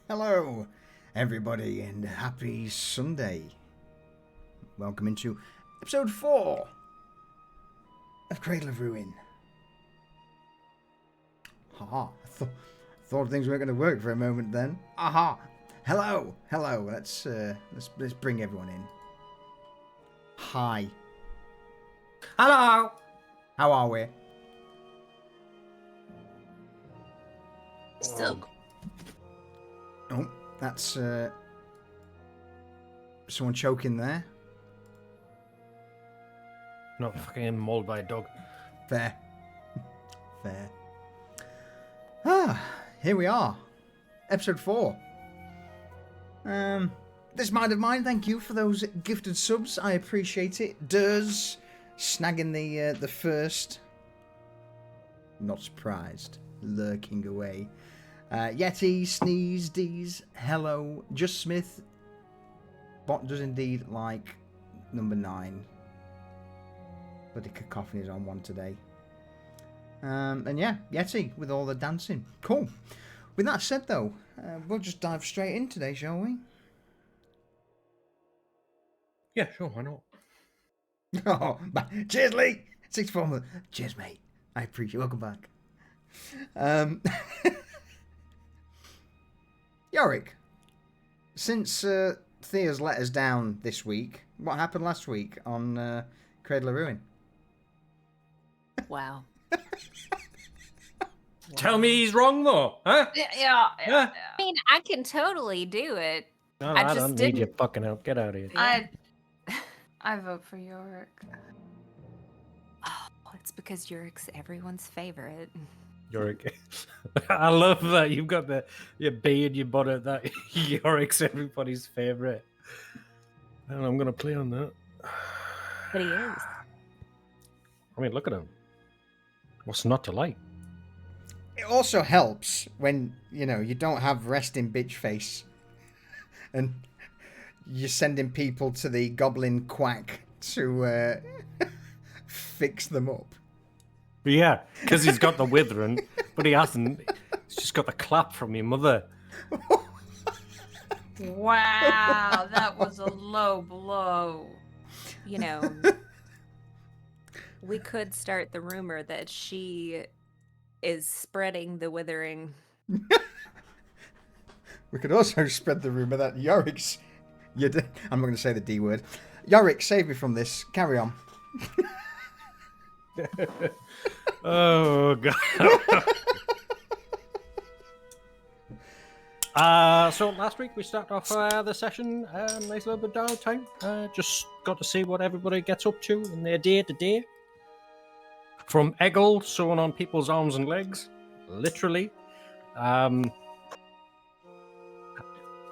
Hello, everybody, and happy Sunday. Welcome into episode 4 of Cradle of Ruin. Haha, I thought things weren't going to work for a moment then. Aha! Hello! Let's bring everyone in. Hi. Hello! How are we? Still. Oh, that's someone choking there. Not fucking mauled by a dog. Fair. Here we are. Episode 4. This mind of mine, thank you for those gifted subs. I appreciate it. Does snagging the first. Not surprised. Lurking away. Yeti, Sneeze, D's, Hello, Just Smith. Bot does indeed like number 9. Bloody cacophony is on one today. And yeah, Yeti with all the dancing. Cool. With that said though, we'll just dive straight in today, shall we? Yeah, sure, why not? Oh, cheers, Lee! 6-4. Cheers, mate. I appreciate it. Welcome back. Yorick, since Thea's let us down this week, what happened last week on Cradle of Ruin? Wow. Tell me he's wrong though, huh? Yeah. I mean, I can totally do it. No, I I just don't didn't. need your fucking help. Get out of here. I vote for Yorick. Oh, it's because Yurik's everyone's favorite. Yorick. I love that you've got your B in your bonnet that Yorick's everybody's favourite. And I'm going to play on that. But he is. I mean, look at him. What's not to like? It also helps when, you don't have resting bitch face and you're sending people to the goblin quack to fix them up. Yeah, because he's got the withering, but he hasn't. He's just got the clap from your mother. Wow, that was a low blow. We could start the rumor that she is spreading the withering. We could also spread the rumour that Yorick's... I'm not going to say the D word. Yorick, save me from this. Carry on. Oh, God. So last week we started off the session, nice little bit of downtime. Just got to see what everybody gets up to in their day-to-day. From Eggle sewing on people's arms and legs, literally.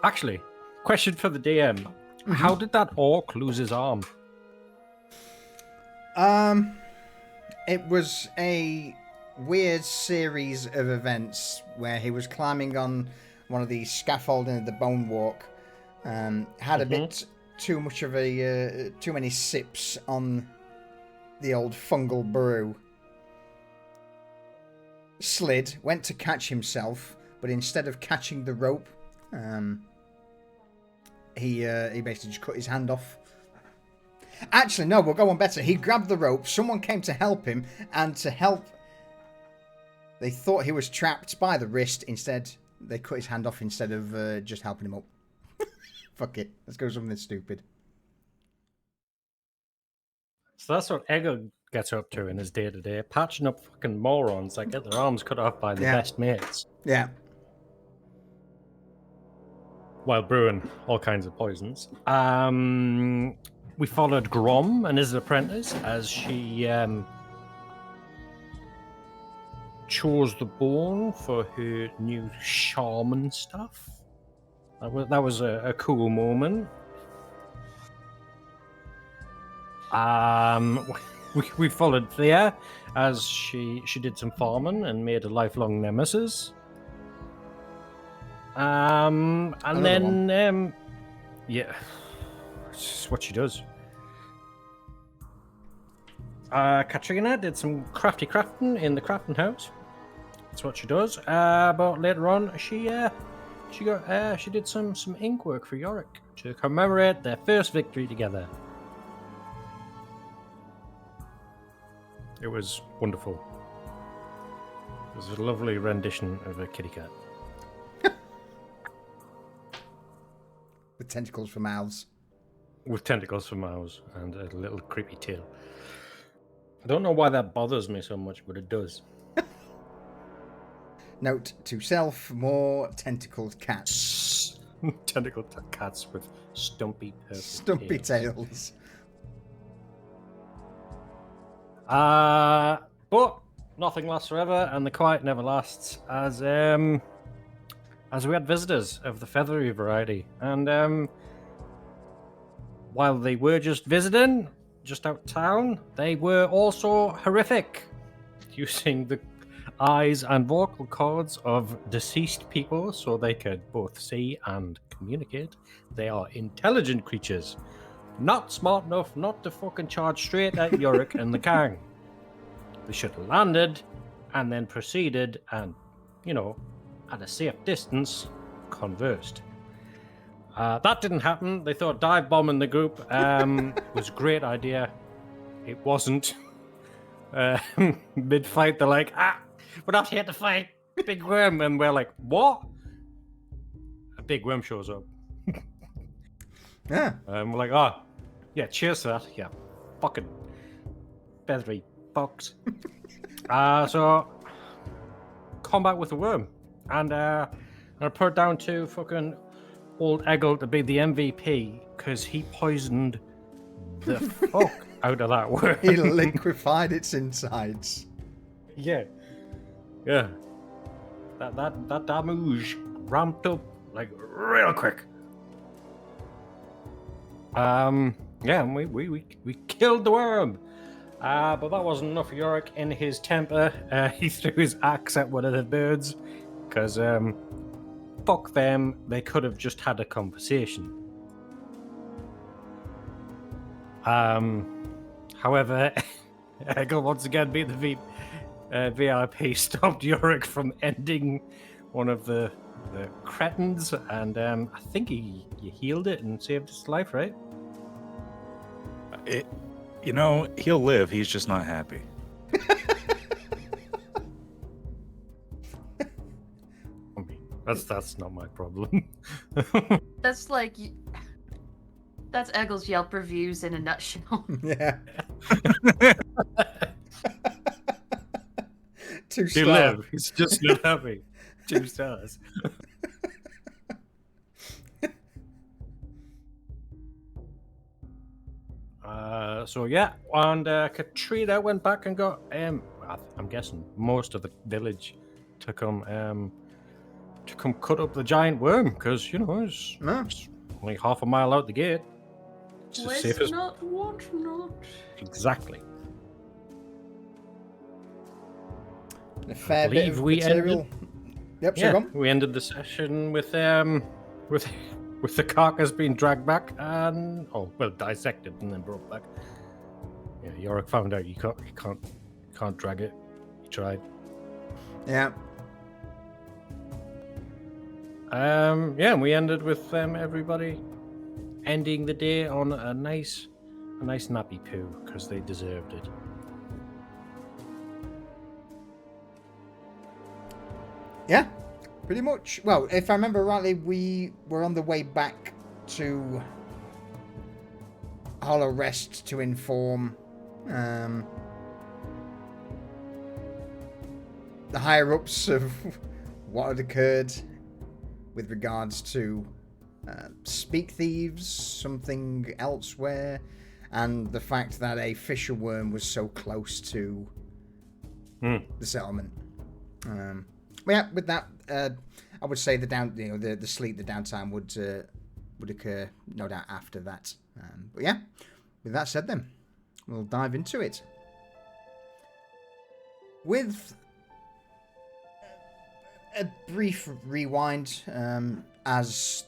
Actually, question for the DM. Mm-hmm. How did that orc lose his arm? It was a weird series of events where he was climbing on one of the scaffolding of the bone walk, had a bit too much of too many sips on the old fungal brew, slid, went to catch himself, but instead of catching the rope, he basically just cut his hand off. Actually, no, we'll go on better. He grabbed the rope, someone came to help him, and to help, they thought he was trapped by the wrist. Instead, they cut his hand off instead of just helping him up. Fuck it. Let's go something stupid. So that's what Eggle gets up to in his day-to-day, patching up fucking morons that get their arms cut off by the best mates. Yeah. While brewing all kinds of poisons. We followed Grom and his apprentice as she chose the bone for her new shaman stuff. That was a cool moment. We followed Thea as she did some farming and made a lifelong nemesis. And then yeah, it's just what she does. Katrina did some crafting in the crafting house. That's what she does. But later on, she She did some ink work for Yorick to commemorate their first victory together. It was wonderful. It was a lovely rendition of a kitty cat. With tentacles for mouths. With tentacles for mouths and a little creepy tail. I don't know why that bothers me so much, but it does. Note to self, more tentacled cats. Tentacled cats with stumpy purple Stumpy tails. tails. But nothing lasts forever, and the quiet never lasts, as we had visitors of the feathery variety, and while they were just visiting, just out of town, they were also horrific, using the eyes and vocal cords of deceased people so they could both see and communicate. They are intelligent creatures, not smart enough not to fucking charge straight at Yorick and the gang. They should have landed and then proceeded and, at a safe distance, conversed. That didn't happen. They thought dive bombing the group was a great idea. It wasn't. Mid-fight, they're like, we're not here to fight Big Worm. And we're like, what? A Big Worm shows up. Yeah. We're like, oh, yeah, cheers to that. Yeah, fucking feathery fucks. So, combat with the worm. And I put it down to fucking old Eggle to be the MVP because he poisoned the fuck out of that worm. He liquefied its insides. Yeah. That damage ramped up like real quick. And we killed the worm. But that wasn't enough for Yorick. In his temper, he threw his axe at one of the birds because fuck them, they could have just had a conversation. However, Eggle once again being the VIP stopped Yorick from ending one of the cretins, and I think you healed it and saved its life, right? He'll live. He's just not happy. I mean, that's not my problem. That's Eggle's Yelp reviews in a nutshell. Yeah. 2 He stars. live. He's just not happy. 2 stars. And Katrina went back and got I'm guessing most of the village to come cut up the giant worm because it's only half a mile out the gate. It's the Let's safest. not want not. Exactly. A fair bit believe of we material. ended- Yep, so Yeah, go on. we ended the session with the carcass being dragged back and dissected and then brought back. Yeah, Yorick found out you can't drag it. He tried. Yeah. And we ended with everybody ending the day on a nice nappy poo because they deserved it. Yeah, pretty much. Well, if I remember rightly, we were on the way back to Hollow Rest to inform the higher-ups of what had occurred with regards to speak thieves, something elsewhere, and the fact that a fisher worm was so close to the settlement. Yeah, with that, I would say the downtime would occur, no doubt, after that. But yeah, with that said, then we'll dive into it with a brief rewind, as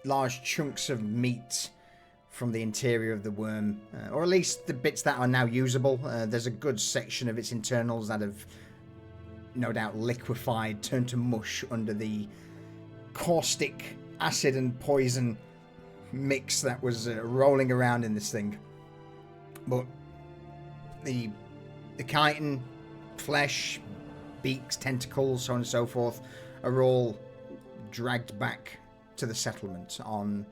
large chunks of meat from the interior of the worm, or at least the bits that are now usable. There's a good section of its internals that have no doubt liquefied, turned to mush under the caustic acid and poison mix that was rolling around in this thing. But the chitin, flesh, beaks, tentacles, so on and so forth, are all dragged back to the settlement on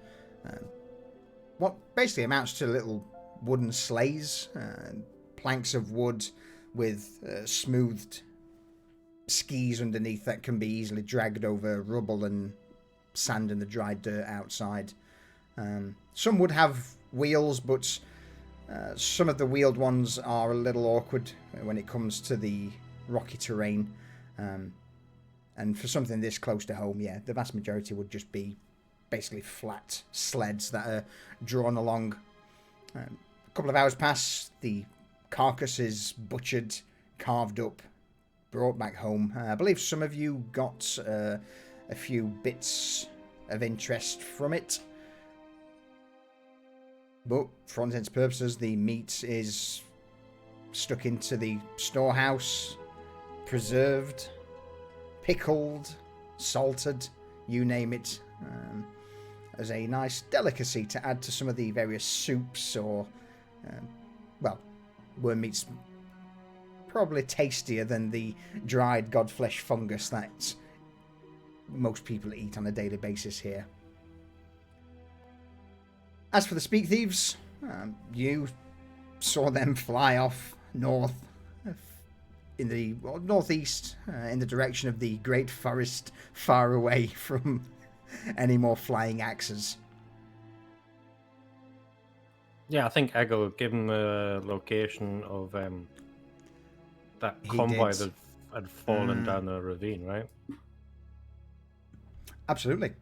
what basically amounts to little wooden sleighs, planks of wood with smoothed skis underneath that can be easily dragged over rubble and sand and the dried dirt outside. Some would have wheels, but some of the wheeled ones are a little awkward when it comes to the rocky terrain. And for something this close to home, yeah, the vast majority would just be basically flat sleds that are drawn along. A couple of hours pass, the carcass is butchered, carved up, brought back home. I believe some of you got a few bits of interest from it. But for all intents and purposes, the meat is stuck into the storehouse, preserved, pickled, salted, you name it, as a nice delicacy to add to some of the various soups or, well, worm meat's probably tastier than the dried godflesh fungus that most people eat on a daily basis here. As for the Speak Thieves, you saw them fly off north in the northeast in the direction of the great forest far away from any more flying axes. Yeah, I think Eggle given the location of that convoy that had fallen down the ravine, right? Absolutely.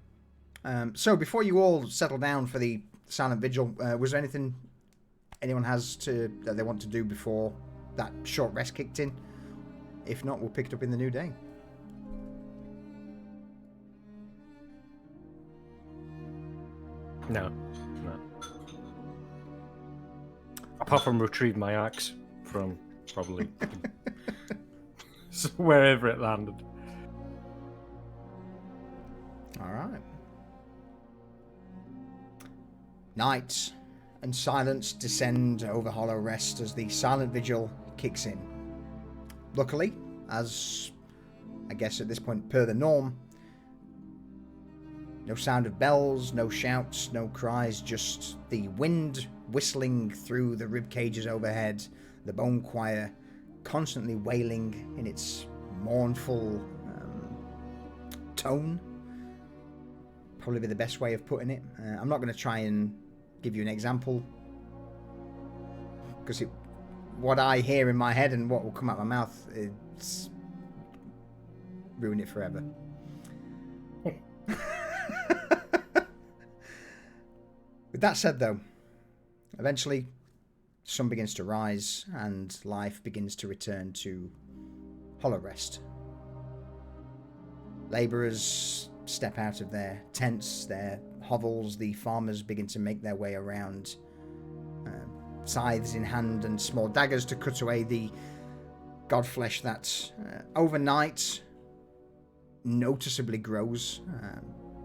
So before you all settle down for the silent vigil, was there anything anyone has that they want to do before that short rest kicked in? If not, we'll pick it up in the new day. No. Apart from retrieve my axe from probably wherever it landed. All right. Night and silence descend over Hollow Rest as the silent vigil kicks in. Luckily, as I guess at this point per the norm, no sound of bells, no shouts, no cries, just the wind whistling through the rib cages overhead, the bone choir constantly wailing in its mournful tone. Probably be the best way of putting it. I'm not going to try and give you an example, because what I hear in my head and what will come out of my mouth is ruin it forever. With that said, though, eventually sun begins to rise and life begins to return to Hollow Rest. Labourers step out of their tents, their hovels. The farmers begin to make their way around, scythes in hand and small daggers to cut away the godflesh that overnight noticeably grows,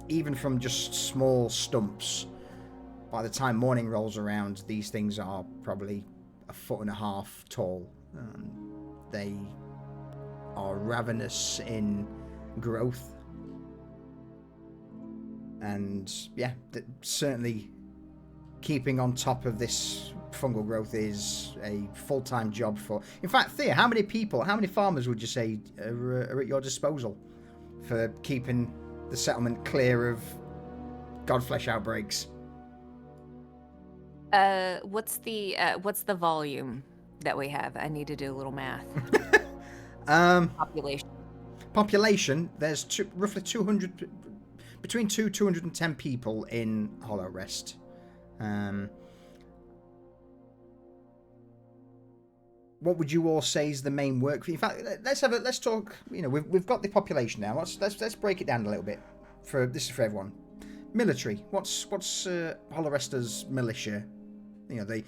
even from just small stumps. By the time morning rolls around, these things are probably 1.5 feet tall. They are ravenous in growth. And yeah, certainly keeping on top of this fungal growth is a full-time job for... In fact, Thea, how many farmers would you say are at your disposal for keeping the settlement clear of godflesh outbreaks? What's the volume that we have? I need to do a little math. Population, there's roughly 200... Between 210 people in Hollow Rest. What would you all say is the main work? In fact, let's talk. You know, we've got the population now. Let's break it down a little bit. This is for everyone. Military. What's Hollow Rest's militia? You know,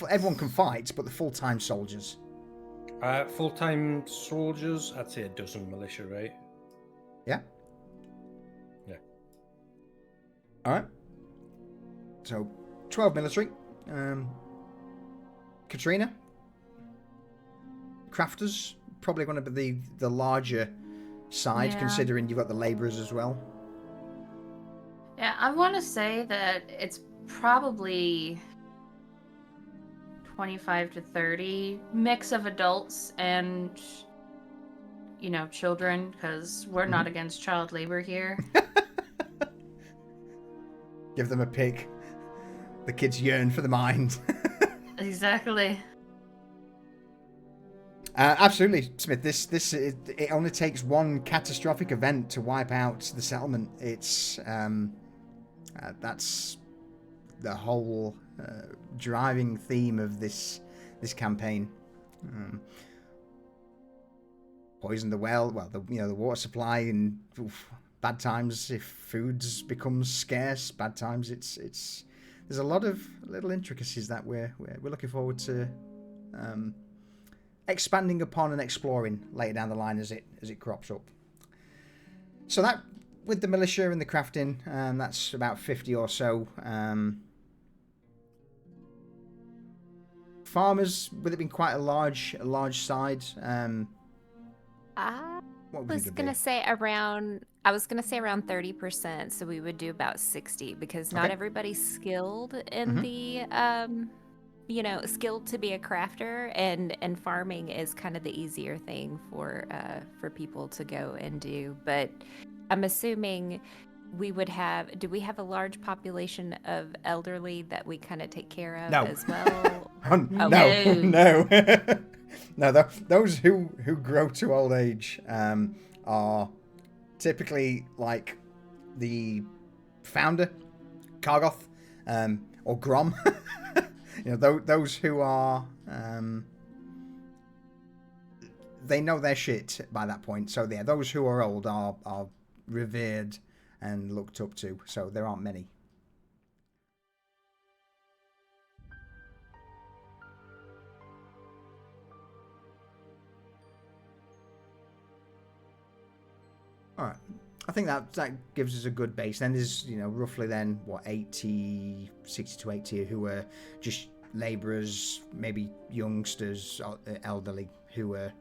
everyone can fight, but the full-time soldiers. Full-time soldiers, I'd say a dozen militia, right? Yeah. Yeah. All right. So 12 military. Katrina. Crafters. Probably going to be the larger side, Yeah. considering you've got the labourers as well. Yeah, I want to say that it's probably 25 to 30 mix of adults and, you know, children, because we're not against child labor here. Give them a pick. The kids yearn for the mind. Exactly. Absolutely, Smith. It only takes one catastrophic event to wipe out the settlement. It's that's the whole driving theme of this campaign. Poison the well. Well, the water supply, and bad times if foods becomes scarce. Bad times. It's there's a lot of little intricacies that we're looking forward to. Expanding upon and exploring later down the line as it crops up. So that, with the militia and the crafting, that's about 50 or so. Farmers, with it being quite a large side. I What would was gonna say around 30%, so we would do about 60 because not Okay. everybody's skilled in the skilled to be a crafter, and farming is kind of the easier thing for people to go and do. But I'm assuming we would have. Do we have a large population of elderly that we kind of take care of No. as well? No, Okay. no. No, those who grow to old age are typically like the founder, Kargoth, or Grom. Those who are they know their shit by that point. So yeah, those who are old are revered and looked up to. So there aren't many. All right. I think that gives us a good base. Then there's, roughly then, 60 to 80 who are just labourers, maybe youngsters, elderly, who are,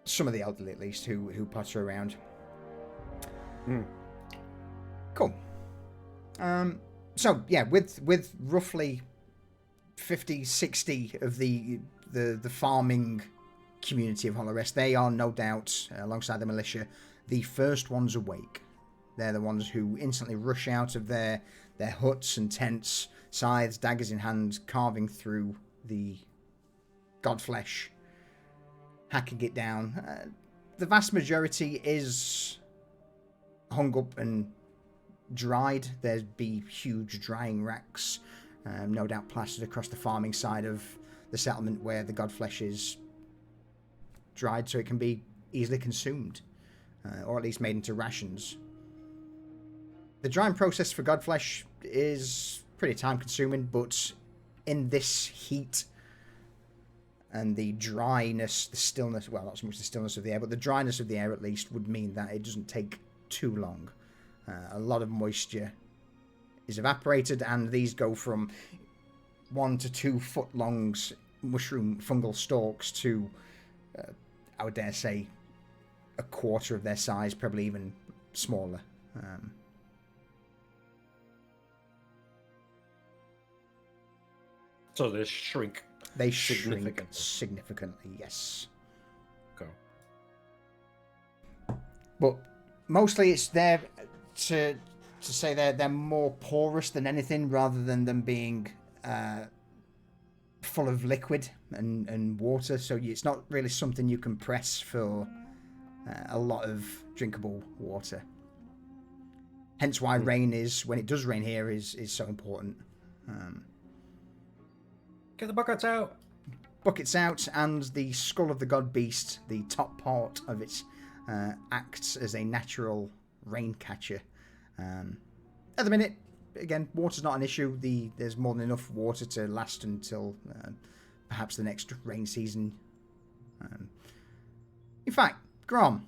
some of the elderly at least, who potter around. Cool. So, yeah, with roughly 50, 60 of the farming community of Hollow Rest, they are no doubt, alongside the militia, the first ones awake. They're the ones who instantly rush out of their huts and tents, scythes, daggers in hand, carving through the godflesh, hacking it down. The vast majority is hung up and dried. There'd be huge drying racks, no doubt plastered across the farming side of the settlement where the godflesh is dried so it can be easily consumed, or at least made into rations. The drying process for godflesh is pretty time consuming, but in this heat and the dryness, the stillness, well, not so much the stillness of the air, but the dryness of the air at least would mean that it doesn't take too long. A lot of moisture is evaporated, and these go from 1 to 2 foot long mushroom fungal stalks to I would dare say a quarter of their size, probably even smaller. So they shrink. They shrink significantly, yes. Go. But mostly it's there to say they're more porous than anything, rather than them being full of liquid and water, so it's not really something you can press for a lot of drinkable water. Hence why rain is, when it does rain here, is so important. Get the buckets out. Buckets out, and the skull of the god beast, the top part of it, acts as a natural rain catcher. At the minute, again, water's not an issue. There's more than enough water to last until perhaps the next rain season. In fact, Grom,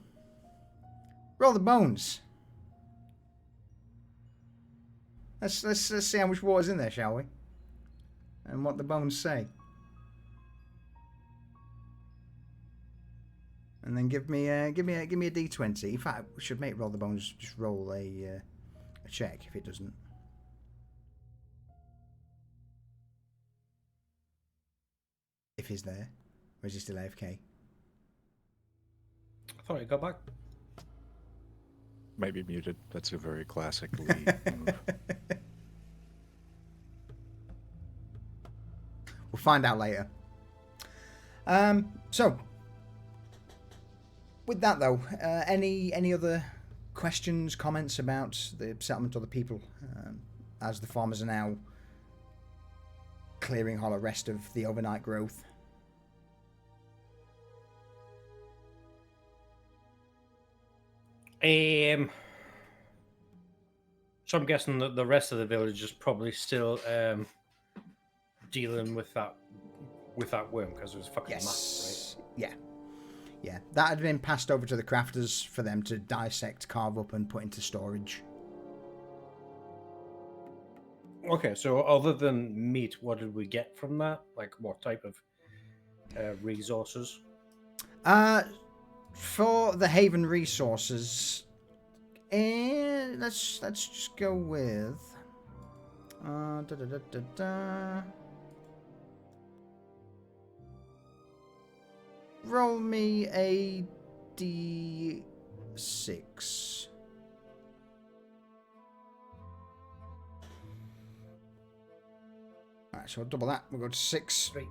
roll the bones. Let's see how much water's in there, shall we? And what the bones say. And then give me a D20. In fact, we should make roll the bones. Just roll a check if it doesn't. If he's there, or is he still AFK? I thought he got back. Might be muted. That's a very classic Lee move. We'll find out later. So, with that though, any other questions, comments about the settlement or the people, as the farmers are now clearing hollow rest of the overnight growth? So I'm guessing that the rest of the village is probably still dealing with that worm because it was fucking massive, right? Yeah. That had been passed over to the crafters for them to dissect, carve up, and put into storage. Okay, so other than meat, what did we get from that? Like, what type of resources? For the Haven resources, let's just go with roll me a D6. Alright, so I'll double that. We'll go to 6. 3.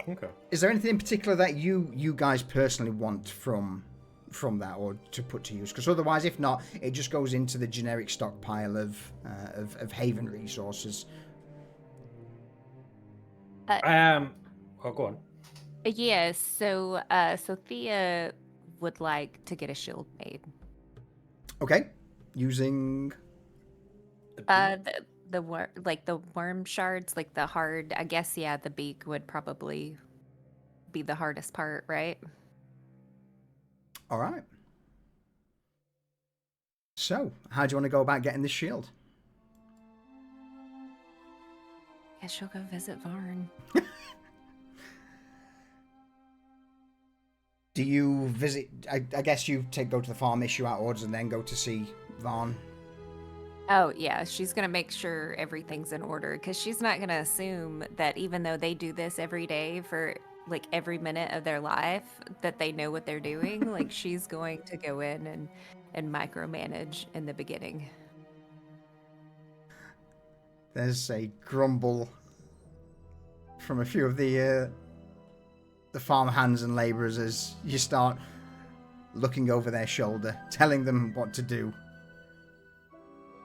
Okay. Is there anything in particular that you guys personally want from that, or to put to use? Because otherwise, if not, it just goes into the generic stockpile of Haven resources. Oh, go on. Yeah, so Thea would like to get a shield made. Okay, using The worm shards, like the hard. I guess the beak would probably be the hardest part, right? All right. So, how do you want to go about getting this shield? Guess she'll go visit Varn. Do you visit? I guess you go to the farm, issue out orders, and then go to see Varn. Oh yeah, she's gonna make sure everything's in order because she's not gonna assume that even though they do this every day for like every minute of their life, that they know what they're doing. Like she's going to go in and micromanage in the beginning. There's a grumble from a few of the farm hands and labourers as you start looking over their shoulder, telling them what to do.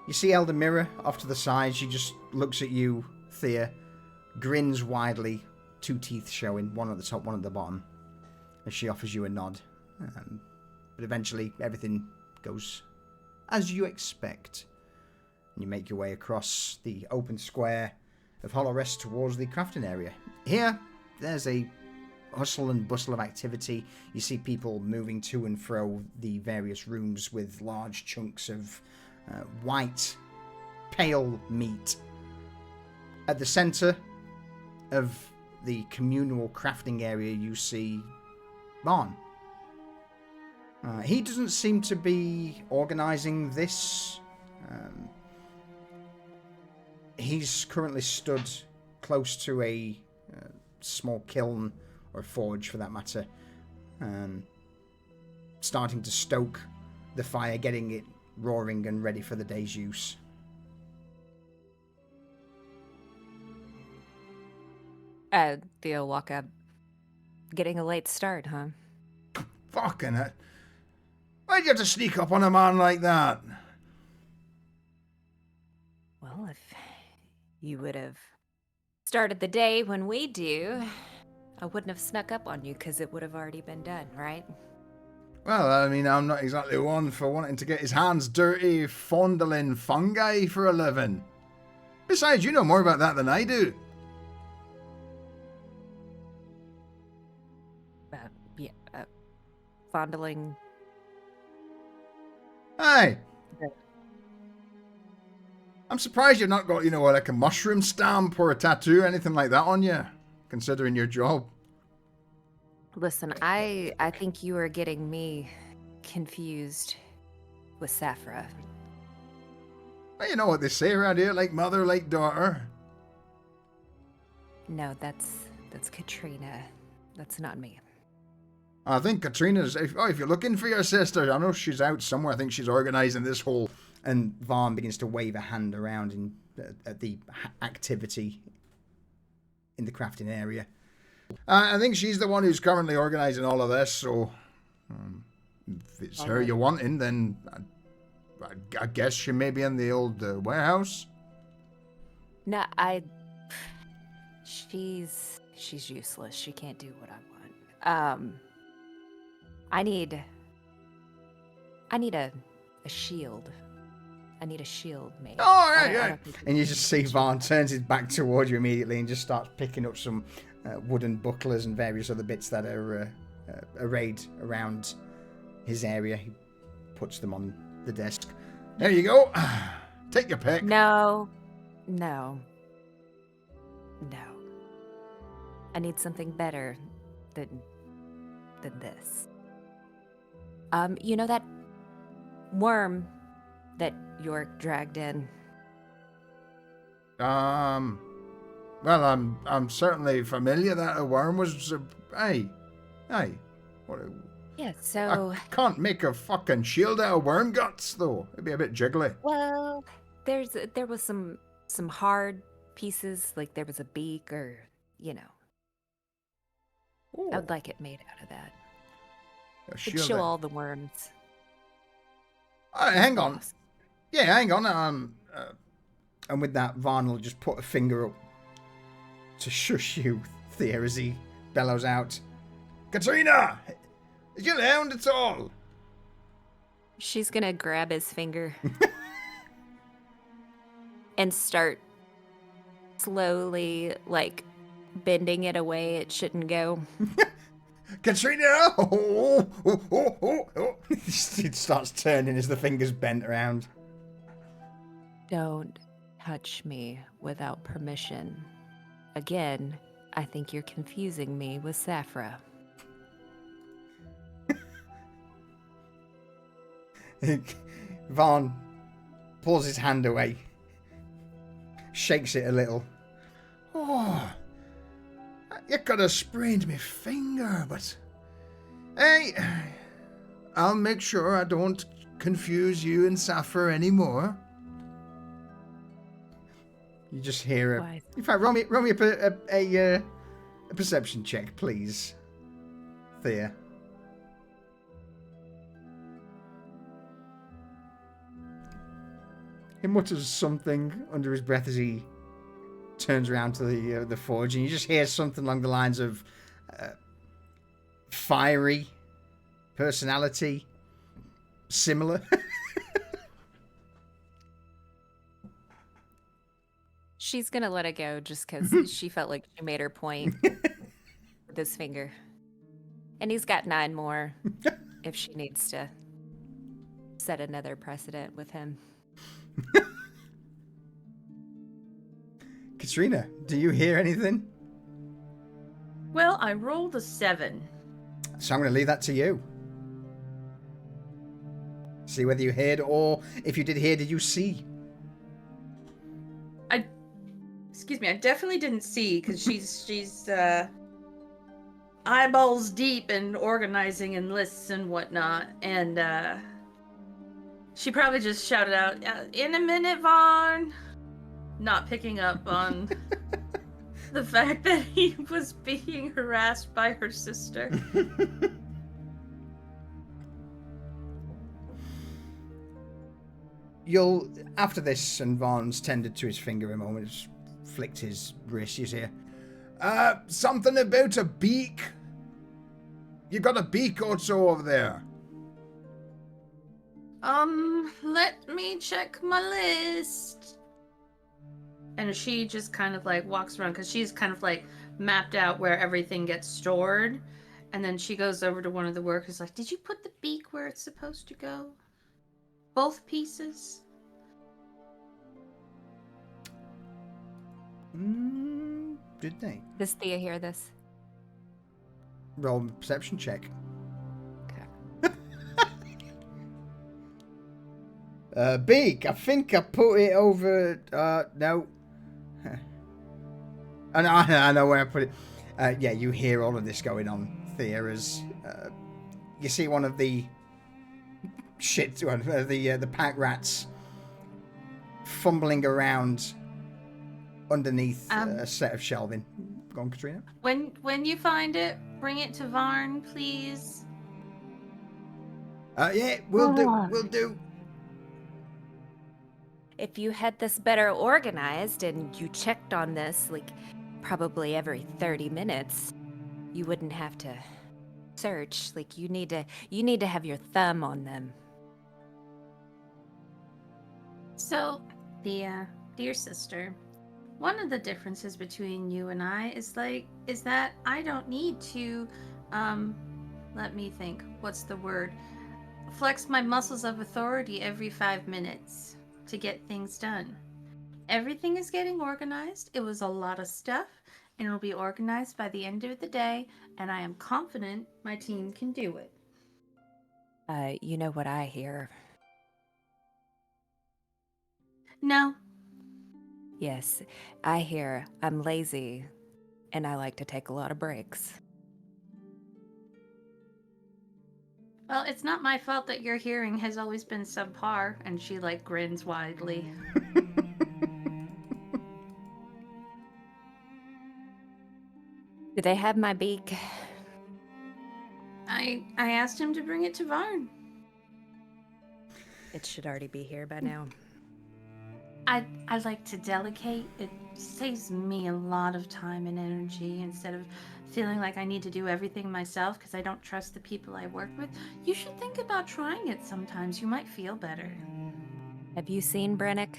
You see Elder Mirror off to the side. She just looks at you, Thea, grins widely, 2 teeth showing, one at the top, one at the bottom, as she offers you a nod. But eventually, everything goes as you expect. And you make your way across the open square of Hollow Rest towards the crafting area. Here, there's a hustle and bustle of activity. You see people moving to and fro the various rooms with large chunks of white, pale meat. At the center of the communal crafting area, you see Barn. He doesn't seem to be organizing this. He's currently stood close to a small kiln, or a forge for that matter, starting to stoke the fire, getting it roaring and ready for the day's use. Theo walk up. Getting a late start, huh? Fucking it. Why'd you have to sneak up on a man like that? Well, if you would have started the day when we do, I wouldn't have snuck up on you because it would have already been done, right? Well, I mean, I'm not exactly one for wanting to get his hands dirty fondling fungi for a living. Besides, you know more about that than I do. Fondling. Hey! I'm surprised you've not got, you know, like a mushroom stamp or a tattoo or anything like that on you, considering your job. Listen, I think you are getting me confused with Safra. Well, you know what they say around here, like mother, like daughter. No, that's Katrina. That's not me. I think Katrina's, if you're looking for your sister, I know she's out somewhere. I think she's organising this whole... And Vaughn begins to wave a hand around at the activity in the crafting area. I think she's the one who's currently organising all of this, so... if it's her you're wanting, then I guess she may be in the old warehouse. No, she's useless. She can't do what I want. I need a shield. I need a shield made. Oh, right. And you just see Vaughn turns his back towards you immediately and just starts picking up some wooden bucklers and various other bits that are arrayed around his area. He puts them on the desk. There you go. Take your pick. No. I need something better than this. You know that worm that York dragged in? Well, I'm certainly familiar that a worm was. Hey, what? Yeah. So I can't make a fucking shield out of worm guts, though. It'd be a bit jiggly. well, there was some hard pieces, like there was a beak, or you know. Oh, I would like it made out of that. a It'd shield show out- all the worms. hang on. Yeah, hang on. And with that, Varn will just put a finger up to shush you, Thea, as he bellows out, Katrina! Is you hound at all? She's gonna grab his finger and start slowly, like, bending it away. It shouldn't go. Katrina! Oh. It starts turning as the finger's bent around. Don't touch me without permission. Again, I think you're confusing me with Safra. Vaughn pulls his hand away, shakes it a little. Oh, you could have sprained my finger, but hey, I'll make sure I don't confuse you and Safra anymore. You just hear Why? In fact, roll me a perception check, please, Thea. He mutters something under his breath as he turns around to the forge, and you just hear something along the lines of fiery personality, similar. She's gonna let it go just because she felt like she made her point with his finger. And he's got 9 more if she needs to set another precedent with him. Katrina, do you hear anything? Well, I rolled a 7. So I'm going to leave that to you. See whether you heard, or if you did hear, did you see? Excuse me, I definitely didn't see, because she's eyeballs deep in organizing and lists and whatnot, and she probably just shouted out, "In a minute, Vaughn," not picking up on the fact that he was being harassed by her sister. You'll, after this, and Vaughn's tended to his finger a moment, just flicked his wrist, you hear, something about a beak. You got a beak or so over there. Let me check my list. And she just kind of like walks around, because she's kind of like mapped out where everything gets stored. And then she goes over to one of the workers like, "Did you put the beak where it's supposed to go? Both pieces?" Did they? Does Thea hear this? Roll a perception check. Okay. Beak, I think I put it over. No. I know where I put it. Yeah, you hear all of this going on, Thea, as you see one of the the pack rats fumbling around underneath a set of shelving. Go on, Katrina. When you find it, bring it to Varn, please. Yeah, we'll do. If you had this better organized and you checked on this like probably every 30 minutes, you wouldn't have to search. Like you need to have your thumb on them. So, Thea, dear sister, one of the differences between you and I is that I don't need to let me think. What's the word? Flex my muscles of authority every 5 minutes to get things done. Everything is getting organized. It was a lot of stuff, and it'll be organized by the end of the day, and I am confident my team can do it. You know what I hear? No. Yes, I hear I'm lazy and I like to take a lot of breaks. Well, it's not my fault that your hearing has always been subpar, and she grins widely. Do they have my beak? I asked him to bring it to Varn. It should already be here by now. I like to delegate. It saves me a lot of time and energy instead of feeling like I need to do everything myself because I don't trust the people I work with. You should think about trying it sometimes. You might feel better. Have you seen Brennick?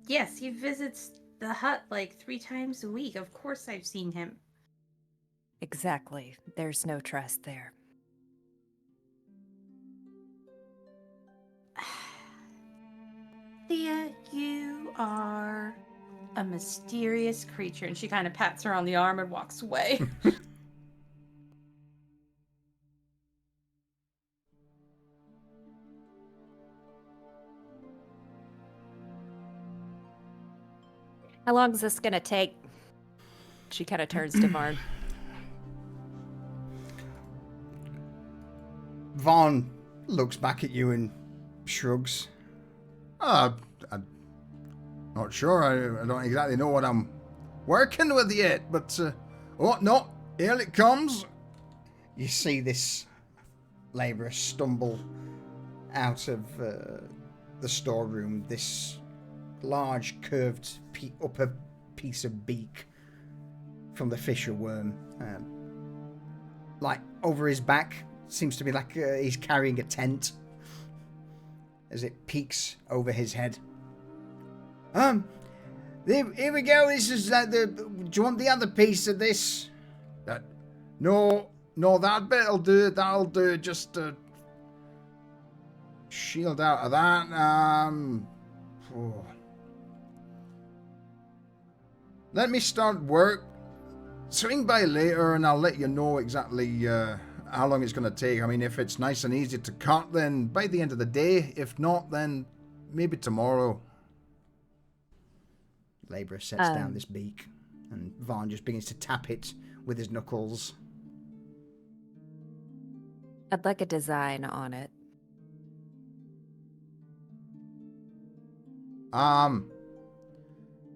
Yes, he visits the hut 3 times a week. Of course I've seen him. Exactly. There's no trust there. Thea, you are a mysterious creature. And she kind of pats her on the arm and walks away. How long is this gonna take? She kind of turns to Varn. Vaughn looks back at you and shrugs. I'm not sure. I don't exactly know what I'm working with yet, but oh no, here it comes. You see this labourer stumble out of the storeroom. This large curved upper piece of beak from the fisher worm, over his back. Seems to be he's carrying a tent as it peeks over his head. Here we go. This is do you want the other piece of this? No, that bit'll do. That'll do. Just shield out of that. Let me start work. Swing by later, and I'll let you know exactly how long it's going to take. I mean, if it's nice and easy to cut, then by the end of the day. If not, then maybe tomorrow. Labourer sets down this beak, and Vaughn just begins to tap it with his knuckles. I'd like a design on it.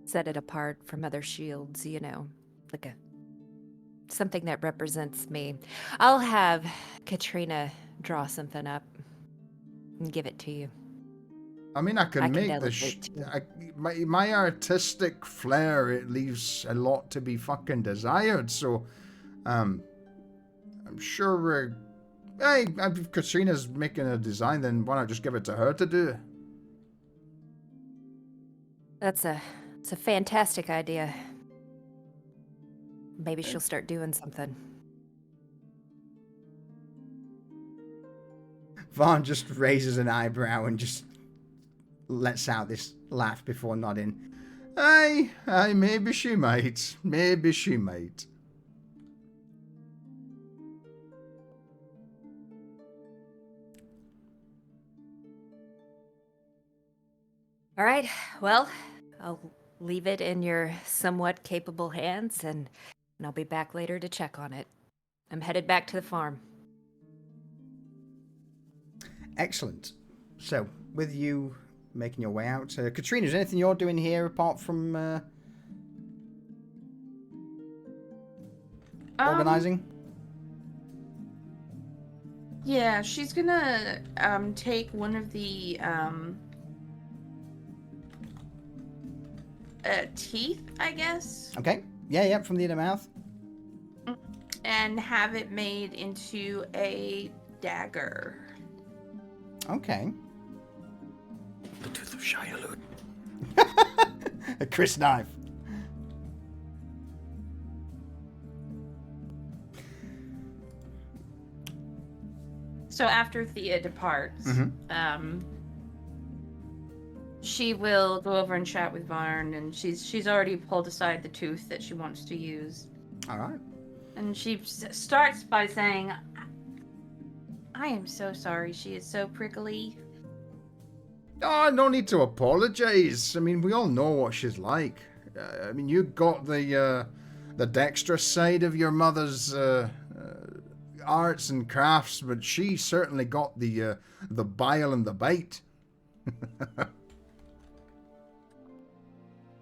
Set it apart from other shields, like something that represents me. I'll have Katrina draw something up and give it to you. I mean, I can make my artistic flair. It leaves a lot to be fucking desired. So, I'm sure we're. Hey, if Katrina's making a design, then why not just give it to her to do? It's a fantastic idea. Maybe she'll start doing something. Vaughn just raises an eyebrow and just lets out this laugh before nodding. Aye, maybe she might. Maybe she might. All right, well, I'll leave it in your somewhat capable hands, and I'll be back later to check on it. I'm headed back to the farm. Excellent. So, with you making your way out, Katrina, is there anything you're doing here apart from organising? Yeah, she's gonna take one of the teeth, I guess. Okay. Yeah, from the inner mouth. And have it made into a dagger. Okay. The tooth of Shia. A Chris knife. So after Thea departs, she will go over and chat with Varn, and she's already pulled aside the tooth that she wants to use. All right. And she starts by saying, I am so sorry she is so prickly. Oh, no need to apologise. I mean, we all know what she's like. I mean, you got the dexterous side of your mother's arts and crafts, but she certainly got the bile and the bite.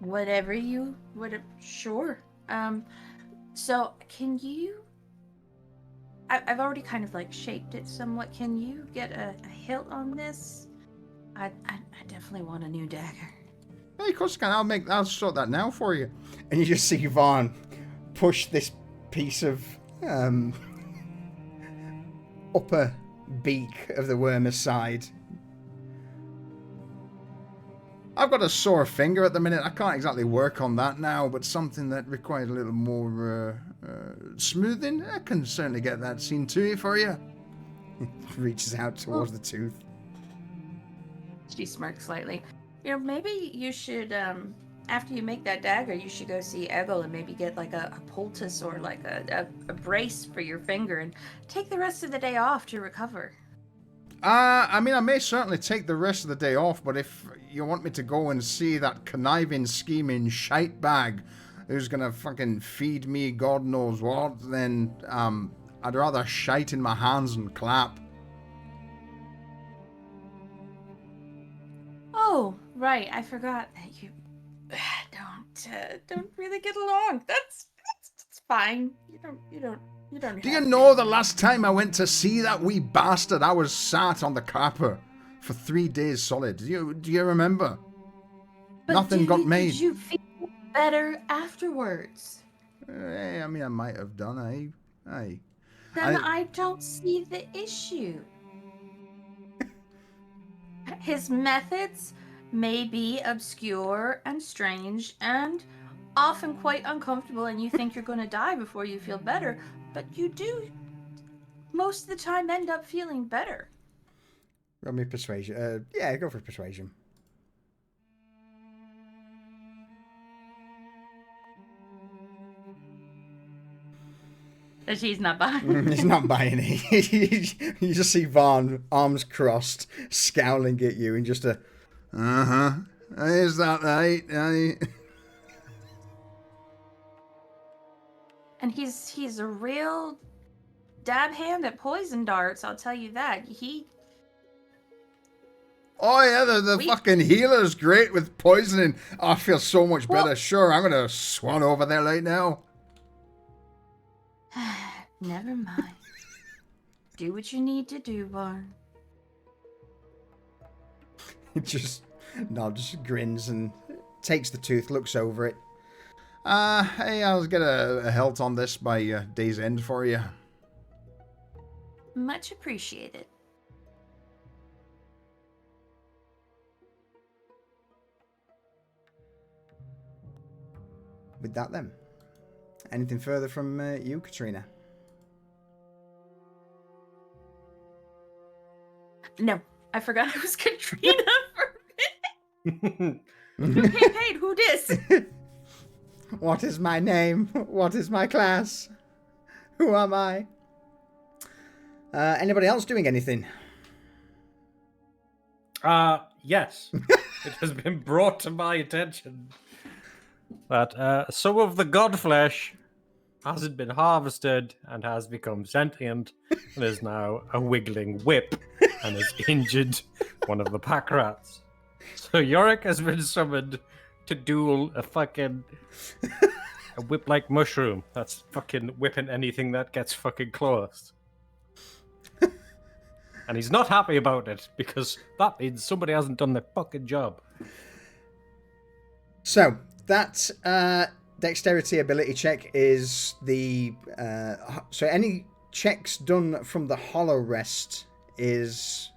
Whatever you would, sure. So can you? I've already kind of like shaped it somewhat. Can you get a hilt on this? I definitely want a new dagger. Hey, of course I can. I'll sort that now for you. And you just see Vaughn push this piece of upper beak of the worm aside. I've got a sore finger at the minute. I can't exactly work on that now, but something that requires a little more smoothing, I can certainly get that seen to you for you. Reaches out towards the tooth. She smirks slightly. You know, maybe you should, after you make that dagger, you should go see Eggle and maybe get like a poultice or like a brace for your finger and take the rest of the day off to recover. I mean, I may certainly take the rest of the day off, but if you want me to go and see that conniving, scheming shite bag who's gonna fucking feed me God knows what, then I'd rather shite in my hands and clap. Oh, right. I forgot that you don't really get along. That's fine. You don't. Do you know the last time I went to see that wee bastard, I was sat on the carper for 3 days solid. Do you remember? But Nothing got made. Did you feel better afterwards? I mean, I might have done, aye. Then I don't see the issue. His methods may be obscure and strange and often quite uncomfortable, and you think you're going to die before you feel better, but you do most of the time end up feeling better. Roll me persuasion. Yeah, go for persuasion. She's not buying. He's not buying it. You just see Vaughn, arms crossed, scowling at you, and just a, is that right? And he's a real dab hand at poison darts, I'll tell you that. Oh yeah, the fucking healer's great with poisoning. Oh, I feel so much better. Well, sure, I'm gonna swan over there right now. Never mind. Do what you need to do, Varn. He just nods, grins, and takes the tooth, looks over it. Hey, I'll get a hilt on this by day's end for you. Much appreciated. With that then. Anything further from you, Katrina? No, I forgot I was Katrina for a minute. You get paid. Who dis? What is my name? What is my class? Who am I? Anybody else doing anything? Yes. It has been brought to my attention that some of the god flesh hasn't been harvested and has become sentient and is now a wiggling whip and has injured one of the pack rats. So Yorick has been summoned to duel a whip-like mushroom that's fucking whipping anything that gets fucking close. And he's not happy about it because that means somebody hasn't done their fucking job. So that dexterity ability check is the so any checks done from the hollow rest is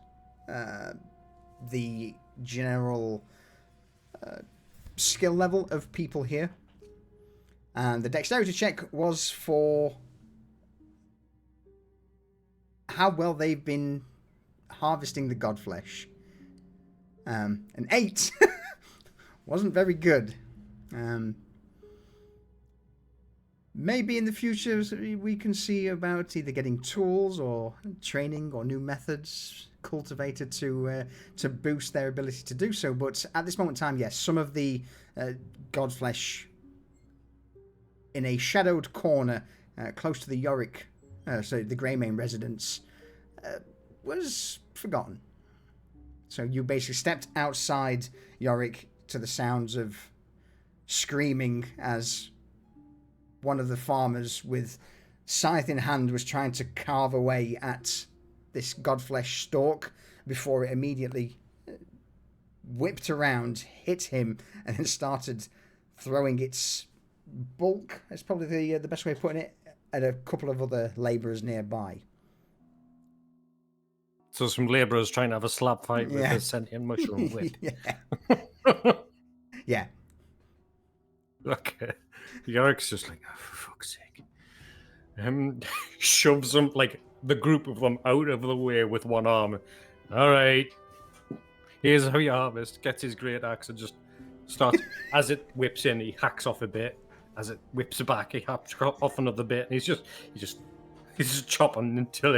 the general skill level of people here, and the dexterity check was for how well they've been harvesting the godflesh. An 8 wasn't very good. Maybe in the future we can see about either getting tools or training or new methods cultivated to boost their ability to do so. But at this moment in time, yes, some of the godflesh in a shadowed corner close to the Yorick, so the Greymane residence, was forgotten. So you basically stepped outside Yorick to the sounds of screaming as one of the farmers with scythe in hand was trying to carve away at this godflesh stalk before it immediately whipped around, hit him, and then started throwing its bulk, that's probably the best way of putting it, at a couple of other labourers nearby. So some labourers trying to have a slap fight with a sentient mushroom whip. Yeah. Okay. Yorick's just like, oh, for fuck's sake. Shoves them, like, the group of them out of the way with one arm. All right. Here's how you harvest. Gets his great axe and just starts, as it whips in, he hacks off a bit. As it whips back, he hacks off another bit. And he's just chopping until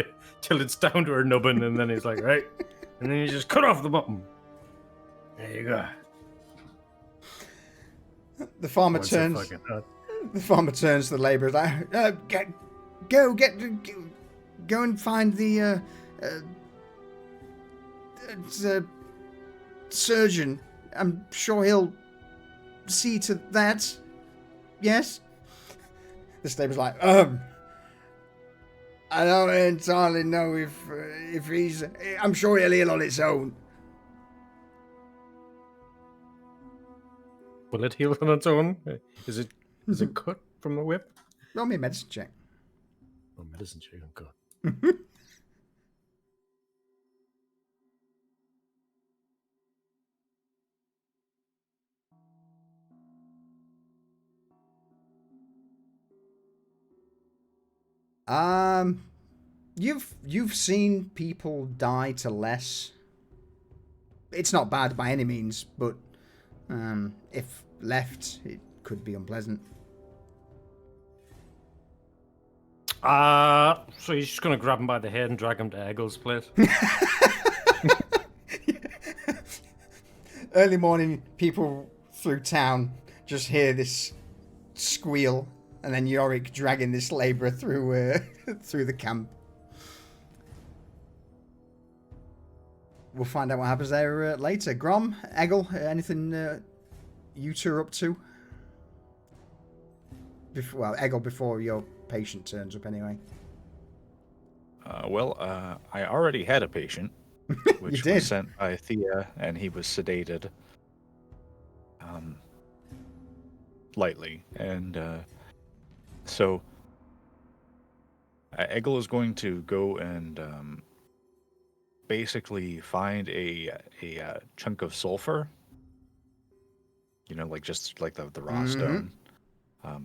it's down to her nubbin, and then he's like, right. And then he just cut off the bottom. There you go. The farmer turns. The farmer turns to the labourers like, go and find the surgeon. I'm sure he'll see to that. Yes. The labourer's like, I don't entirely know if he's. I'm sure he'll heal on its own. Will it heal on its own? Is it cut from the whip? Roll me a medicine check. Oh, medicine check, oh god. You've seen people die to less. It's not bad by any means, but if left, it could be unpleasant. So he's just gonna grab him by the head and drag him to Eggle's place. Early morning, people through town just hear this squeal, and then Yorick dragging this labourer through the camp. We'll find out what happens there later. Grom, Eggle, anything you two are up to? Eggle, before your patient turns up anyway. I already had a patient, which was sent by Thea, and he was sedated lightly. And so Eggle is going to go and basically find a chunk of sulfur, just like the raw stone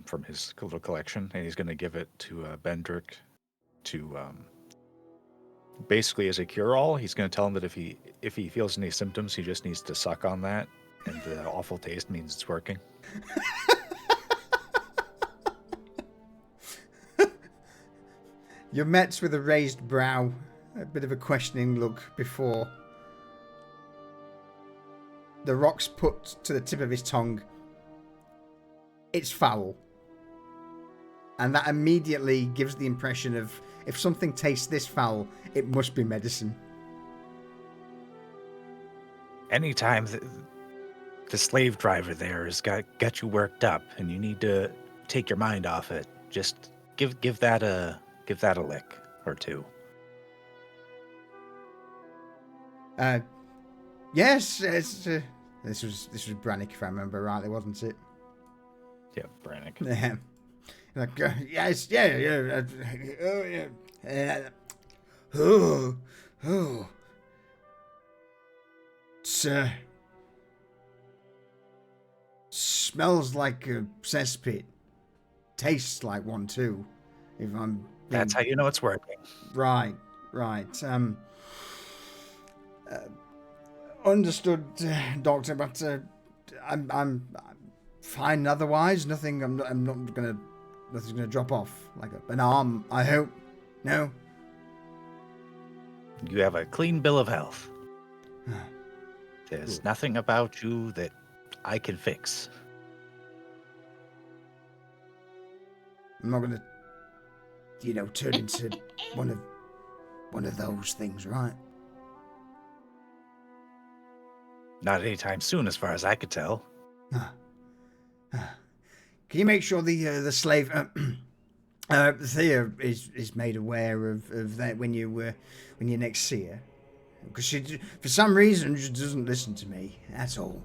from his little collection, and he's going to give it to Bendrick to basically as a cure-all. He's going to tell him that if he feels any symptoms, he just needs to suck on that, And the awful taste means it's working. You're met with a raised brow, a bit of a questioning look before the rock's put to the tip of his tongue. It's foul. And that immediately gives the impression of, if something tastes this foul, it must be medicine. Anytime the slave driver there has got you worked up and you need to take your mind off it, just give that a lick or two. Yes, this was Brannick, if I remember rightly, wasn't it? Yeah, Brannick. Yeah. Like, yes, yeah. Oh, yeah. Oh. It's, smells like a cesspit. Tastes like one too. If I'm That's how you know it's working. right. Understood, Doctor. But I'm fine otherwise. Nothing. Nothing's gonna drop off like an arm. I hope. No. You have a clean bill of health. There's nothing about you that I can fix. I'm not gonna, turn into one of those things, right? Not anytime soon, as far as I could tell. Can you make sure the slave Thea is made aware of that when you next see her? Because she, for some reason, she doesn't listen to me. That's all.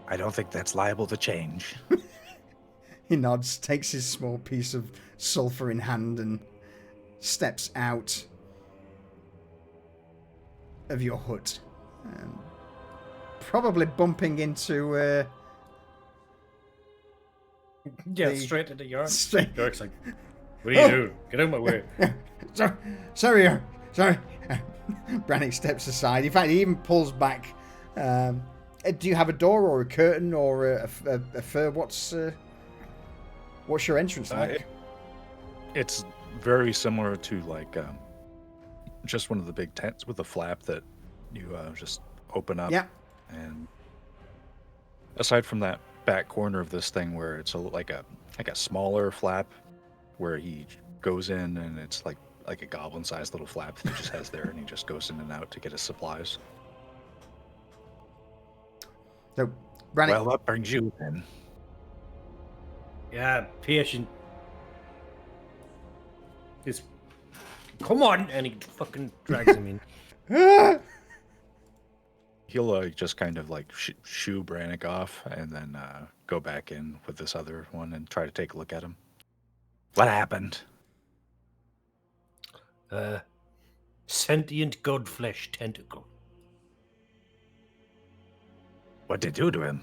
I don't think that's liable to change. He nods, takes his small piece of sulfur in hand, and steps out of your hut. Probably bumping into... straight into yard. Straight... York's like, what are you doing? Get out of my way. Sorry. Brannick steps aside. In fact, he even pulls back. Do you have a door or a curtain or a fur? What's your entrance like? It's very similar to like just one of the big tents with a flap that you just open up. Yeah. And aside from that back corner of this thing where it's like a smaller flap where he goes in, and it's like a goblin-sized little flap that he just has there, and he just goes in and out to get his supplies. So, Brannick... Well, that brings you then. Yeah, patient. Come on, and he fucking drags him in. He'll just kind of like shoo Brannick off, and then go back in with this other one and try to take a look at him. What happened? Sentient godflesh tentacle. What did you do to him?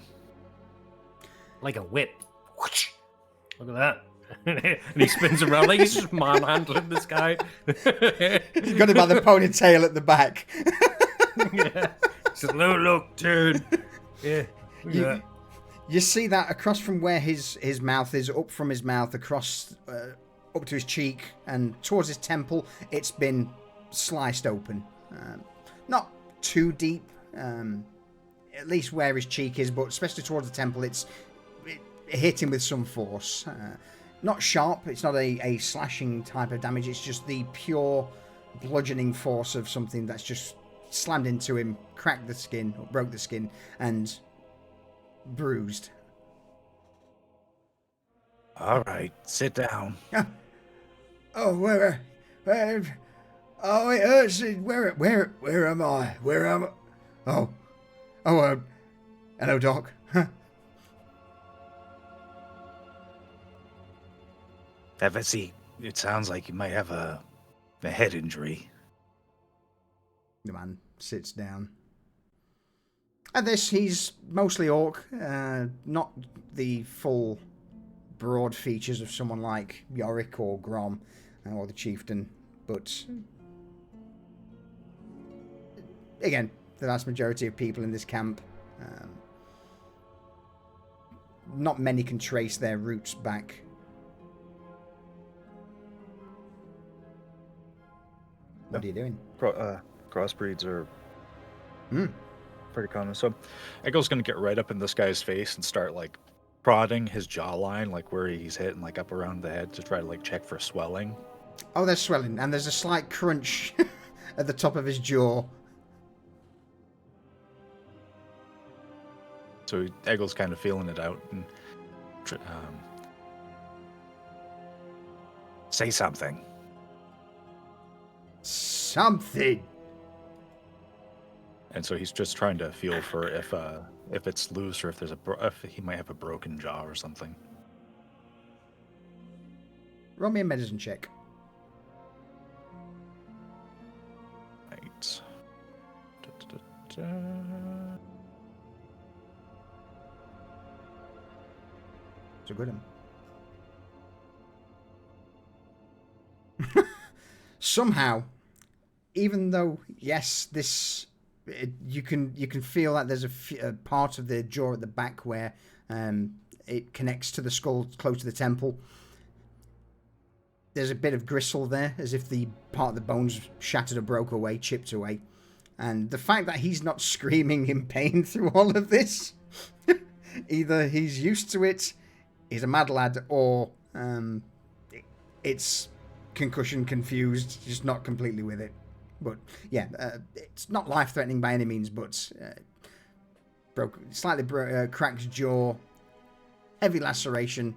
Like a whip. Whoosh. Look at that. And he spins around like he's just manhandling this guy. He's got him by the ponytail at the back. Yeah. He says, look, dude. Yeah. You see that across from where his mouth is, up from his mouth, across up to his cheek and towards his temple, it's been sliced open. Not too deep, at least where his cheek is, but especially towards the temple, it hit him with some force. Not sharp, it's not a slashing type of damage, it's just the pure bludgeoning force of something that's just slammed into him, cracked the skin, or broke the skin, and bruised. All right, sit down. Oh, where? Oh, it hurts. Where am I? Oh, hello, Doc. Have a seat. It sounds like you might have a head injury. The man sits down. At this, he's mostly orc, not the full broad features of someone like Yorick or Grom or the Chieftain, but again, the vast majority of people in this camp. Not many can trace their roots back. What are you doing? Crossbreeds are pretty common. So Eggle's going to get right up in this guy's face and start like prodding his jawline, like where he's hitting, like up around the head, to try to like check for swelling. Oh, there's swelling, and there's a slight crunch at the top of his jaw. So Eggle's kind of feeling it out and say something. Something. And so he's just trying to feel for if it's loose or if there's if he might have a broken jaw or something. Roll me a medicine check. Right. It's a good one. Somehow, even though yes, you can feel that there's a part of the jaw at the back where it connects to the skull close to the temple. There's a bit of gristle there, as if the part of the bones shattered or broke away, chipped away. And the fact that he's not screaming in pain through all of this, either he's used to it, he's a mad lad, or it's concussion confused, just not completely with it. But yeah, it's not life-threatening by any means, but slightly cracked jaw, heavy laceration.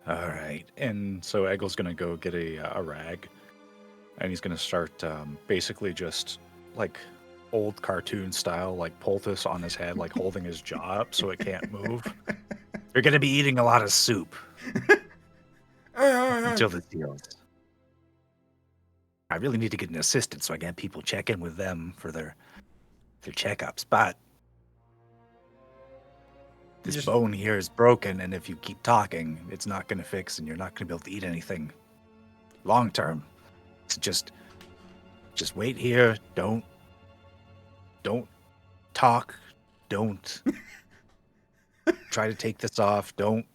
All right, and so Eggle's gonna go get a rag, and he's gonna start basically just like old cartoon style, like poultice on his head, like holding his jaw up so it can't move. You're gonna be eating a lot of soup until this heals. I really need to get an assistant so I can have people check in with them for their checkups. But this bone here is broken, and if you keep talking, it's not going to fix, and you're not going to be able to eat anything long term. So just wait here. Don't talk. Don't try to take this off. Don't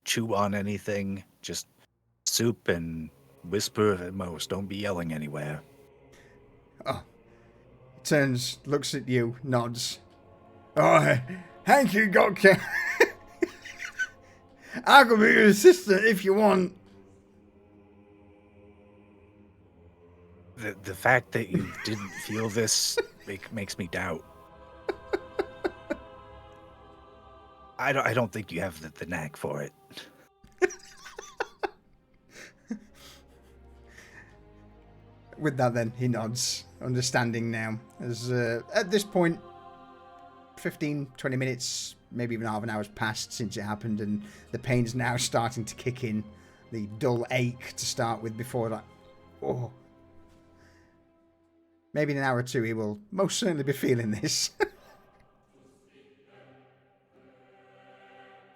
chew on anything. Just soup and whisper at most. Don't be yelling anywhere. Oh. Turns, looks at you, nods. Oh, thank you, Godca. I could be your assistant if you want. The fact that you didn't feel this makes me doubt. I don't think you have the knack for it. With that then, he nods, understanding now. As at this point, 15, 20 minutes, maybe even half an hour has passed since it happened, and the pain's now starting to kick in. The dull ache to start with before that. Oh. Maybe in an hour or two he will most certainly be feeling this.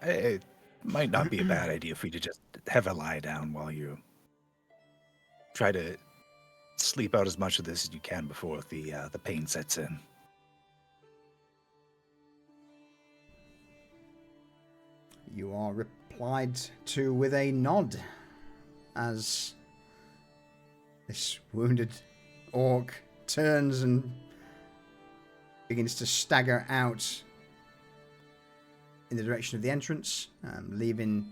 It might not be a bad idea for you to just have a lie down while you try to sleep out as much of this as you can before the pain sets in. You are replied to with a nod as this wounded orc turns and begins to stagger out in the direction of the entrance, leaving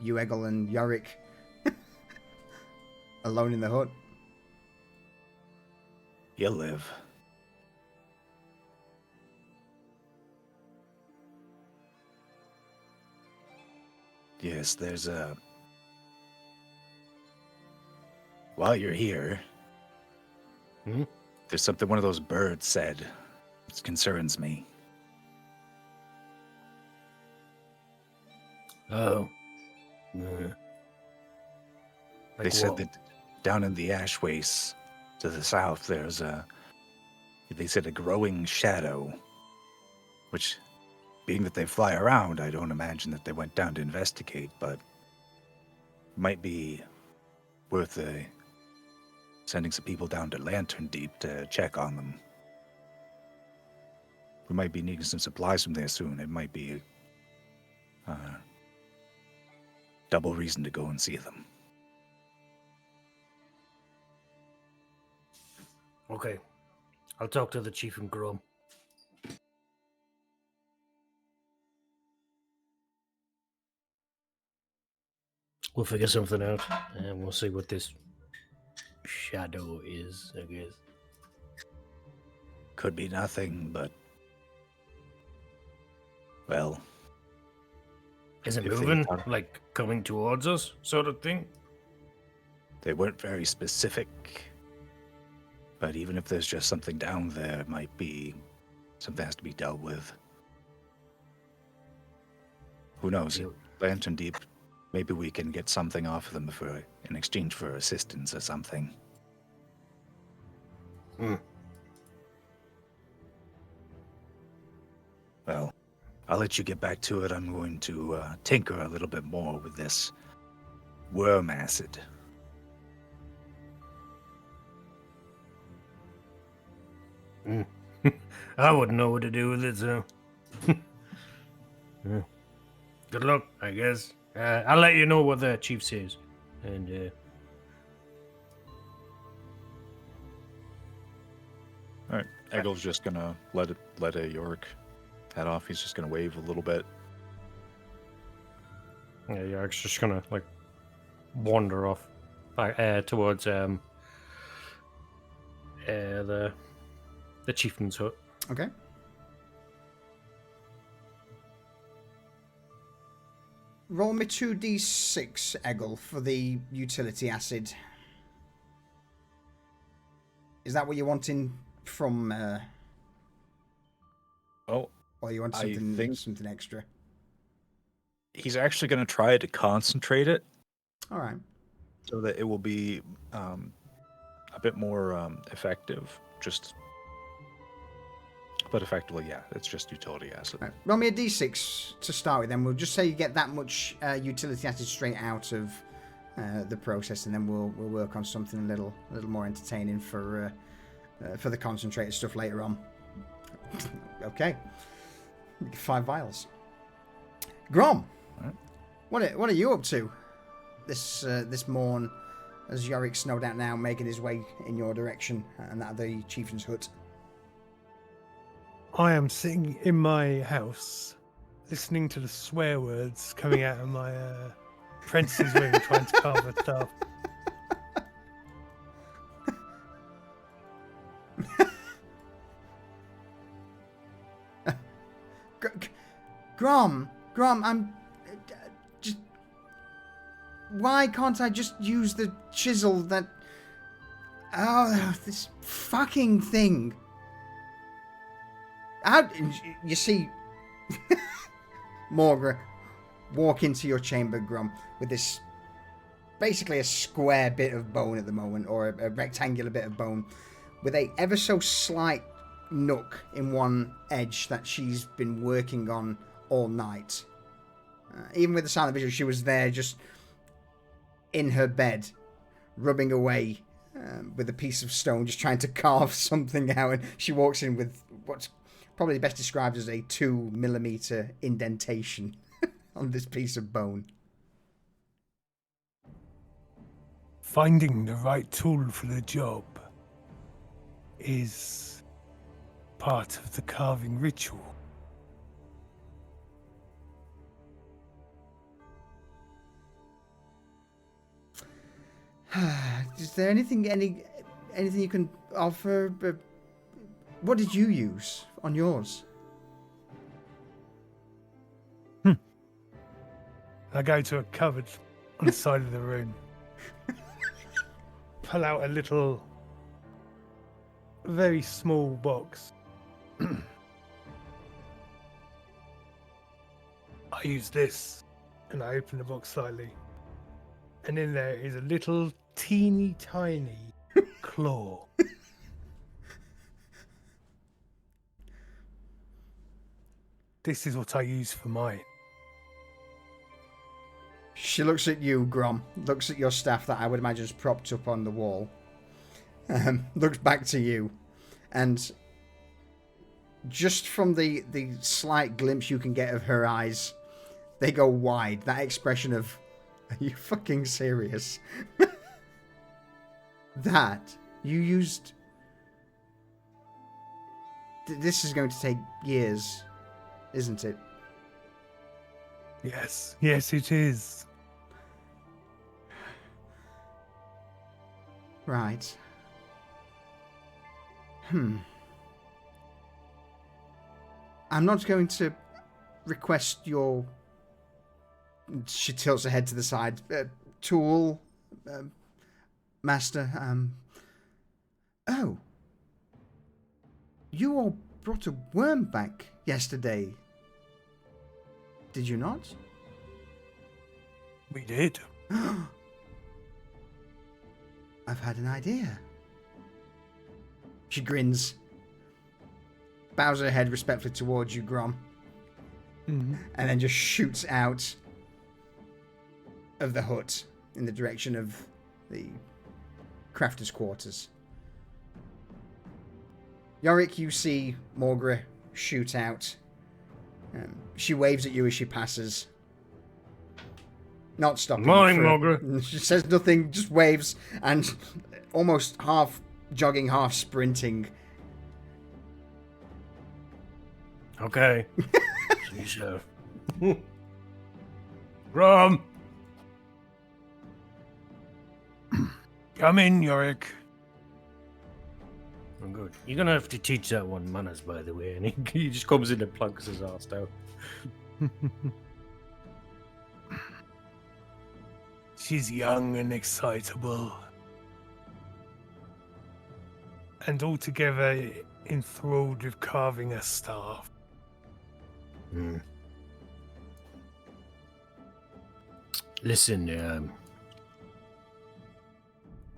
you, Eggle, and Yorick alone in the hut. You'll live. Yes, there's a... While you're here, there's something one of those birds said. It concerns me. Oh. They said that down in the ash wastes to the south, there's they said a growing shadow, which, being that they fly around, I don't imagine that they went down to investigate, but might be worth sending some people down to Lantern Deep to check on them. We might be needing some supplies from there soon. It might be double reason to go and see them. Okay. I'll talk to the chief and Grom. We'll figure something out, and we'll see what this shadow is, I guess. Could be nothing, but... well... Is it if they moving? thought- Like, coming towards us, sort of thing? They weren't very specific. But even if there's just something down there, it might be something has to be dealt with. Who knows? You- Lantern Deep, maybe we can get something off of them in exchange for assistance or something. Well, I'll let you get back to it. I'm going to tinker a little bit more with this worm acid. I wouldn't know what to do with it, so... Yeah. Good luck, I guess. I'll let you know what the chief says. And, All right, Eggle's just gonna let a York head off. He's just gonna wave a little bit. Yeah, York's just gonna like wander off back towards the chieftain's hut. Okay. Roll me 2d6, Eggle, for the utility acid. Is that what you're wanting from... Oh, or you want I something, think- something extra? he's actually gonna try to concentrate it All right. so that it will be a bit more effective. But effectively, yeah, it's just utility acid. Right. Roll me a d6 to start with, then we'll just say you get that much utility acid straight out of the process, and then we'll work on something a little more entertaining for the concentrated stuff later on. Okay, 5 vials. Grom, Right. what are you up to this morn, as Yorik's no doubt now making his way in your direction and that of the chieftain's hut? I am sitting in my house, listening to the swear words coming out of my apprentice's wing, trying to carve a staff. Grom, I'm just. Why can't I just use the chisel that? Oh, this fucking thing. How you see Morgra walk into your chamber, Grom, with this basically a square bit of bone at the moment, or a rectangular bit of bone, with a ever so slight nook in one edge that she's been working on all night. Even with the silent vision, she was there just in her bed, rubbing away with a piece of stone, just trying to carve something out, and she walks in with what's probably best described as a 2mm indentation on this piece of bone. Finding the right tool for the job is part of the carving ritual. Is there anything you can offer? What did you use on yours? I go to a cupboard on the side of the room, pull out a little, very small box. I use this, and I open the box slightly, and in there is a little teeny tiny claw. This is what I use for mine. She looks at you, Grom, looks at your staff that I would imagine is propped up on the wall, looks back to you, and just from the slight glimpse you can get of her eyes, they go wide. That expression of, are you fucking serious? That you used... This is going to take years, isn't it? Yes, yes, it is. Right. I'm not going to request your... She tilts her head to the side. Tool, master. Oh. You all brought a worm back yesterday. Did you not? We did. I've had an idea. She grins. Bows her head respectfully towards you, Grom. Mm-hmm. And then just shoots out of the hut in the direction of the crafter's quarters. Yorick, you see Morgra shoot out. She waves at you as she passes. Not stopping. Morning, Morgra. She says nothing, just waves, and almost half jogging, half sprinting. Okay. See you, sir. Rom! Come in, Yorick. I'm good. You're gonna have to teach that one manners, by the way. And he just comes in and plunks his ass down. She's young and excitable. And altogether enthralled with carving a staff. Hmm. Listen,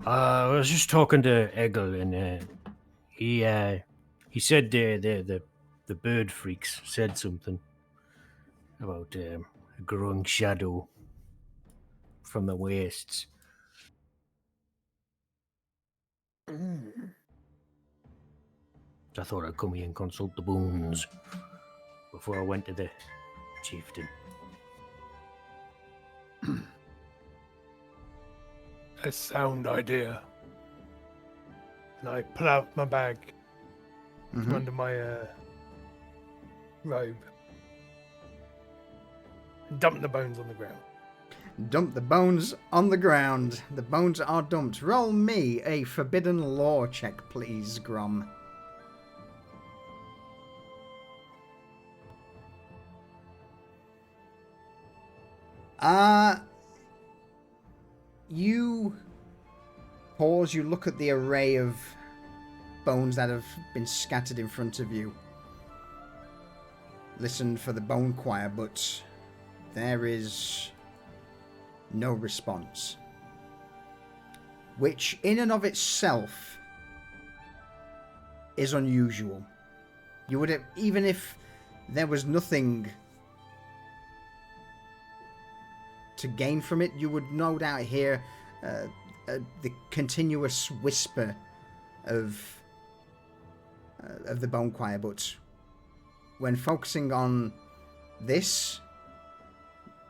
I was just talking to Eggle, and he said the bird freaks said something about a growing shadow from the wastes. So I thought I'd come here and consult the bones before I went to the chieftain. A sound idea. And I pull out my bag from under my robe and dump the bones on the ground. Dump the bones on the ground. The bones are dumped. Roll me a forbidden lore check, please, Grom. You pause, you look at the array of bones that have been scattered in front of you. Listen for the bone choir, but there is no response. Which, in and of itself, is unusual. You would have, even if there was nothing to gain from it, you would no doubt hear the continuous whisper of the bone choir, but when focusing on this,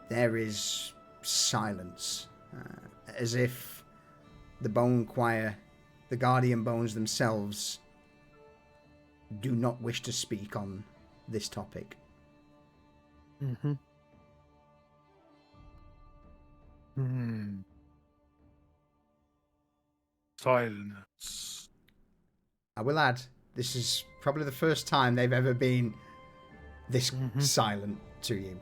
there is silence, as if the bone choir, the guardian bones themselves, do not wish to speak on this topic. Mm-hmm. Silence. I will add, this is probably the first time they've ever been this silent to you.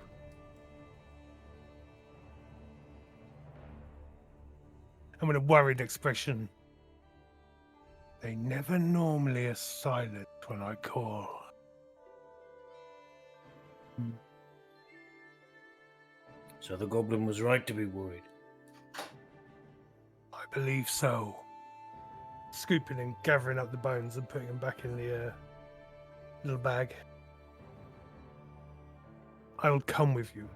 And with a worried expression. They never normally are silent when I call. So the goblin was right to be worried. I believe so. Scooping and gathering up the bones and putting them back in the little bag. I will come with you.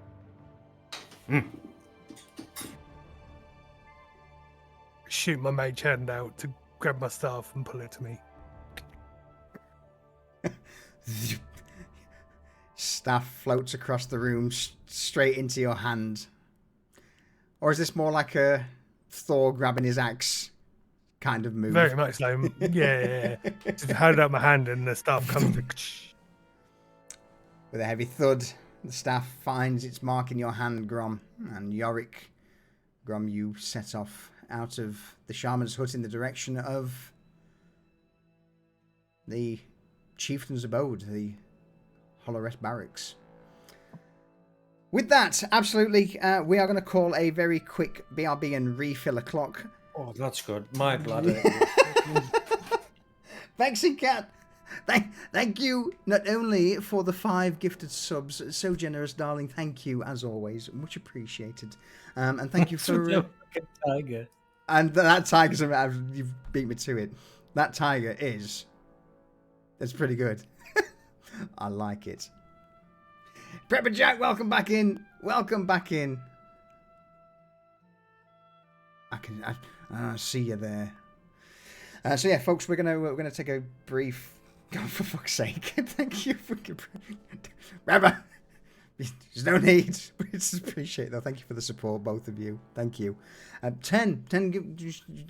Shoot my mage hand out to grab my staff and pull it to me. Staff floats across the room straight into your hand. Or is this more like a Thor grabbing his axe kind of move? Very much so. Yeah. Just hold out my hand and the staff comes. With a heavy thud, the staff finds its mark in your hand, Grom. And Yorick, Grom, you set off out of the shaman's hut in the direction of the chieftain's abode, the Hollowret Barracks. With that, absolutely, we are going to call a very quick BRB and refill a clock. Oh, that's good. My bladder. Vexing Cat, thank you not only for the 5 gifted subs, so generous, darling. Thank you as always, much appreciated. And thank you for tiger. And that tiger's you've beat me to it. That tiger it's pretty good. I like it. Prepper Jack, welcome back in. Welcome back in. I see you there. So yeah, folks, we're gonna take a brief. God, for fuck's sake! Thank you for. Remember, there's no need. It's appreciate though. Thank you for the support, both of you. Thank you. 10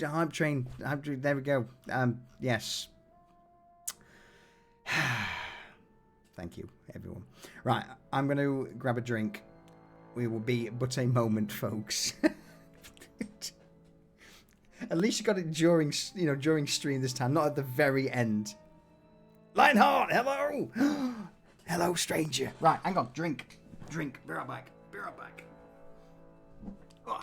hype train. There we go. Yes. Thank you, everyone. Right, I'm going to grab a drink. We will be but a moment, folks. At least you got it during stream this time, not at the very end. Lionheart, hello! Hello, stranger. Right, hang on, drink. Be right back. Oh.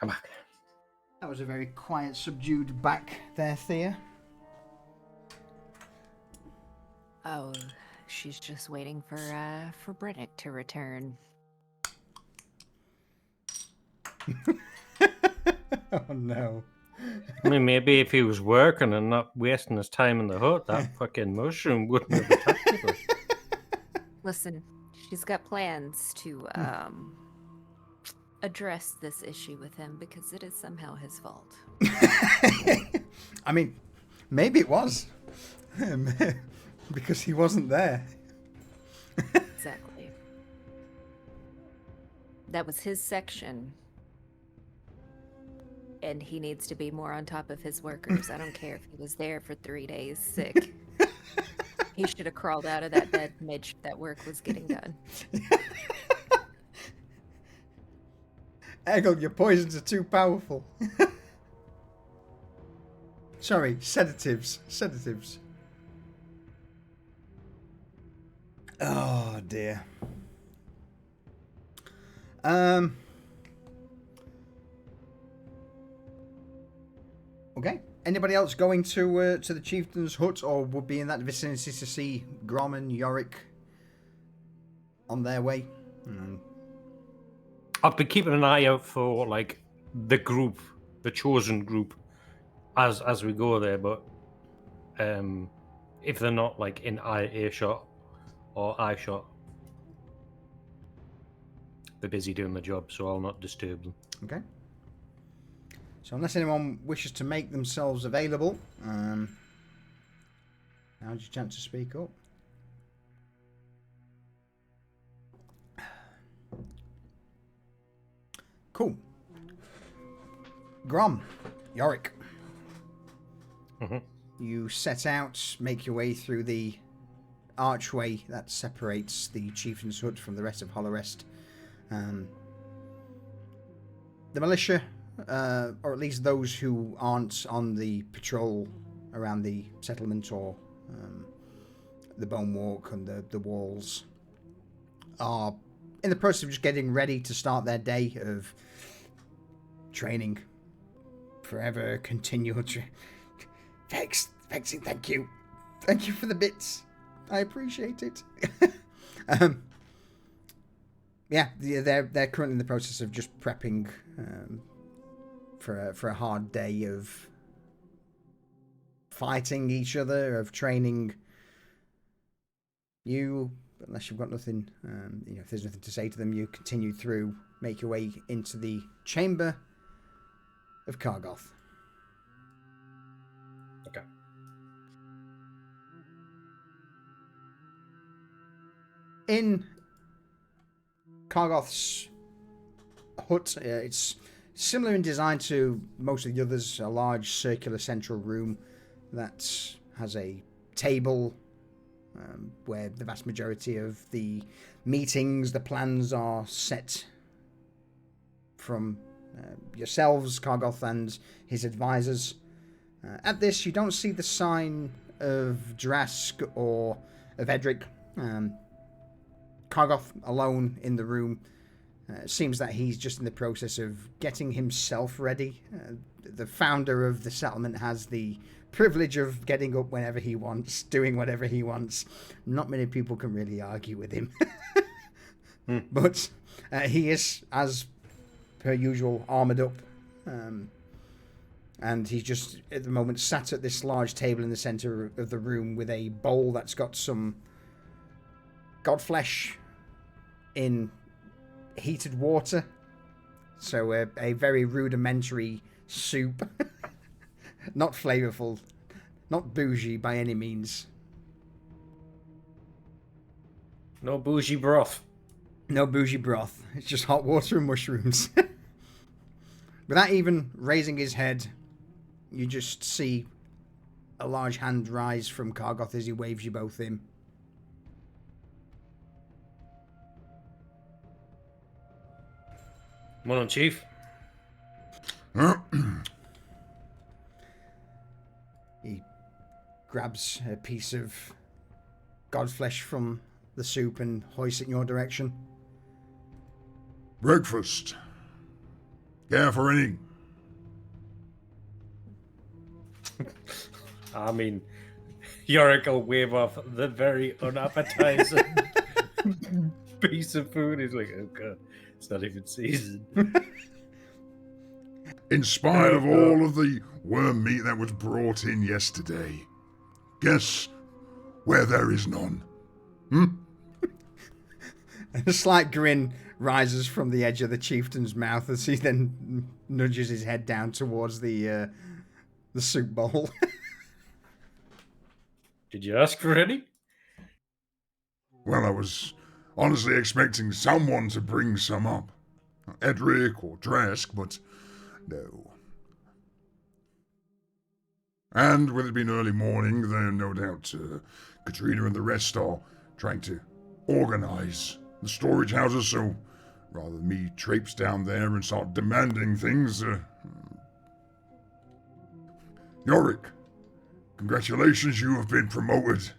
I'm back. That was a very quiet, subdued back there, Thea. Oh, she's just waiting for Brennick to return. Oh no. I mean, maybe if he was working and not wasting his time in the hut, that fucking mushroom wouldn't have attacked us. Listen, she's got plans to address this issue with him because it is somehow his fault. I mean, maybe it was. Because he wasn't there. Exactly. That was his section. And he needs to be more on top of his workers. I don't care if he was there for 3 days sick. He should have crawled out of that bed mid that work was getting done. Eggle, your poisons are too powerful. Sorry, sedatives. Oh dear. Okay. Anybody else going to the chieftain's hut, or would be in that vicinity to see Grom and Yorick on their way? I've been keeping an eye out for like the group, the chosen group, as we go there. But if they're not like in earshot or eye shot, they're busy doing the job, so I'll not disturb them. Okay. So unless anyone wishes to make themselves available, now's your chance to speak up. Cool. Grom, Yorick. You set out, make your way through the archway that separates the chieftain's hut from the rest of Holorest. The militia, or at least those who aren't on the patrol around the settlement or the Bone Walk and the walls, are in the process of just getting ready to start their day of training. Forever continual Vexing, thank you. Thank you for the bits. I appreciate it. Yeah, they're currently in the process of just prepping for a hard day of fighting each other, of training you. Unless you've got nothing, if there's nothing to say to them, you continue through, make your way into the chamber of Kargoth. Okay. In Kargoth's hut, it's similar in design to most of the others. A large circular central room that has a table where the vast majority of the meetings, the plans are set from yourselves, Kargoth, and his advisors. At this, you don't see the sign of Drask or of Edric. Kargoth alone in the room. Seems that he's just in the process of getting himself ready. The founder of the settlement has the privilege of getting up whenever he wants, doing whatever he wants. Not many people can really argue with him. But he is, as per usual, armoured up. And he's just, at the moment, sat at this large table in the centre of the room with a bowl that's got some godflesh in heated water. So a very rudimentary soup. Not flavourful. Not bougie by any means. No bougie broth. No bougie broth. It's just hot water and mushrooms. Without even raising his head, you just see a large hand rise from Kargoth as he waves you both in. Come on, Chief. He grabs a piece of godflesh from the soup and hoists it in your direction. Breakfast. Care for any? I mean, Yorick will wave off the very unappetizing piece of food. He's like, oh god, it's not even seasoned. In spite of all of the worm meat that was brought in yesterday, guess where there is none? A slight grin rises from the edge of the chieftain's mouth as he then nudges his head down towards the soup bowl. Did you ask for any? Well, I was honestly expecting someone to bring some up. Edric or Drask, but no. And with it being early morning, then no doubt Katrina and the rest are trying to organize the storage houses, so rather than me traipse down there and start demanding things, Yorick, congratulations, you have been promoted.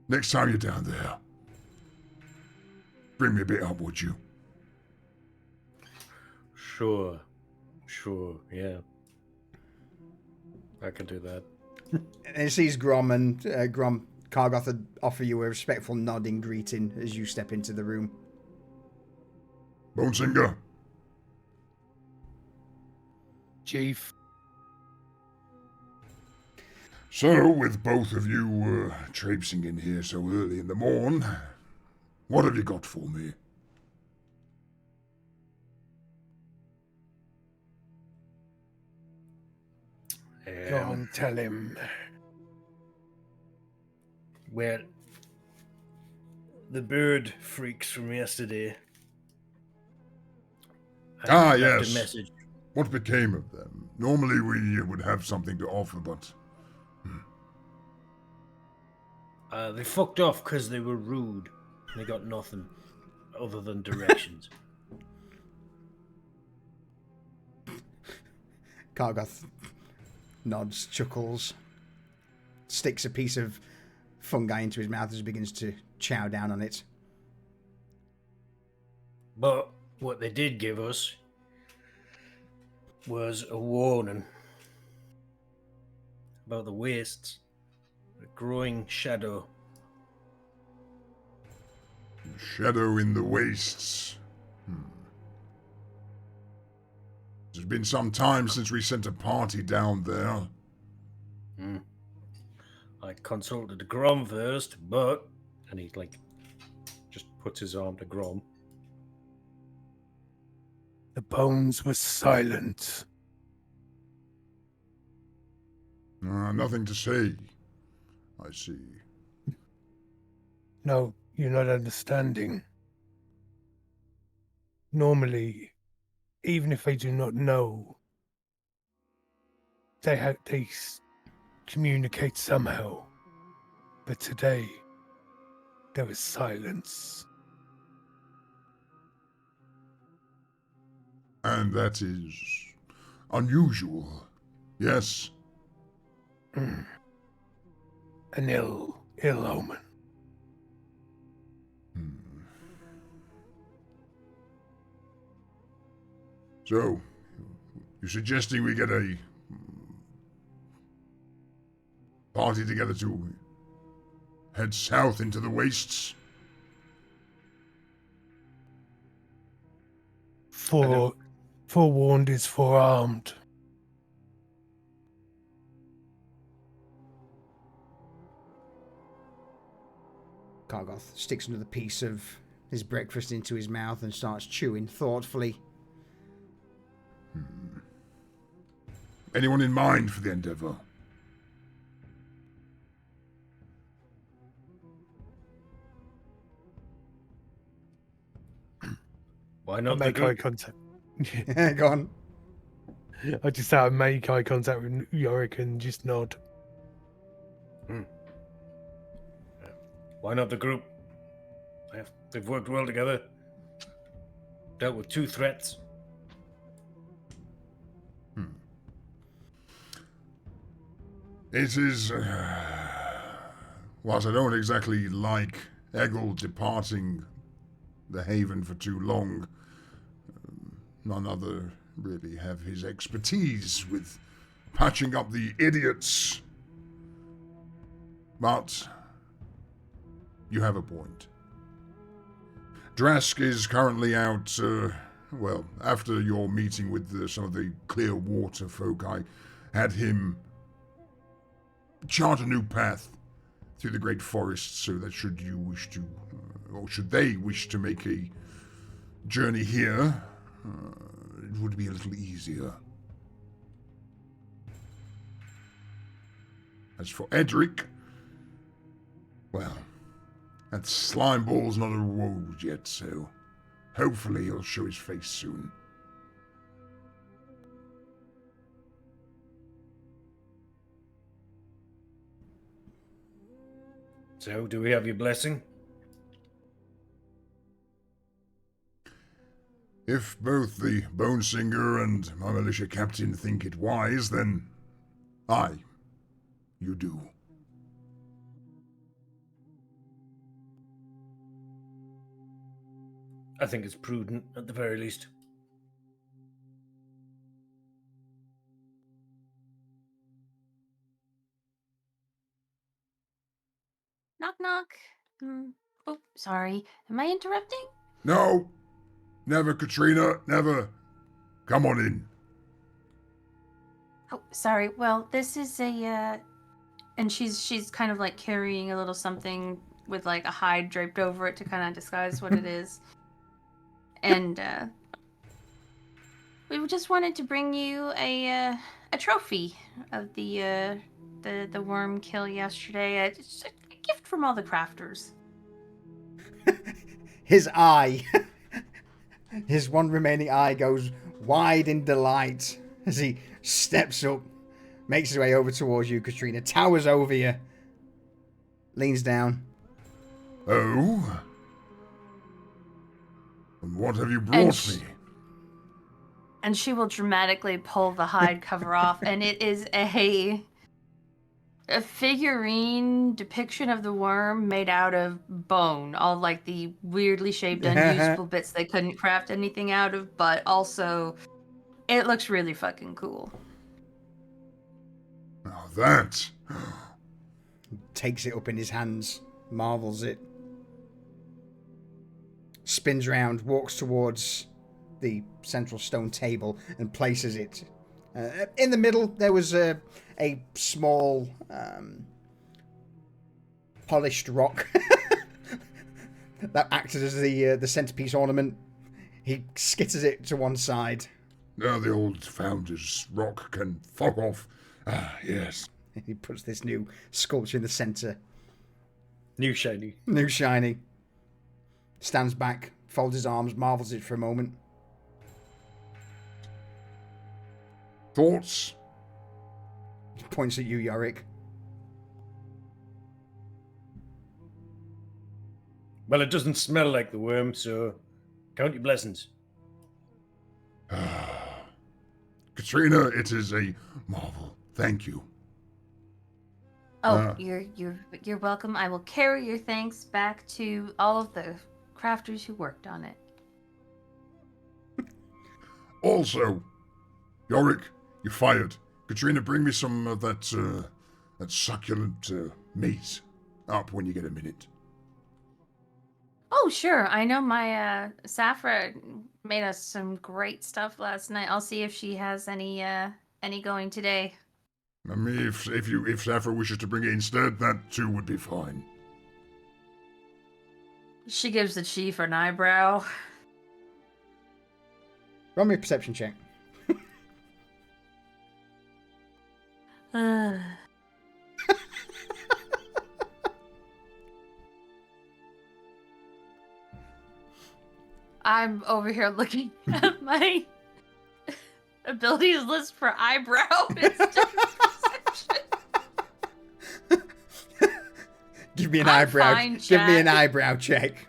Next time you're down there, bring me a bit up, would you? Sure, yeah. I can do that. And it sees Grom, and Kargoth would offer you a respectful nod in greeting as you step into the room. Bonesinger. Chief. So, with both of you traipsing in here so early in the morn, what have you got for me? Go on, tell him. Well, the bird freaks from yesterday. Ah, left yes. A message. What became of them? Normally we would have something to offer, but... They fucked off because they were rude. They got nothing other than directions. Kargoth nods, chuckles, sticks a piece of fungi into his mouth as he begins to chow down on it. But what they did give us was a warning about the wastes, a growing shadow. Shadow in the wastes. It's been some time since we sent a party down there. I consulted Grom first, but... And he, just puts his arm to Grom. The bones were silent. Nothing to say. I see. No, you're not understanding. Normally, even if they do not know, they communicate somehow. But today, there was silence. And that is unusual. Yes. An ill omen. So, you're suggesting we get a party together to head south into the wastes? Forewarned is forearmed. Kargoth sticks another piece of his breakfast into his mouth and starts chewing thoughtfully. Anyone in mind for the endeavor? Why I not the make eye group? contact. Go on. I just have to make eye contact with Yorick and just nod. Why not the group? They've worked well together. Dealt with 2 threats. It is... whilst I don't exactly like Eggle departing the haven for too long, none other really have his expertise with patching up the idiots. But you have a point. Drask is currently out, after your meeting with some of the Clear Water folk, I had him chart a new path through the great forests so that should you wish to, or should they wish to make a journey here, it would be a little easier. As for Edric, well, that slime ball's not arose yet, so hopefully he'll show his face soon. So, do we have your blessing? If both the Bone Singer and my militia captain think it wise, then you do. I think it's prudent, at the very least. Knock, knock. Oh, sorry. Am I interrupting? No, never, Katrina, never. Come on in. Oh, sorry. Well, this is a, and she's kind of like carrying a little something with like a hide draped over it to kind of disguise what it is. And, we just wanted to bring you a trophy of the worm kill yesterday. It's a gift from all the crafters. His eye, his one remaining eye goes wide in delight as he steps up, makes his way over towards you, Katrina, towers over you, leans down. Oh? And what have you brought me? And she will dramatically pull the hide cover off, and it is a figurine depiction of the worm made out of bone. All like the weirdly shaped, unusable bits they couldn't craft anything out of, but also it looks really fucking cool. Now that... Takes it up in his hands, marvels it, spins round, walks towards the central stone table and places it. In the middle, there was a small polished rock that acted as the centerpiece ornament. He skitters it to one side. Now the old founder's rock can fuck off. Ah, yes. He puts this new sculpture in the center. New shiny. New shiny. Stands back, folds his arms, marvels it for a moment. Thoughts? Points at you, Yorick. Well, it doesn't smell like the worm, so count your blessings. Katrina, it is a marvel. Thank you. Oh, you're welcome. I will carry your thanks back to all of the crafters who worked on it. Also, Yorick, you're fired. Katrina, bring me some of that succulent meat up when you get a minute. Oh, sure. I know my Safra made us some great stuff last night. I'll see if she has any going today. I mean, if Sappho wishes to bring it instead, that too would be fine. She gives the chief an eyebrow. Roll me a perception check. I'm over here looking at my abilities list for eyebrow. It's just perception. Give me an I'm eyebrow. fine, Give me an Jack. eyebrow check.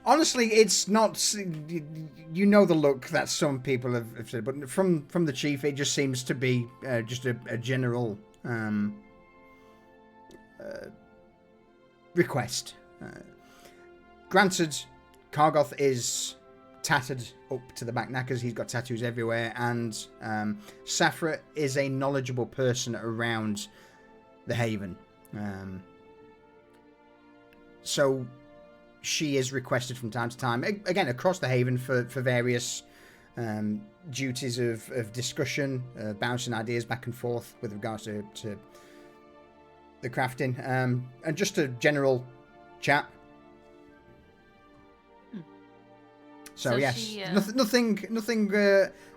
Honestly, it's not. You know the look that some people have said, but from the chief, it just seems to be just a general request. Granted, Kargoth is tattered up to the back knackers. He's got tattoos everywhere, and Safra is a knowledgeable person around the Haven. So she is requested from time to time, again, across the Haven for various duties of discussion, bouncing ideas back and forth with regards to the crafting, and just a general chat. So yes, she, nothing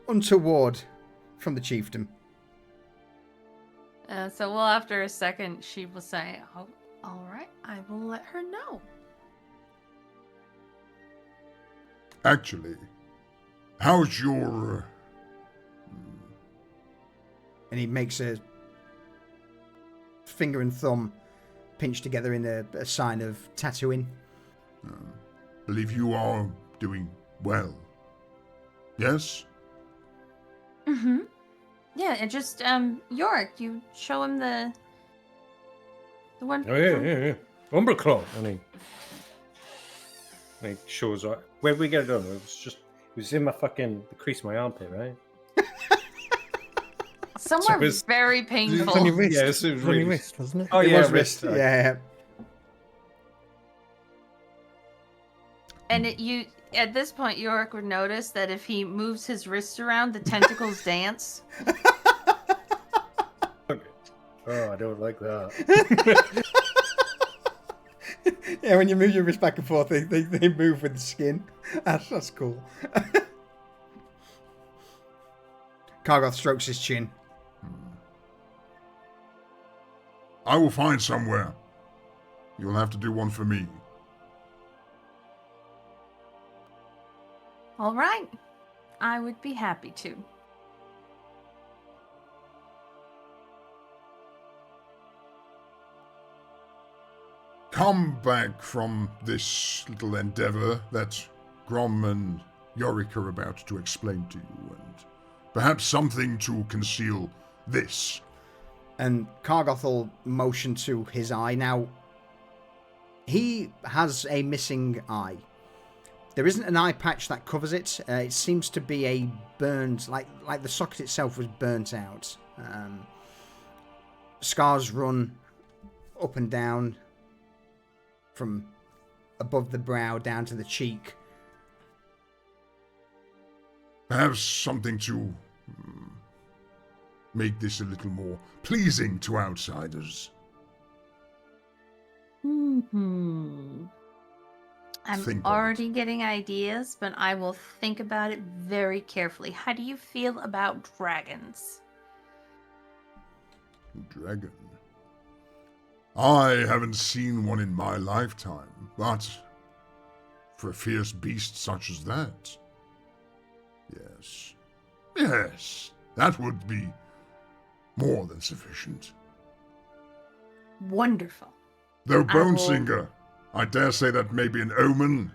untoward from the chieftain. So well, after a second, she will say, "Oh, all right, I will let her know." Actually, how's your... And he makes a finger and thumb pinch together in a sign of tattooing. believe you are doing well. Yes? Mm-hmm. Yeah, and just Yorick, you show him the one. Oh, yeah. Umberclaw. And he shows up. Where did we get it done? It was in my fucking, the crease of my armpit, right? Somewhere his- very It's painful. on your wrist. Yeah, this is It was on your really- wrist, wasn't it? Oh It yeah, was wrist. Yeah. And you, at this point, Yorick would notice that if he moves his wrist around, the tentacles dance. Oh, I don't like that. Yeah, when you move your wrist back and forth, they move with the skin. That's cool. Kargoth strokes his chin. I will find somewhere. You'll have to do one for me. All right. I would be happy to. Come back from this little endeavor that Grom and Yorick are about to explain to you, and perhaps something to conceal this. And Kargoth will motion to his eye. Now, he has a missing eye. There isn't an eye patch that covers it. It seems to be a burned, like the socket itself was burnt out. Scars run up and down from above the brow down to the cheek. Perhaps something to make this a little more pleasing to outsiders. I'm Think on already getting ideas, but I will think about it very carefully. How do you feel about dragons? Dragon. I haven't seen one in my lifetime, but for a fierce beast such as that, yes, that would be more than sufficient. Wonderful. Though I will- Bonesinger, I dare say that may be an omen.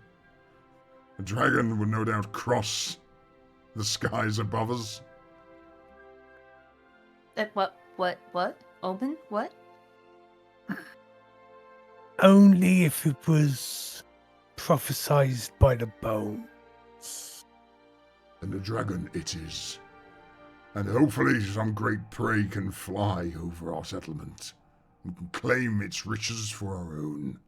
A dragon would no doubt cross the skies above us. What? Omen? What? Only if it was prophesized by the bones. And a dragon it is. And hopefully some great prey can fly over our settlement and can claim its riches for our own.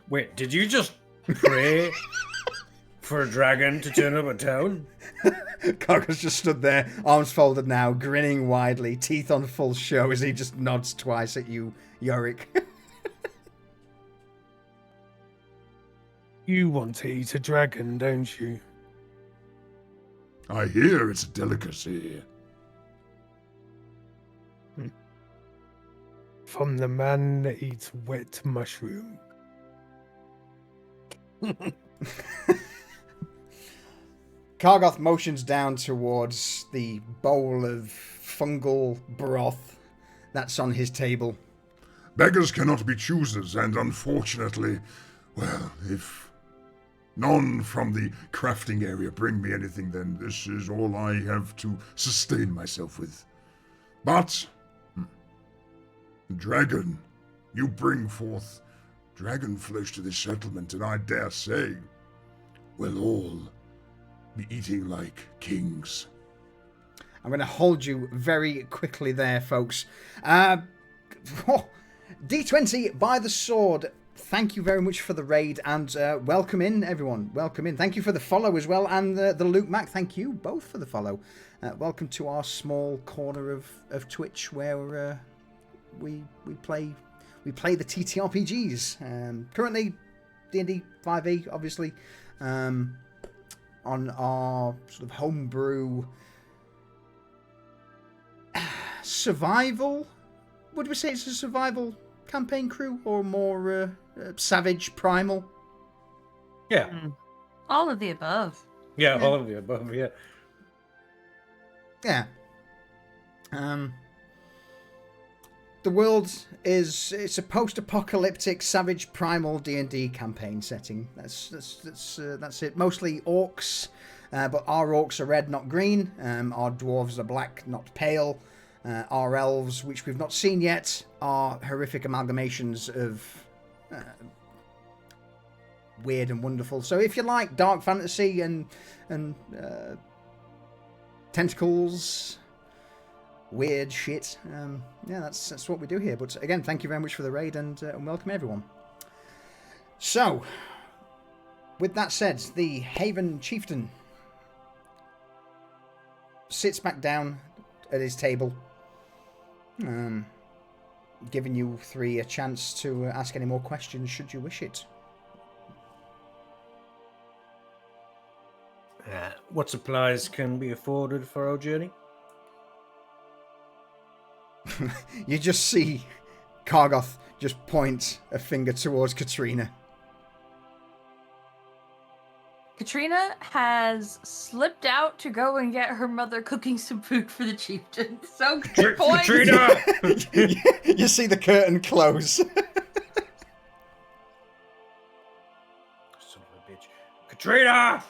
Wait, did you just pray for a dragon to turn up a town? Kargoth just stood there, arms folded now, grinning widely, teeth on full show as he just nods twice at you, Yorick. You want to eat a dragon, don't you? I hear it's a delicacy. From the man that eats wet mushroom. Kargoth motions down towards the bowl of fungal broth that's on his table. Beggars cannot be choosers, and unfortunately, well, if none from the crafting area bring me anything, then this is all I have to sustain myself with. But, dragon, you bring forth dragon flesh to this settlement, and I dare say we'll all be eating like kings. I'm going to hold you very quickly there, folks. D20 by the sword. Thank you very much for the raid, and welcome in, everyone. Welcome in. Thank you for the follow as well, and the Luke Mac. Thank you both for the follow. Welcome to our small corner of Twitch where we play the TTRPGs. Currently, D&D5e, obviously, on our sort of homebrew survival. Would we say it's a survival campaign crew, or more savage primal? Yeah. All of the above. Yeah, all of the above, yeah. Yeah. The world it's a post-apocalyptic savage primal D&D campaign setting. That's it. Mostly orcs, but our orcs are red, not green. Our dwarves are black, not pale. Our elves, which we've not seen yet, are horrific amalgamations of weird and wonderful. So if you like dark fantasy and tentacles, weird shit, yeah, that's what we do here. But again, thank you very much for the raid, and welcome everyone. So, with that said, the Haven Chieftain sits back down at his table, giving you three a chance to ask any more questions should you wish it. What supplies can be afforded for our journey? You just see Kargoth just point a finger towards Katrina. Katrina has slipped out to go and get her mother cooking some food for the chieftain. So good point. Katrina! You see the curtain close. Son of a bitch. Katrina!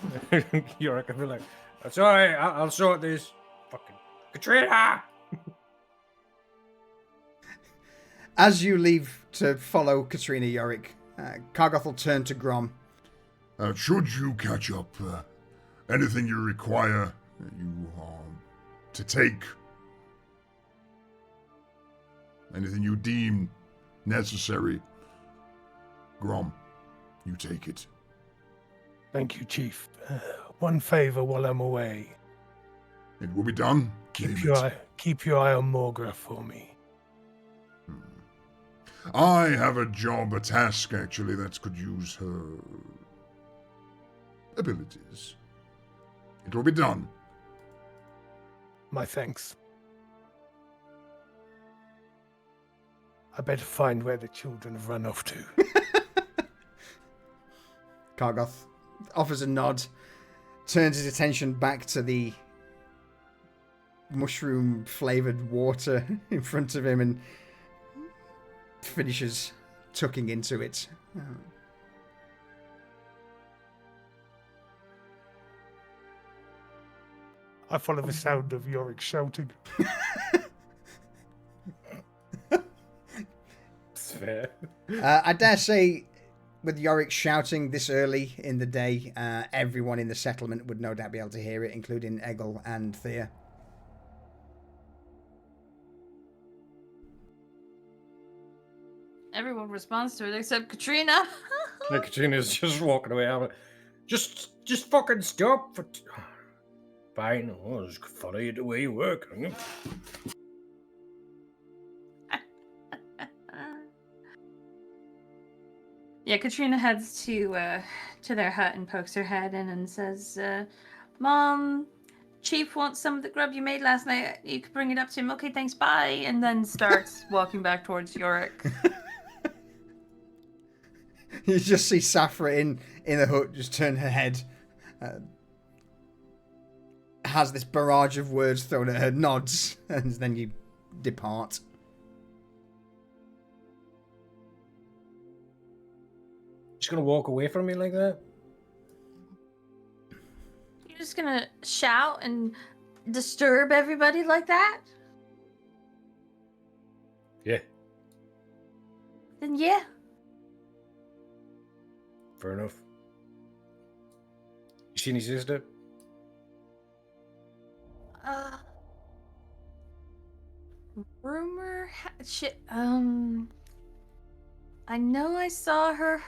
You're like, that's alright, I'll sort this. Fucking Katrina! As you leave to follow Katrina Yorick, Kargoth will turn to Grom. Should you catch up, anything you require to take, anything you deem necessary, Grom, you take it. Thank you, Chief. One favor while I'm away. It will be done. Keep your eye on Morgra for me. I have a job, a task, actually, that could use her abilities. It will be done. My thanks. I better find where the children have run off to. Kargoth offers a nod, turns his attention back to the mushroom-flavoured water in front of him and finishes tucking into it. I follow the sound of Yorick shouting. It's fair. I dare say, with Yorick shouting this early in the day, everyone in the settlement would no doubt be able to hear it, including Eggle and Thea. Everyone responds to it except Katrina. Like Katrina's just walking away. I'm like, just fucking stop. Fine, I'll just follow you the way you work. Yeah, Katrina heads to their hut and pokes her head in and says, Mom, Chief wants some of the grub you made last night. You could bring it up to him. Okay, thanks, bye. And then starts walking back towards Yorick. You just see Safra in the hut just turn her head. Has this barrage of words thrown at her, nods, and then you depart. Just gonna walk away from me like that? You're just gonna shout and disturb everybody like that? Yeah. Then yeah. Fair enough. You seen his sister? Rumor I know I saw her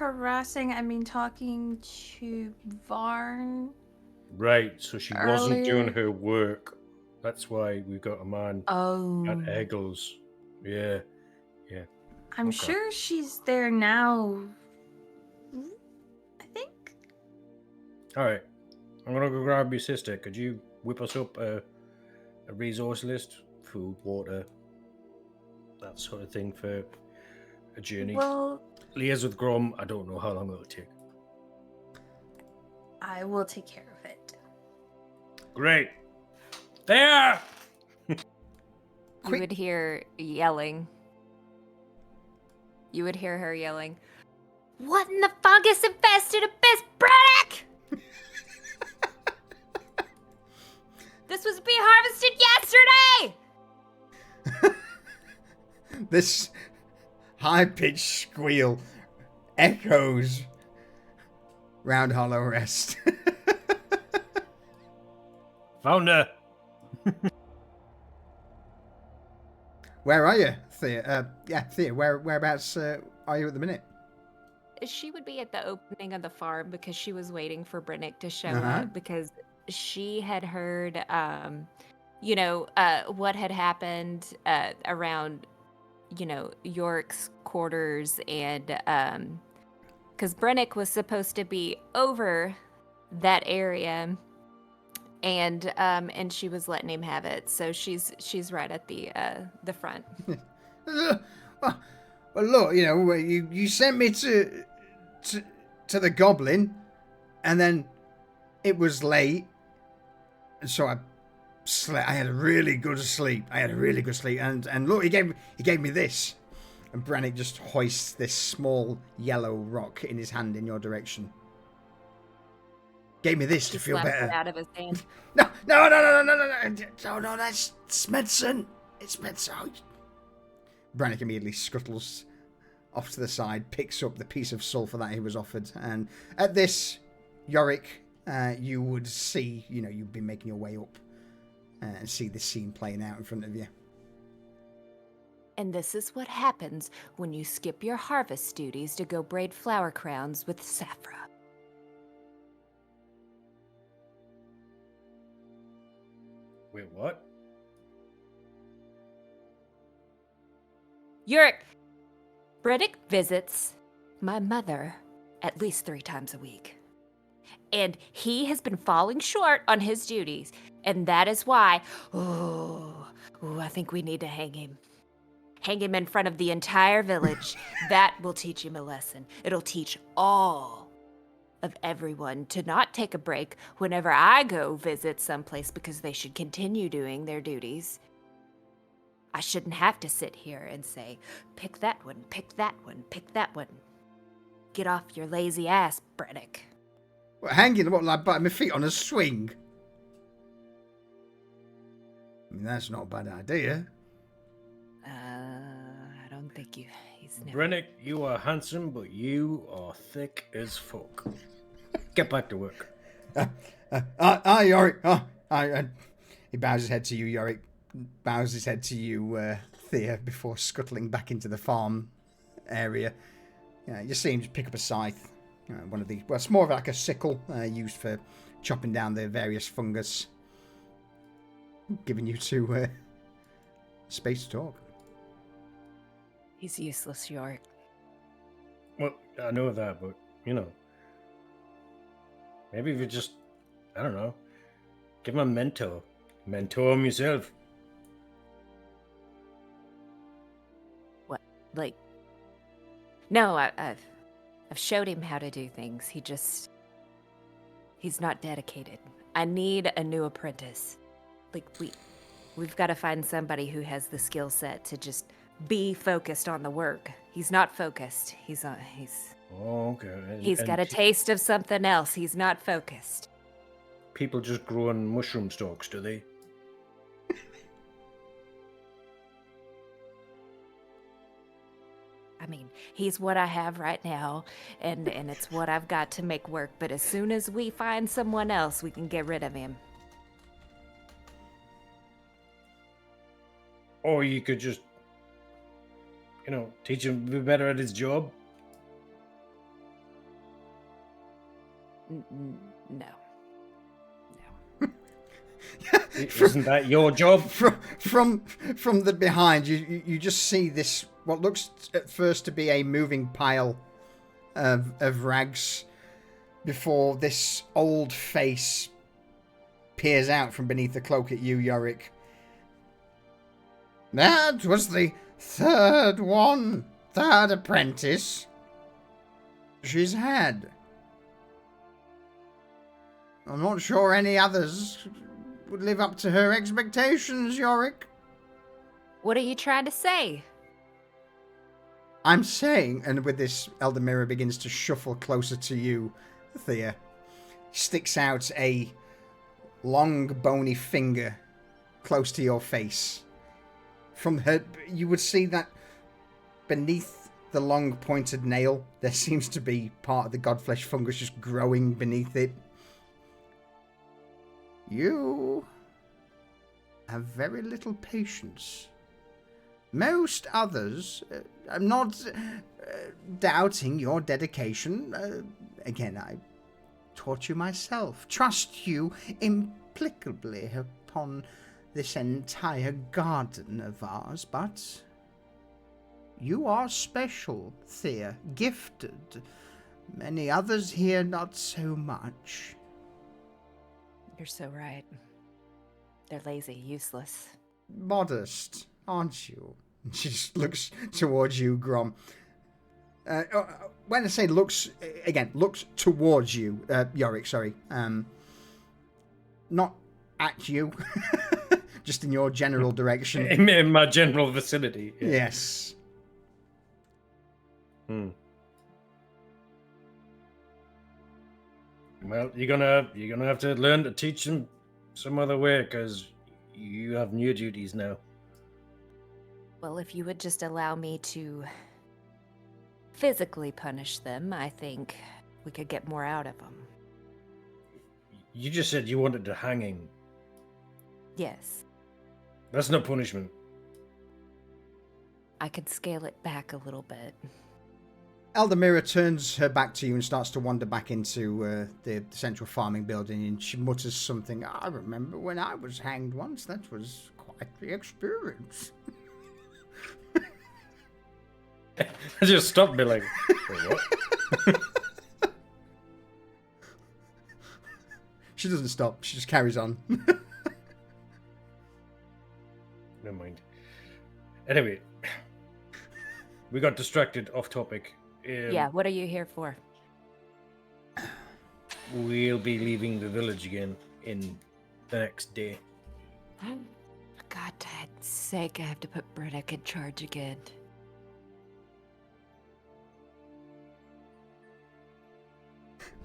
talking to Varn. Right, so she wasn't doing Earlier. her work. That's why we got a man Oh. at Eggles. Yeah. I'm Okay. sure she's there now. I think. Alright. I'm gonna go grab your sister. Could you whip us up a resource list? Food, water, that sort of thing for a journey. Well, Liaise with Grom, I don't know how long it'll take. I will take care of it. Great. There! You Quick- would hear yelling. You would hear her yelling, "What in the fungus infested abyss, Braddock?" This was being harvested yesterday! This high-pitched squeal echoes round Hollow Rest. Found her. Where are you, Thea? Thea, whereabouts are you at the minute? She would be at the opening of the farm because she was waiting for Brennick to show Uh-huh. up because she had heard, what had happened around, York's quarters, and because Brennick was supposed to be over that area, and she was letting him have it. So she's right at the front. Well, look, you sent me to the Goblin, and then it was late, and so I slept. I had a really good sleep. And look, he gave me this. And Brannick just hoists this small yellow rock in his hand in your direction. Gave me this to feel slapped better. it out of his hand. No, it's medicine. It's medicine. Brannick immediately scuttles off to the side, picks up the piece of sulfur that he was offered, and at this, Yorick, you would see, you'd be making your way up and see this scene playing out in front of you. And this is what happens when you skip your harvest duties to go braid flower crowns with Saffra. Wait, what? Yorick! Brennick visits my mother at least 3 times a week. And he has been falling short on his duties. And that is why, I think we need to hang him. Hang him in front of the entire village. That will teach him a lesson. It'll teach all of everyone to not take a break whenever I go visit someplace because they should continue doing their duties. I shouldn't have to sit here and say, pick that one, pick that one, pick that one. Get off your lazy ass, Brennick. What, hanging like by my feet on a swing? I mean, that's not a bad idea. I don't think he's never... Brennick, you are handsome, but you are thick as fuck. Get back to work. Yorick. He bows his head to you, Yorick. Bows his head to you, Thea, before scuttling back into the farm area. You see him just pick up a scythe. One of the... Well, it's more of like a sickle used for chopping down the various fungus. Giving you 2 space to talk. He's useless, Yorick. Well, I know that, but, maybe if you just, I don't know, give him a mentor. Mentor him yourself. What? Like... No, I've showed him how to do things. He's not dedicated. I need a new apprentice. Like, we've got to find somebody who has the skill set to just be focused on the work. He's not focused. Oh, okay. He's got a taste of something else. He's not focused. People just grow on mushroom stalks, do they? I mean, he's what I have right now, and it's what I've got to make work. But as soon as we find someone else, we can get rid of him. Or you could just, teach him to be better at his job. No. Isn't that your job? From the behind, you just see this, what looks at first to be a moving pile of rags, before this old face peers out from beneath the cloak at you, Yorick. That was the third apprentice she's had. I'm not sure any others would live up to her expectations, Yorick. What are you trying to say? I'm saying, and with this, Elder Mirror begins to shuffle closer to you, Thea. Sticks out a long, bony finger close to your face. From her, you would see that beneath the long pointed nail, there seems to be part of the godflesh fungus just growing beneath it. You have very little patience. Most others, I'm not doubting your dedication. Again, I taught you myself. Trust you implicably upon this entire garden of ours, but you are special, Thea, gifted. Many others here not so much. You're so right. They're lazy, useless. Modest, aren't you? She just looks towards you, Grom. When I say looks, again, looks towards you, Yorick, sorry. Not at you, just in your general direction. In my general vicinity. Yeah. Yes. Well, you're gonna have to learn to teach them some other way, because you have new duties now. Well, if you would just allow me to physically punish them, I think we could get more out of them. You just said you wanted a hanging. Yes. That's no punishment. I could scale it back a little bit. Eldamira turns her back to you and starts to wander back into the central farming building, and she mutters something. I remember when I was hanged once. That was quite the experience. I just stopped me like, wait, what? She doesn't stop. She just carries on. Never mind. Anyway, we got distracted off topic. Yeah, what are you here for? We'll be leaving the village again in the next day. For God's sake, I have to put Brennick in charge again.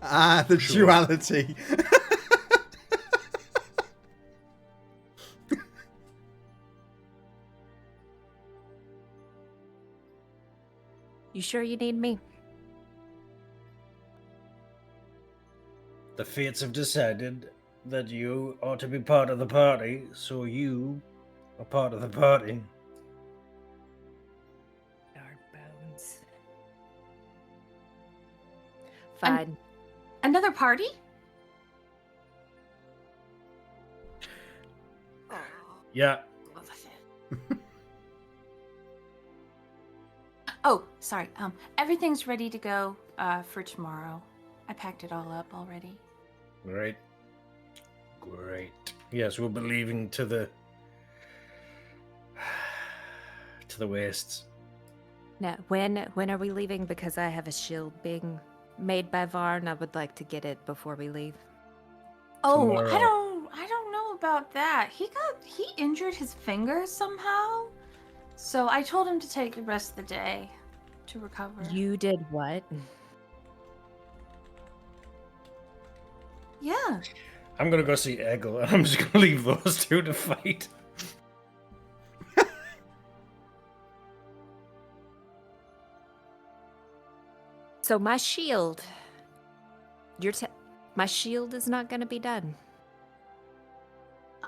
Ah, the duality. You sure you need me? The fates have decided that you ought to be part of the party, so you are part of the party. Darn bones. Fine. Another party? Yeah. Oh, sorry. Everything's ready to go for tomorrow. I packed it all up already. Great. Yes, we'll be leaving to the wastes. Now, when are we leaving? Because I have a shield being made by Varn. I would like to get it before we leave. Oh, Tomorrow. I don't know about that. He injured his finger somehow. So I told him to take the rest of the day to recover. You did what? Yeah. I'm gonna go see Eggle, and I'm just gonna leave those two to fight. So my shield. My shield is not going to be done.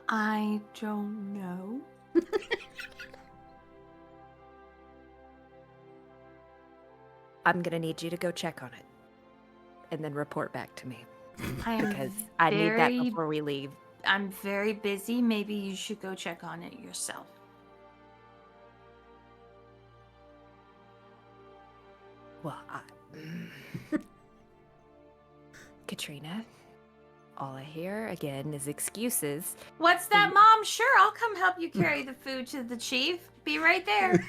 I don't know. I'm going to need you to go check on it. And then report back to me. Because I need that before we leave. I'm very busy. Maybe you should go check on it yourself. Well, Katrina, all I hear again is excuses. What's that, Mom? Sure, I'll come help you carry the food to the chief. Be right there.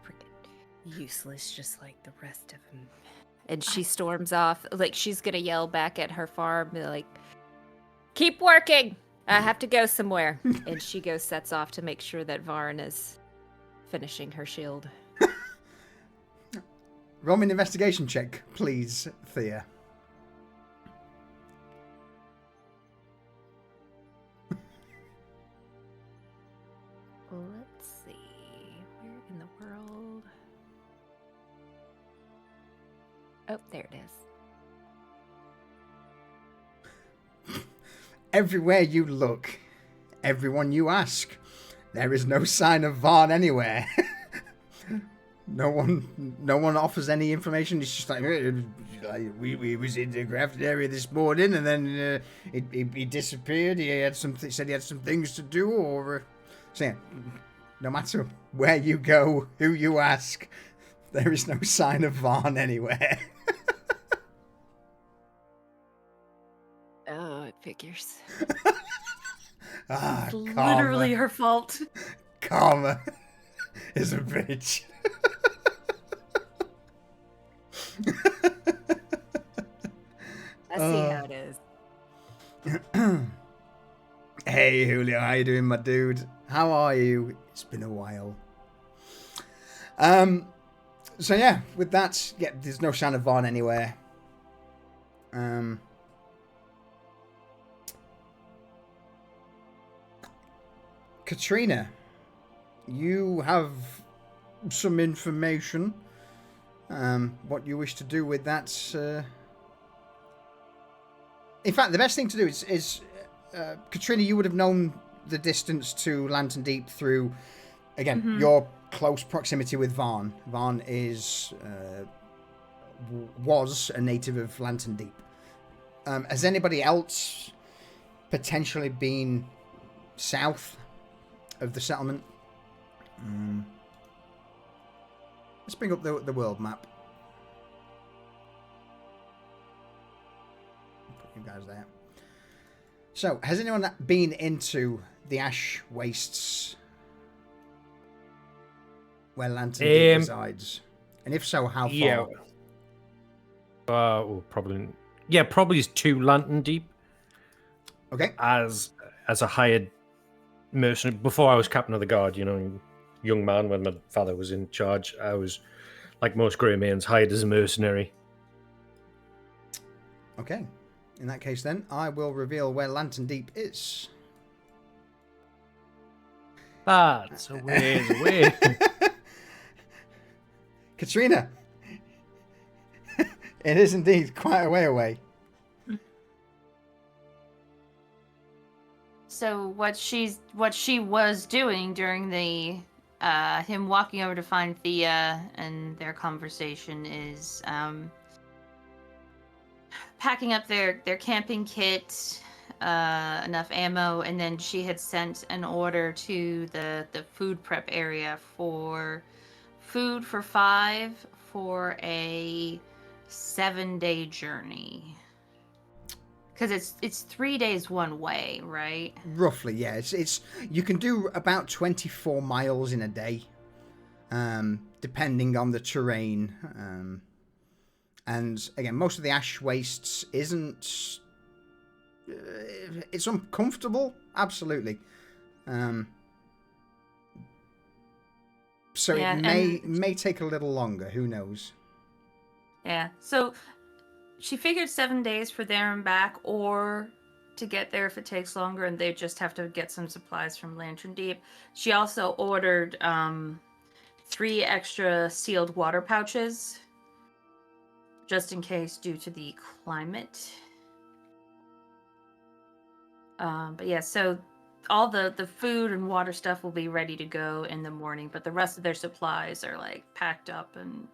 Freaking useless, just like the rest of them. And she storms off, like she's gonna yell back at her farm, like, "Keep working! I have to go somewhere." And she sets off to make sure that Varn is finishing her shield. Roll me an investigation check, please, Thea. Let's see. Oh, there it is. Everywhere you look, everyone you ask, there is no sign of Vaughn anywhere. No one offers any information. It's just like, we was in the crafted area this morning, and then he disappeared. He had said he had some things to do, or so yeah, no matter where you go, who you ask, there is no sign of Vaughn anywhere. Oh, it figures. Ah, It's karma. literally her fault. Karma is a bitch. I see how it is. Hey Julio, how you doing, my dude? How are you? It's been a while. So yeah, with that, yeah, there's no sign of Vaughn anywhere. Katrina, you have some information. What you wish to do with that? In fact, the best thing to do is Katrina, you would have known the distance to Lantern Deep through, again, your close proximity with Vaughn. Vaughn was a native of Lantern Deep. Has anybody else potentially been south of the settlement? Let's bring up the world map. Put you guys there. So, has anyone been into the Ash Wastes where Lantern Deep resides? And if so, how far? Yeah. Probably. Yeah, probably is 2 Lantern Deep. Okay. As a hired mercenary, before I was captain of the guard, young man when my father was in charge, I was, like most grey mains, hired as a mercenary. Okay. In that case, then, I will reveal where Lantern Deep is. That's a ways away. Katrina, it is indeed quite a way away. So what she was doing during the him walking over to find Thea and their conversation is packing up their camping kit, enough ammo, and then she had sent an order to the food prep area for food for 5 for a 7-day journey. Because it's 3 days one way, right? Roughly, yeah. It's you can do about 24 miles in a day, depending on the terrain. And again, most of the Ash Wastes isn't. It's uncomfortable, absolutely. So Yeah, it may take a little longer. Who knows? Yeah. So she figured 7 days for there and back, or to get there if it takes longer and they just have to get some supplies from Lantern Deep. She also ordered 3 extra sealed water pouches, just in case due to the climate. But yeah, so all the food and water stuff will be ready to go in the morning, but the rest of their supplies are like packed up and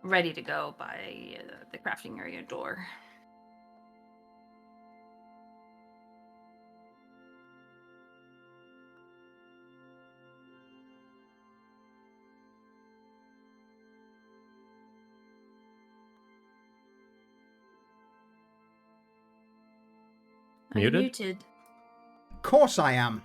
ready to go by the crafting area door. Muted? Muted. Of course I am.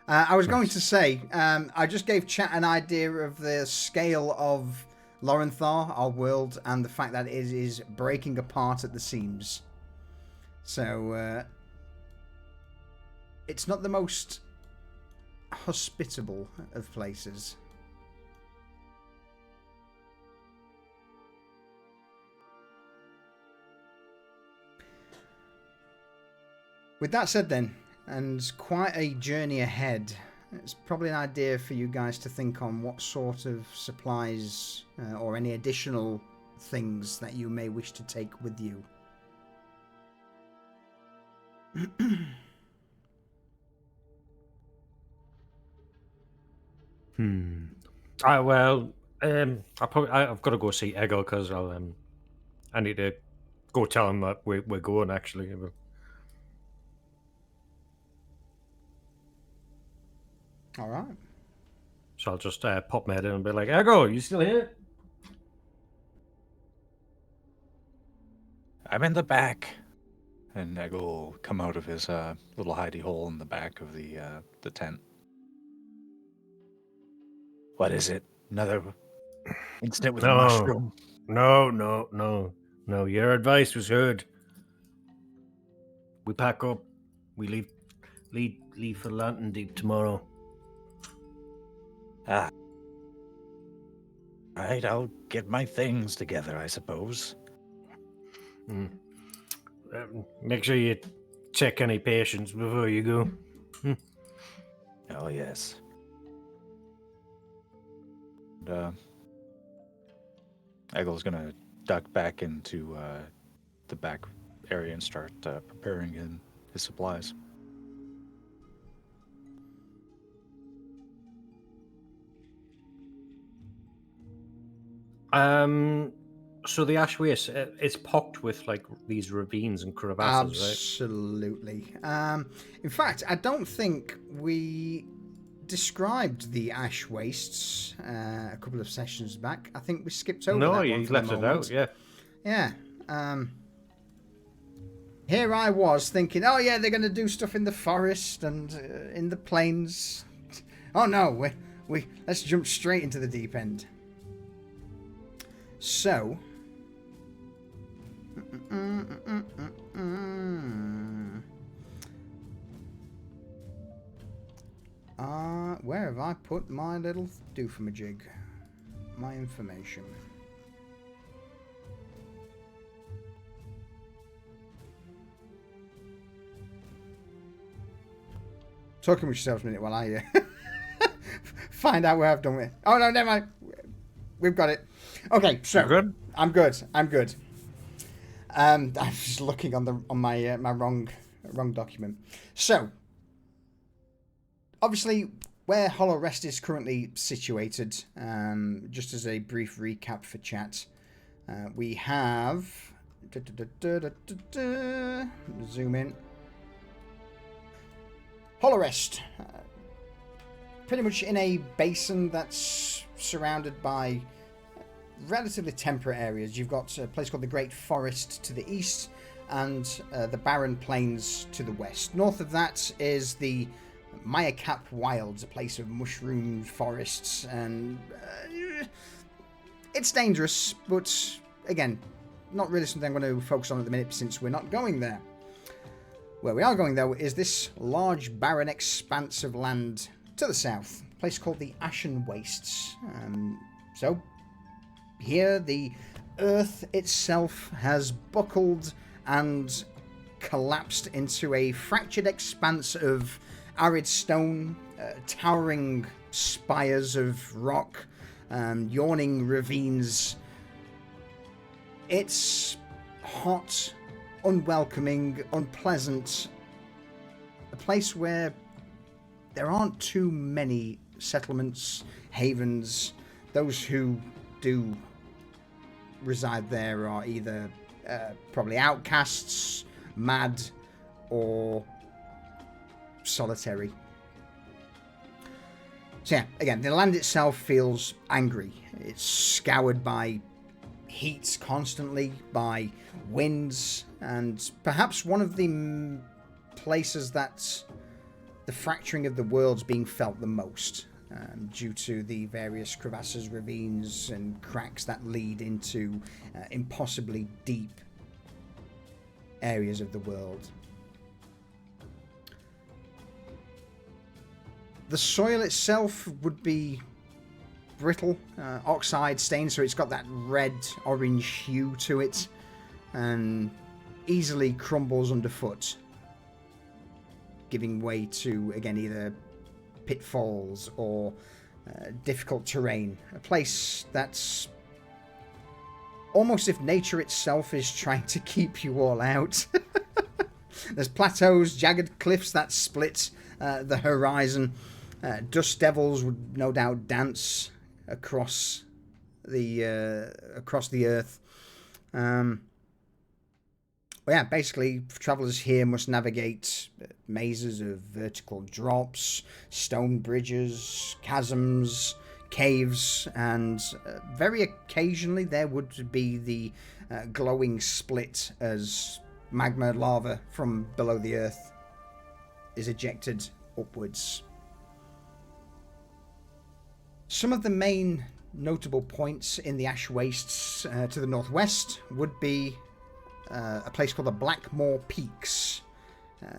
I was going to say, I just gave chat an idea of the scale of Lorenthar, our world, and the fact that it is breaking apart at the seams. So, it's not the most hospitable of places. With that said then, and quite a journey ahead, it's probably an idea for you guys to think on what sort of supplies or any additional things that you may wish to take with you. Well, I've got to go see Eggle because I need to go tell him that we're going actually. All right. So I'll just pop my head in and be like, Eggle, you still here? I'm in the back. And Eggle will come out of his little hidey hole in the back of the tent. What is it? Another incident with a mushroom? No. Your advice was heard. We pack up. We leave for Lantern Deep tomorrow. Ah. Right, I'll get my things together, I suppose. Make sure you check any patients before you go. Oh, yes. And, Eggle's gonna duck back into the back area and start preparing his supplies. So the ash waste, it's pocked with like these ravines and crevasses, Absolutely. In fact, I don't think we described the ash wastes a couple of sessions back. I think we skipped over right? No, that one you for left the it moment. out, yeah. Yeah. Here I was thinking, oh yeah, they're going to do stuff in the forest and in the plains. Oh no, we let's jump straight into the deep end. So, where have I put my little doofamajig? My information. Talking with yourselves a minute while I find out where I've done it. Oh no, never mind. We've got it. Okay, so You're good? I'm good. I'm just looking on my my wrong document. So, obviously, where Hollow Rest is currently situated, just as a brief recap for chat, we have zoom in. Hollow Rest, pretty much in a basin that's surrounded by relatively temperate areas. You've got a place called the Great Forest to the east and the Barren Plains to the west. North of that is the Maya Cap Wilds, a place of mushroom forests, and it's dangerous, but again, not really something I'm going to focus on at the minute since we're not going there. Where we are going, though, is this large barren expanse of land to the south, a place called the Ashen Wastes. So, here the earth itself has buckled and collapsed into a fractured expanse of arid stone, towering spires of rock, yawning ravines. It's hot, unwelcoming, unpleasant, a place where there aren't too many settlements, havens. Those who do reside there are either probably outcasts, mad, or solitary. So yeah, again, the land itself feels angry. It's scoured by heat constantly, by winds, and perhaps one of the places that the fracturing of the world's being felt the most, due to the various crevasses, ravines, and cracks that lead into impossibly deep areas of the world. The soil itself would be brittle, oxide stained, so it's got that red-orange hue to it, and easily crumbles underfoot, giving way to, again, either pitfalls or difficult terrain. A place that's almost if nature itself is trying to keep you all out. There's plateaus, jagged cliffs that split the horizon. Dust devils would no doubt dance across the earth. Well, yeah, basically, travelers here must navigate mazes of vertical drops, stone bridges, chasms, caves, and very occasionally there would be the glowing split as magma lava from below the earth is ejected upwards. Some of the main notable points in the ash wastes to the northwest would be a place called the Blackmore Peaks.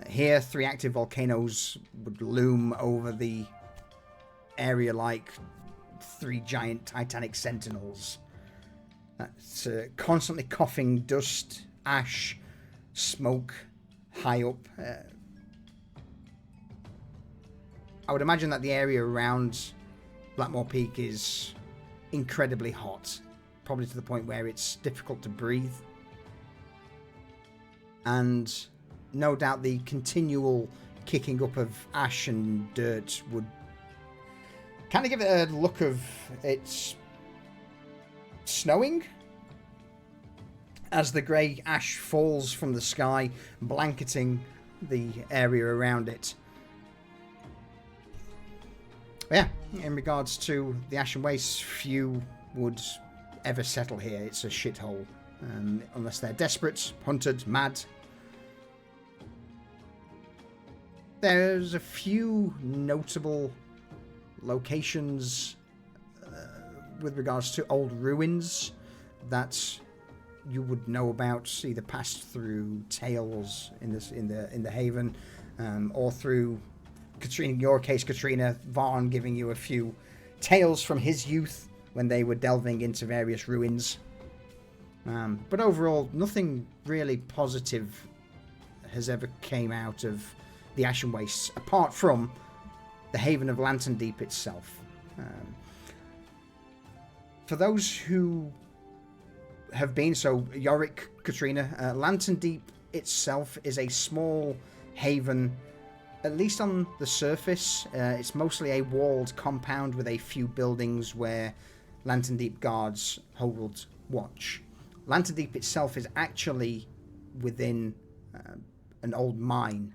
Here, 3 active volcanoes would loom over the area like 3 giant titanic sentinels. That's constantly coughing dust, ash, smoke high up. I would imagine that the area around Blackmore Peak is incredibly hot, probably to the point where it's difficult to breathe. And no doubt the continual kicking up of ash and dirt would kind of give it a look of it's snowing as the grey ash falls from the sky, blanketing the area around it. But yeah, in regards to the Ashen Wastes, few would ever settle here. It's a shithole. Unless they're desperate, hunted, mad. There's a few notable locations with regards to old ruins that you would know about, either passed through tales in the haven, or through Katrina, in your case, Katrina, Vaughn giving you a few tales from his youth when they were delving into various ruins. But overall, nothing really positive has ever came out of the Ashen Wastes, apart from the Haven of Lantern Deep itself. For those who have been, so Yorick, Katrina, Lantern Deep itself is a small haven, at least on the surface. It's mostly a walled compound with a few buildings where Lantern Deep guards hold watch. Lantern Deep itself is actually within an old mine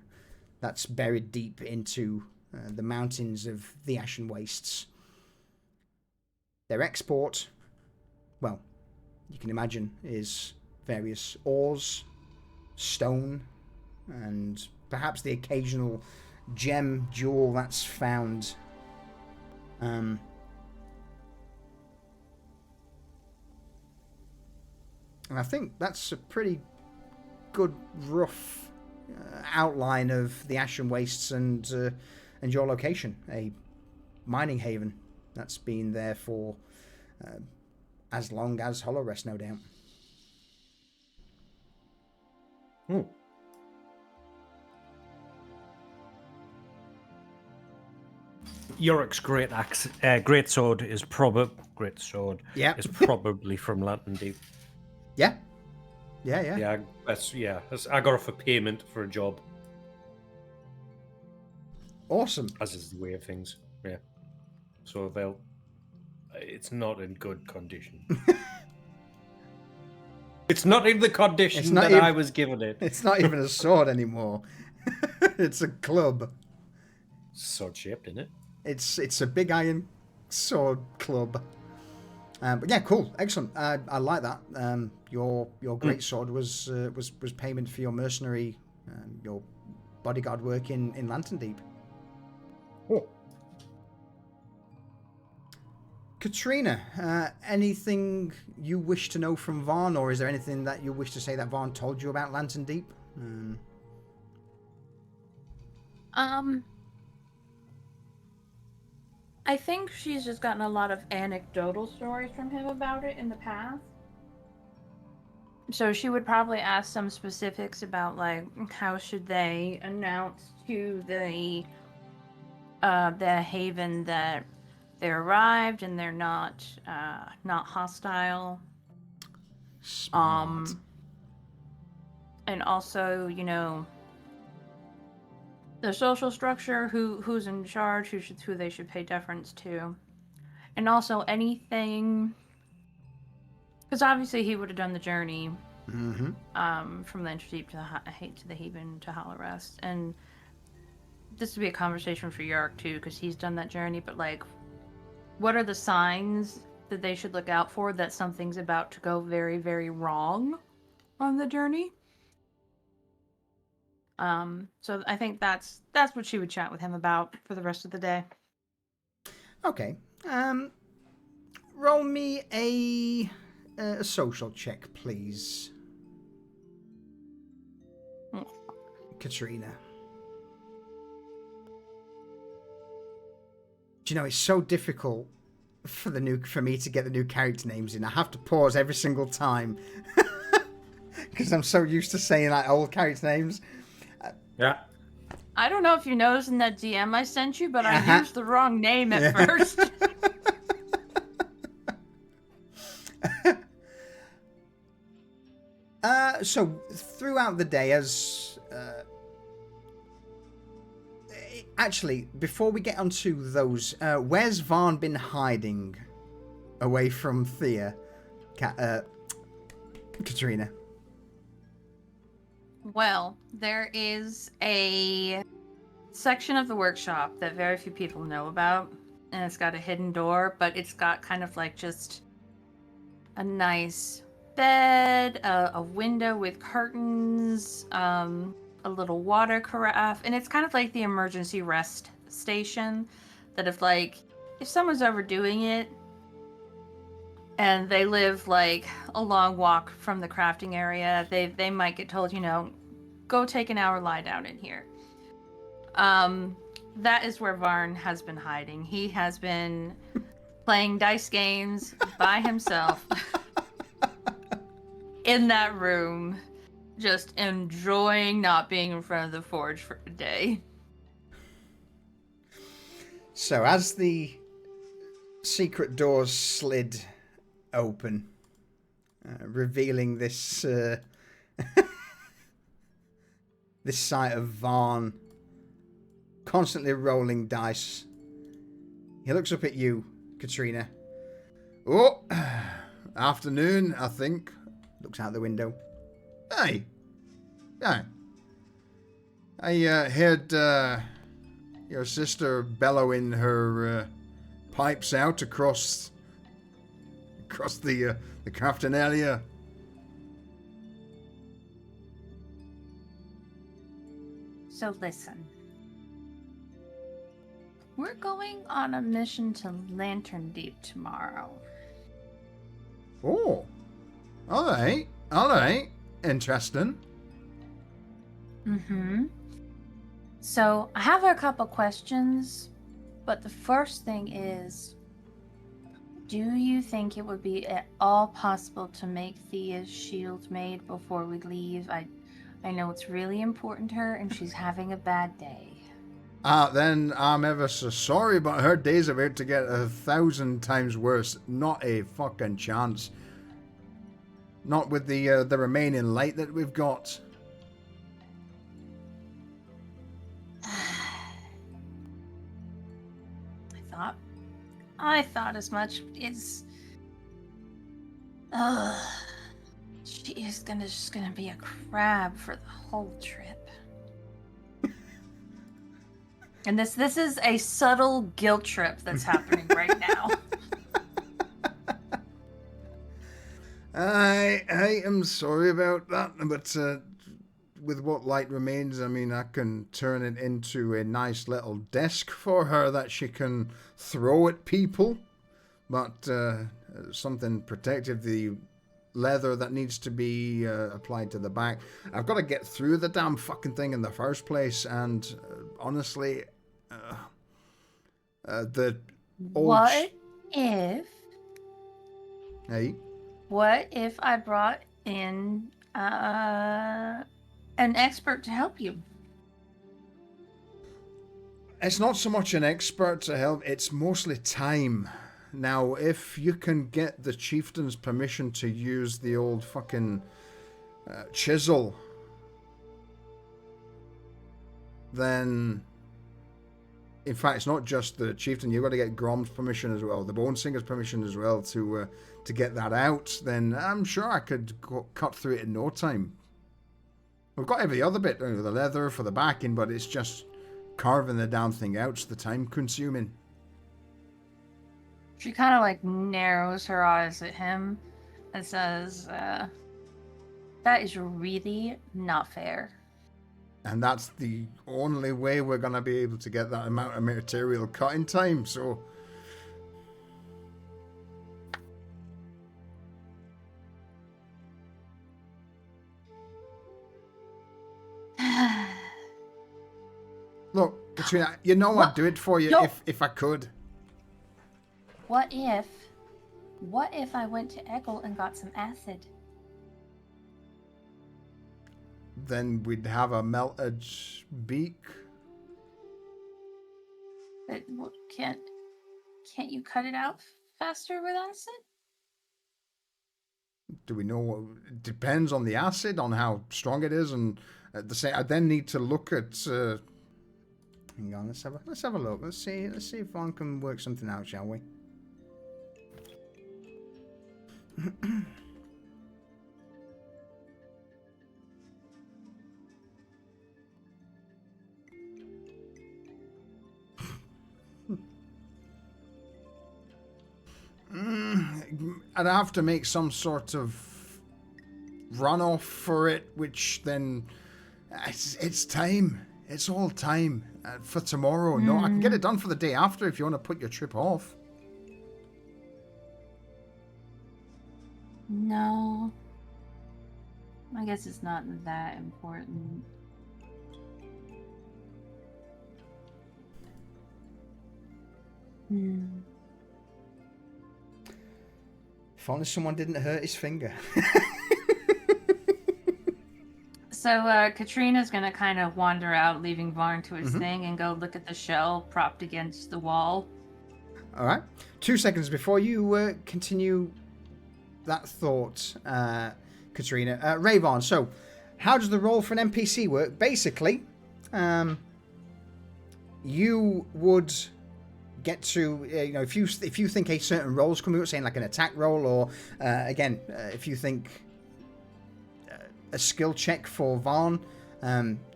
that's buried deep into the mountains of the Ashen Wastes. Their export, well, you can imagine, is various ores, stone, and perhaps the occasional gem, jewel that's found. And I think that's a pretty good rough outline of the Ashen Wastes and your location, a mining haven that's been there for as long as Hollow Rest, no doubt. Yorick's great sword is probably from Lantern Deep. Yeah. I got off a payment for a job. Awesome. As is the way of things. Yeah. So it's not in good condition. It's not in the condition that I was given it. It's not even a sword anymore. It's a club. Sword shaped, isn't it? It's a big iron sword club. But yeah, cool, excellent. I like that. Your great sword was payment for your mercenary, your bodyguard work in Lantern Deep. Oh. Katrina, anything you wish to know from Vaughn, or is there anything that you wish to say that Vaughn told you about Lantern Deep? I think she's just gotten a lot of anecdotal stories from him about it in the past. So she would probably ask some specifics about, like, how should they announce to the haven that they arrived and they're not hostile. Smart. And also, the social structure, who's in charge, who they should pay deference to. And also anything, because obviously he would have done the journey Mm-hmm. from the Interdeep to the Haven to Hollow Rest. And this would be a conversation for Yark too, because he's done that journey. But like, what are the signs that they should look out for that something's about to go very, very wrong on the journey? So I think that's what she would chat with him about for the rest of the day. Okay. Roll me a social check, please. Katrina. Do you know, it's so difficult for me to get the new character names in. I have to pause every single time because I'm so used to saying like old character names. Yeah. I don't know if you noticed in that DM I sent you, but I used the wrong name at first. So throughout the day, as actually, before we get onto those, where's Varn been hiding away from Thea, Katrina? Well, there is a section of the workshop that very few people know about, and it's got a hidden door, but it's got kind of like just a nice bed, a window with curtains, a little water carafe, and it's kind of like the emergency rest station that if someone's overdoing it and they live like a long walk from the crafting area, they might get told, go take an hour lie down in here. That is where Varn has been hiding. He has been playing dice games by himself in that room, just enjoying not being in front of the forge for a day. So as the secret doors slid open, revealing this this sight of Varn constantly rolling dice, he looks up at you, Katrina. Oh, afternoon, I think. Looks out the window. Hey. Yeah. I heard your sister bellowing her pipes out across the crafting area. So listen. We're going on a mission to Lantern Deep tomorrow. Oh. Alright. Interesting. Mm-hmm. So, I have a couple questions, but the first thing is, do you think it would be at all possible to make Thea's shield made before we leave? I know it's really important to her, and she's having a bad day. Then I'm ever so sorry, but her day's about to get 1,000 times worse. Not a fucking chance. Not with the remaining light that we've got. I thought as much. She is just gonna be a crab for the whole trip. And this is a subtle guilt trip that's happening right now. I am sorry about that, but with what light remains, I mean, I can turn it into a nice little desk for her that she can throw at people. But something protective, the leather that needs to be applied to the back. I've got to get through the damn fucking thing in the first place, and honestly, the old... What if... Hey? What if I brought in an expert to help you? It's not so much an expert to help, it's mostly time. Now, if you can get the chieftain's permission to use the old fucking chisel, then... In fact, it's not just the chieftain. You've got to get Grom's permission as well, the Bone Singer's permission as well to get that out. Then I'm sure I could cut through it in no time. We've got every other bit, the leather for the backing, but it's just carving the damn thing out's the time consuming. She kind of like narrows her eyes at him and says, that is really not fair. And that's the only way we're going to be able to get that amount of material cut in time, so... Look, Katrina, you know I'd do it for you if I could. What if I went to Eggle and got some acid? Then we'd have a melted beak. But can't you cut it out faster with acid? Do we know what... It depends on the acid, on how strong it is, and at the same... I then need to look at... Hang on, let's have a look. Let's see if Vaughn can work something out, shall we? I'd have to make some sort of runoff for it, which then it's time. It's all time for tomorrow. No, I can get it done for the day after if you want to put your trip off. No. I guess it's not that important. If only someone didn't hurt his finger. So Katrina's gonna kind of wander out, leaving Varn to his thing, and go look at the shell propped against the wall. All right. 2 seconds before you continue that thought, Katrina. Rayvon, so how does the role for an NPC work? Basically, you would get to, if you think a certain role is coming up, saying like an attack roll, or if you think a skill check for Varn,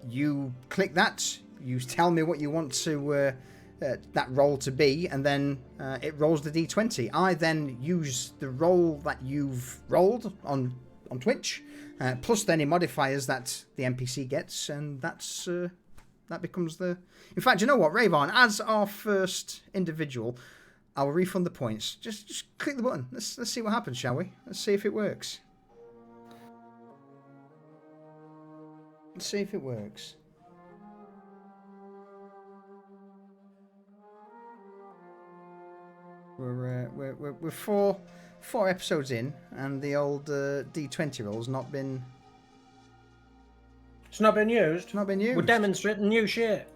you click that, you tell me what you want to that roll to be, and then it rolls the d20. I then use the roll that you've rolled on Twitch, plus any modifiers that the NPC gets, and that's that becomes the... In fact, you know what, Rayvon, as our first individual, I'll refund the points. Just click the button. Let's see what happens, shall we? Let's see if it works. Let's see if it works. We're four episodes in, and the old D20 roll's not been... It's not been used. It's not been used. We're demonstrating new shit.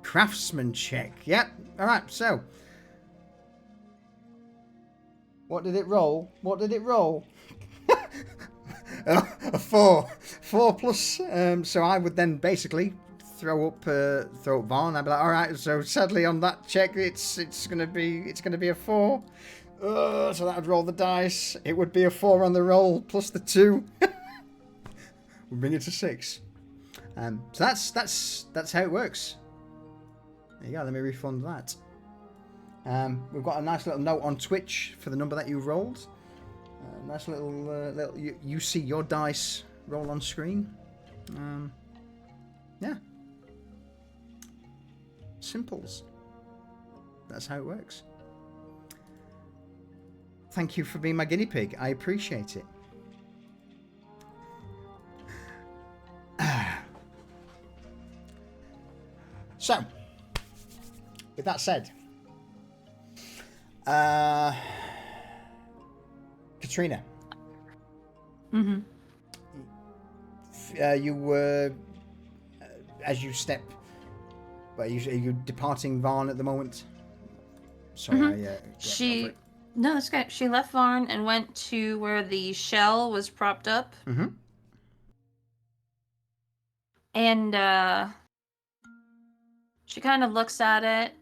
Craftsman check. Yep. All right. So, what did it roll? What did it roll? A 4. 4 plus. So I would then basically throw up Varn. I'd be like, all right. So sadly on that check, it's gonna be a 4. So that would roll the dice. It would be a 4 on the roll plus the 2. We'll bring it to 6. So that's how it works. There you go. Let me refund that. We've got a nice little note on Twitch for the number that you rolled. Nice little you see your dice roll on screen. Yeah. Simples. That's how it works. Thank you for being my guinea pig. I appreciate it. So, with that said, Katrina. you were as you step. Are you departing Varn at the moment? Sorry, She no, that's good. She left Varn and went to where the shell was propped up. Mm-hmm. And she kind of looks at it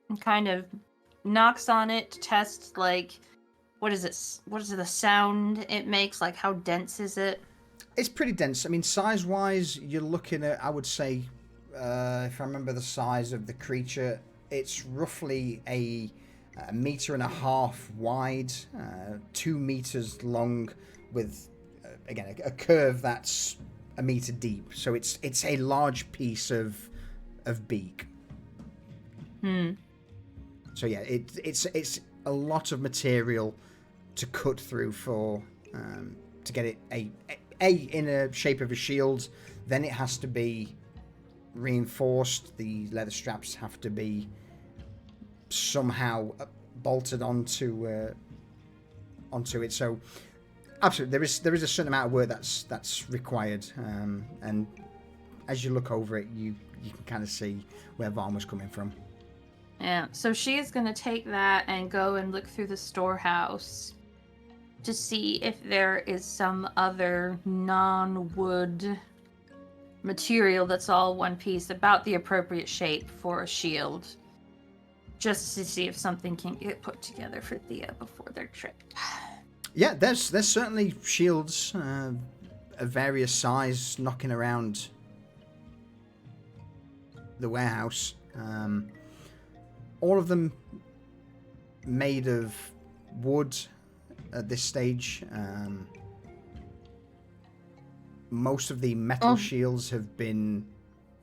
and kind of knocks on it to test, like, what is it? What is the sound it makes? Like, how dense is it? It's pretty dense. I mean, size-wise, you're looking at, I would say, if I remember the size of the creature, it's roughly a 1.5 meters wide, 2 meters long, with again a curve that's 1 meter deep. So it's a large piece of beak. So yeah, it's a lot of material to cut through for to get it in a shape of a shield. Then it has to be reinforced. The leather straps have to be somehow bolted onto it. So absolutely, there is a certain amount of work that's required. And as you look over it, you can kind of see where Varn was coming from. Yeah, so she is going to take that and go and look through the storehouse to see if there is some other non-wood material that's all one piece, about the appropriate shape for a shield, just to see if something can get put together for Thea before their trip. Yeah, there's certainly shields of various size knocking around the warehouse. All of them made of wood at this stage. Most of the metal shields have been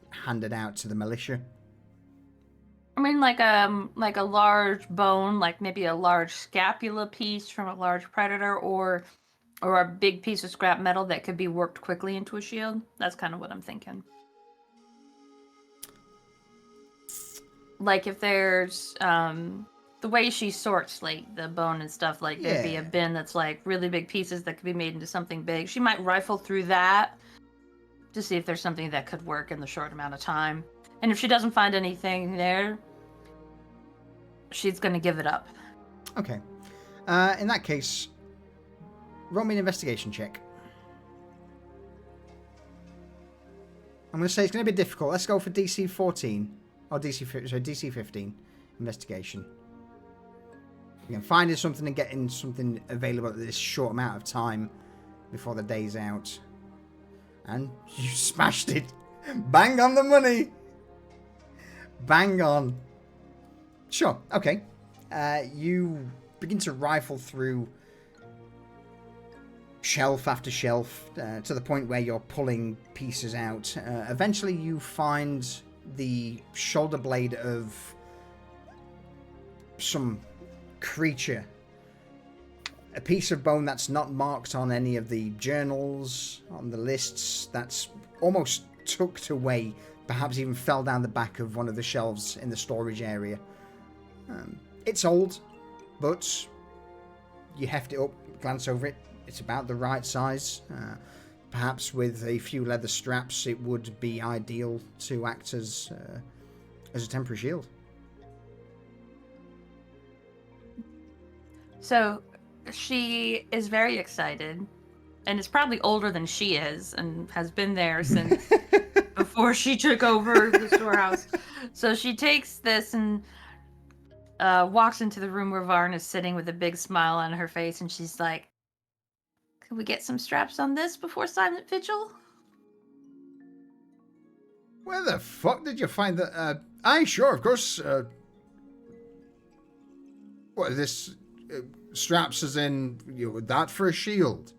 handed out to the militia. I mean, like a large bone, like maybe a large scapula piece from a large predator, or a big piece of scrap metal that could be worked quickly into a shield. That's kind of what I'm thinking. Like if there's the way she sorts like the bone and stuff, like there'd be a bin that's like really big pieces that could be made into something big. She might rifle through that to see if there's something that could work in the short amount of time. And if she doesn't find anything there, she's going to give it up. Okay. In that case, roll me an investigation check. I'm going to say it's going to be difficult. Let's go for DC 14. Or DC 15. Investigation. Again, finding something and getting something available at this short amount of time before the day's out. And you smashed it. Bang on the money. Bang on. Sure, okay. You begin to rifle through shelf after shelf to the point where you're pulling pieces out. Eventually you find the shoulder blade of some creature. A piece of bone that's not marked on any of the journals, on the lists, that's almost tucked away, perhaps even fell down the back of one of the shelves in the storage area. It's old, but you heft it up, glance over it. It's about the right size. Perhaps with a few leather straps, it would be ideal to act as a temporary shield. So she is very excited, and is probably older than she is, and has been there since before she took over the storehouse. So she takes this and walks into the room where Varn is sitting with a big smile on her face, and she's like, "Can we get some straps on this before Silent Vigil?" Where the fuck did you find that? Aye, sure, of course. What is this? Straps as in, that for a shield?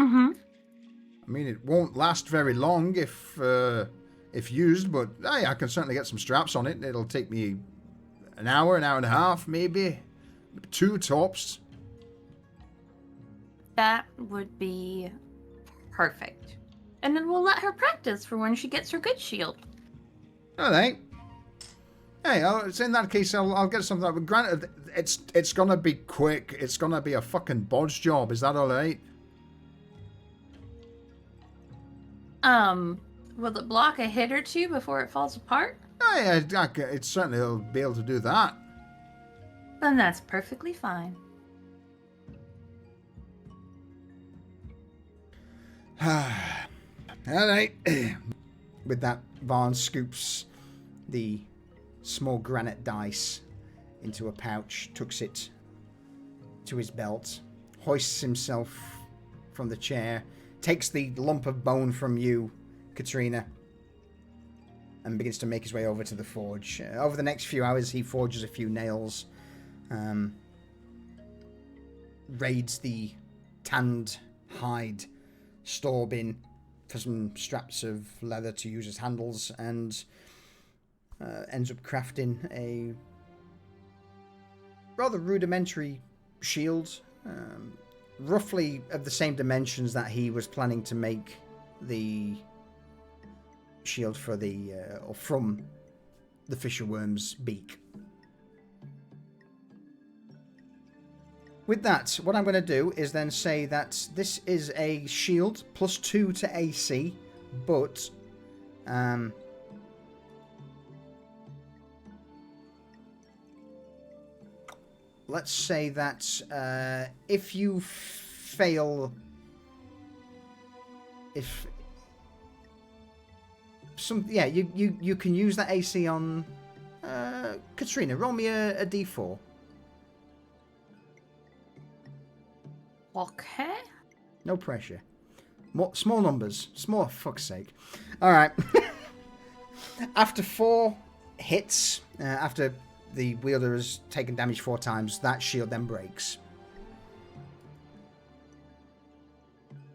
Mm-hmm. I mean, it won't last very long if used, but aye, I can certainly get some straps on it. It'll take me an hour and a half, maybe. 2 tops. That would be perfect. And then we'll let her practice for when she gets her good shield. All right. Hey, so in that case, I'll get something. But granted, it's gonna be quick. It's gonna be a fucking bodge job. Is that all right? Will it block a hit or two before it falls apart? Oh, yeah, it certainly will be able to do that. Then that's perfectly fine. All right. With that, Varn scoops the small granite dice into a pouch, tucks it to his belt, hoists himself from the chair, takes the lump of bone from you, Katrina, and begins to make his way over to the forge. Over the next few hours, he forges a few nails, raids the tanned hide store bin for some straps of leather to use as handles, and ends up crafting a rather rudimentary shield, roughly of the same dimensions that he was planning to make the shield for the or from the fisherworm's beak. With that, what I'm going to do is then say that this is a shield +2 to AC, but let's say that if you fail, you can use that AC on Katrina. Roll me a D4. Okay. No pressure. Small numbers. Small, fuck's sake. All right. After 4 hits, after the wielder has taken damage 4 times, that shield then breaks.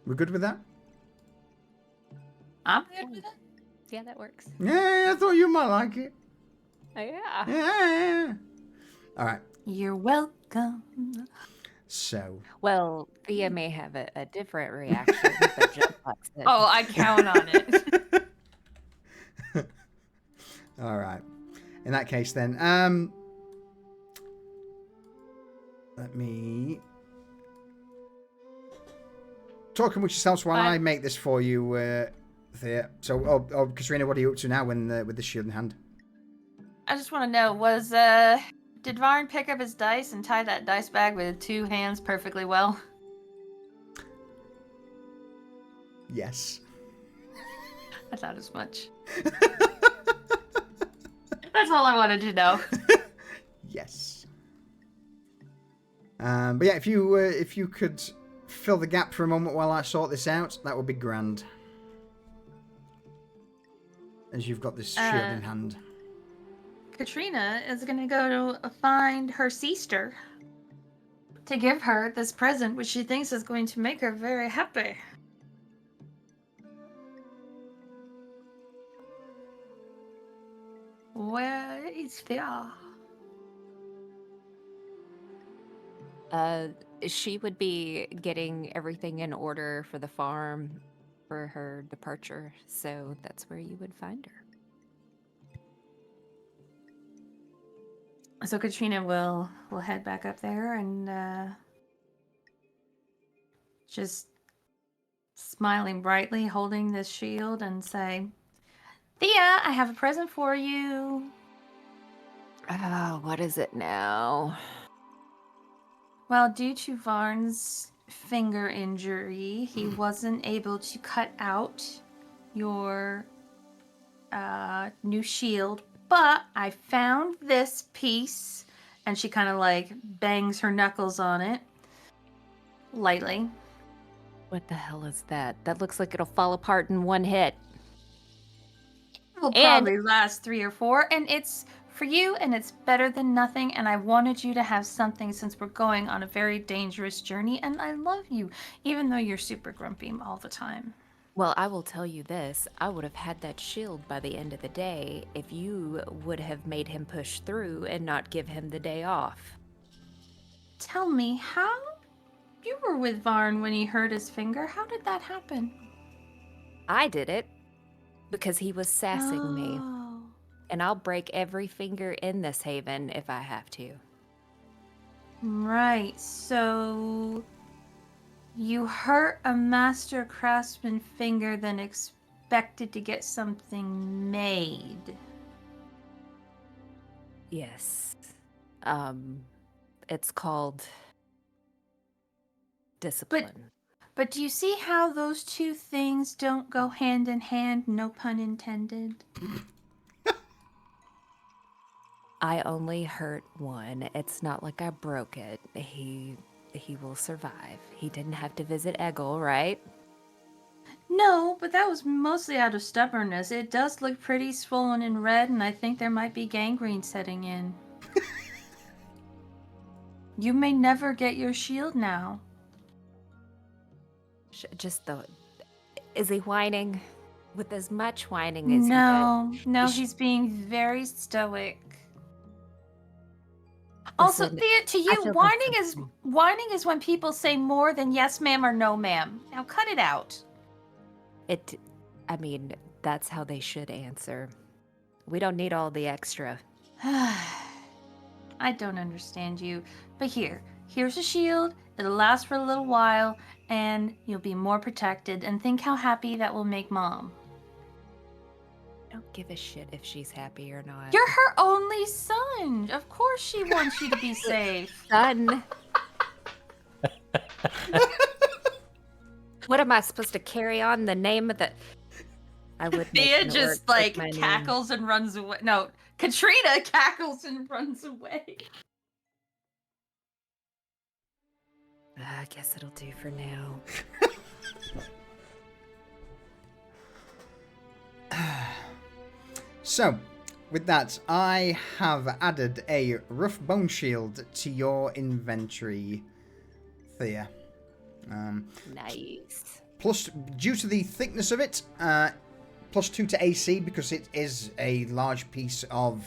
We're good with that? I'm good with it. Yeah, that works. Yeah, I thought you might like it. Oh, yeah. Yeah. All right. You're welcome. So. Well, Thea may have a different reaction, but Joe likes it. Oh, I count on it. All right. In that case, then, let me talk amongst yourselves while I make this for you, Thea. So, Katrina, what are you up to now with the shield in hand? I just want to know, did Varn pick up his dice and tie that dice bag with 2 hands perfectly well? Yes. I thought as much. That's all I wanted to know. Yes. But yeah, if you could fill the gap for a moment while I sort this out, that would be grand. As you've got this shield in hand. Katrina is going to go to find her sister to give her this present, which she thinks is going to make her very happy. Where is Thea? She would be getting everything in order for the farm for her departure, so that's where you would find her. So Katrina will head back up there and just smiling brightly, holding this shield, and say, Thea, I have a present for you. Oh, what is it now? Well, due to Varn's finger injury, he wasn't able to cut out your new shield, but I found this piece, and she kind of like bangs her knuckles on it lightly. What the hell is that? That looks like it'll fall apart in one hit. It will probably last 3 or 4, and it's for you, and it's better than nothing, and I wanted you to have something since we're going on a very dangerous journey, and I love you, even though you're super grumpy all the time. Well, I will tell you this. I would have had that shield by the end of the day if you would have made him push through and not give him the day off. Tell me, how you were with Varn when he hurt his finger? How did that happen? I did it because he was sassing me. and I'll break every finger in this haven if I have to. Right, so you hurt a master craftsman finger, then expected to get something made. Yes. It's called discipline. But do you see how those two things don't go hand in hand? No pun intended. I only hurt one. It's not like I broke it. He will survive. He didn't have to visit Eggle, right? No, but that was mostly out of stubbornness. It does look pretty swollen and red, and I think there might be gangrene setting in. You may never get your shield now. Just the... Is he whining? With as much whining as No, he's being very stoic. Also, Listen, Thea, to I you, feel whining is when people say more than yes ma'am or no ma'am. Now cut it out. I mean, that's how they should answer. We don't need all the extra. I don't understand you. But here's a shield. It'll last for a little while, and you'll be more protected. And think how happy that will make Mom. I don't give a shit if she's happy or not. You're her only son. Of course she wants you to be safe. Son. What am I supposed to carry on the name of the... I would Thea just cackles and runs away. No, Katrina cackles and runs away. I guess it'll do for now. So, with that, I have added a rough bone shield to your inventory, Thea. Nice. Plus, due to the thickness of it, +2 to AC because it is a large piece of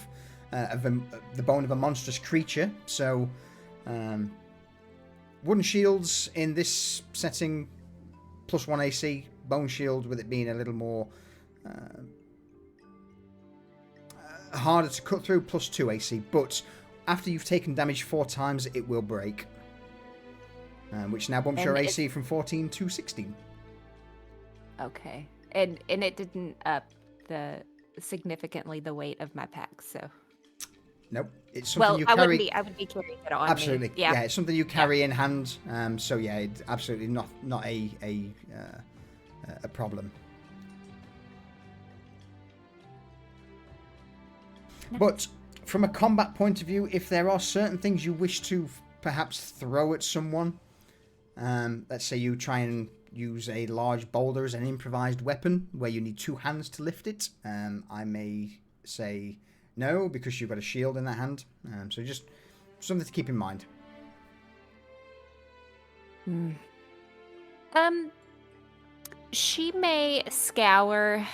the bone of a monstrous creature. So, wooden shields in this setting, +1 AC. Bone shield with it being a little more harder to cut through, +2 AC. But after you've taken damage 4 times, it will break. Which now bumps your AC from 14 to 16. Okay. And it didn't up significantly the weight of my pack, so... Nope. It's something you carry... I would be carrying it on Absolutely. me. Yeah, it's something you carry in hand. So yeah, it's absolutely not a problem. But from a combat point of view, if there are certain things you wish to perhaps throw at someone, let's say you try and use a large boulder as an improvised weapon where you need 2 hands to lift it, I may say no because you've got a shield in that hand. So just something to keep in mind. She may scour,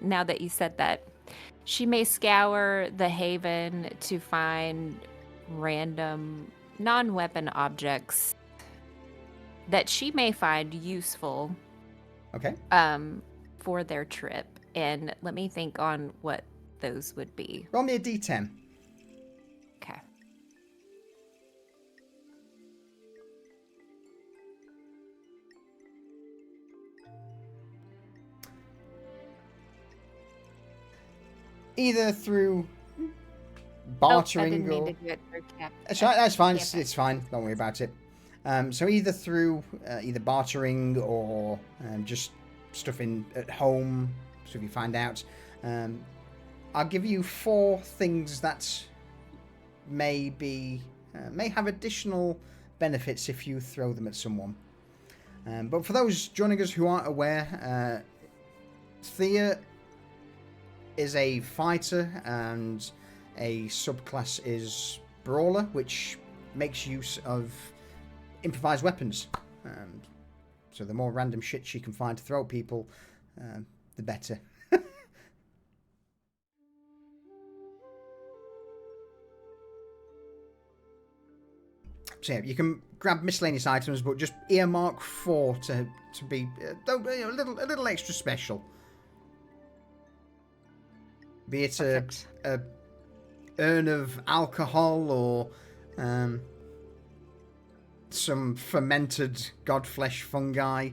now that you said that, she may scour the haven to find random non-weapon objects that she may find useful. Okay. For their trip. And let me think on what those would be. Roll me a d10. Okay. Either through bartering I didn't mean or... to do it through cap. That's fine. It's fine. Don't worry about it. So either through either bartering or just stuff at home, stuff you find out. I'll give you 4 things that may have additional benefits if you throw them at someone. But for those joining us who aren't aware, Thea is a fighter and a subclass is brawler, which makes use of improvised weapons. So the more random shit she can find to throw at people, the better. So yeah, you can grab miscellaneous items, but just earmark 4 to be a little extra special. Be it Perfect. a urn of alcohol or some fermented godflesh fungi.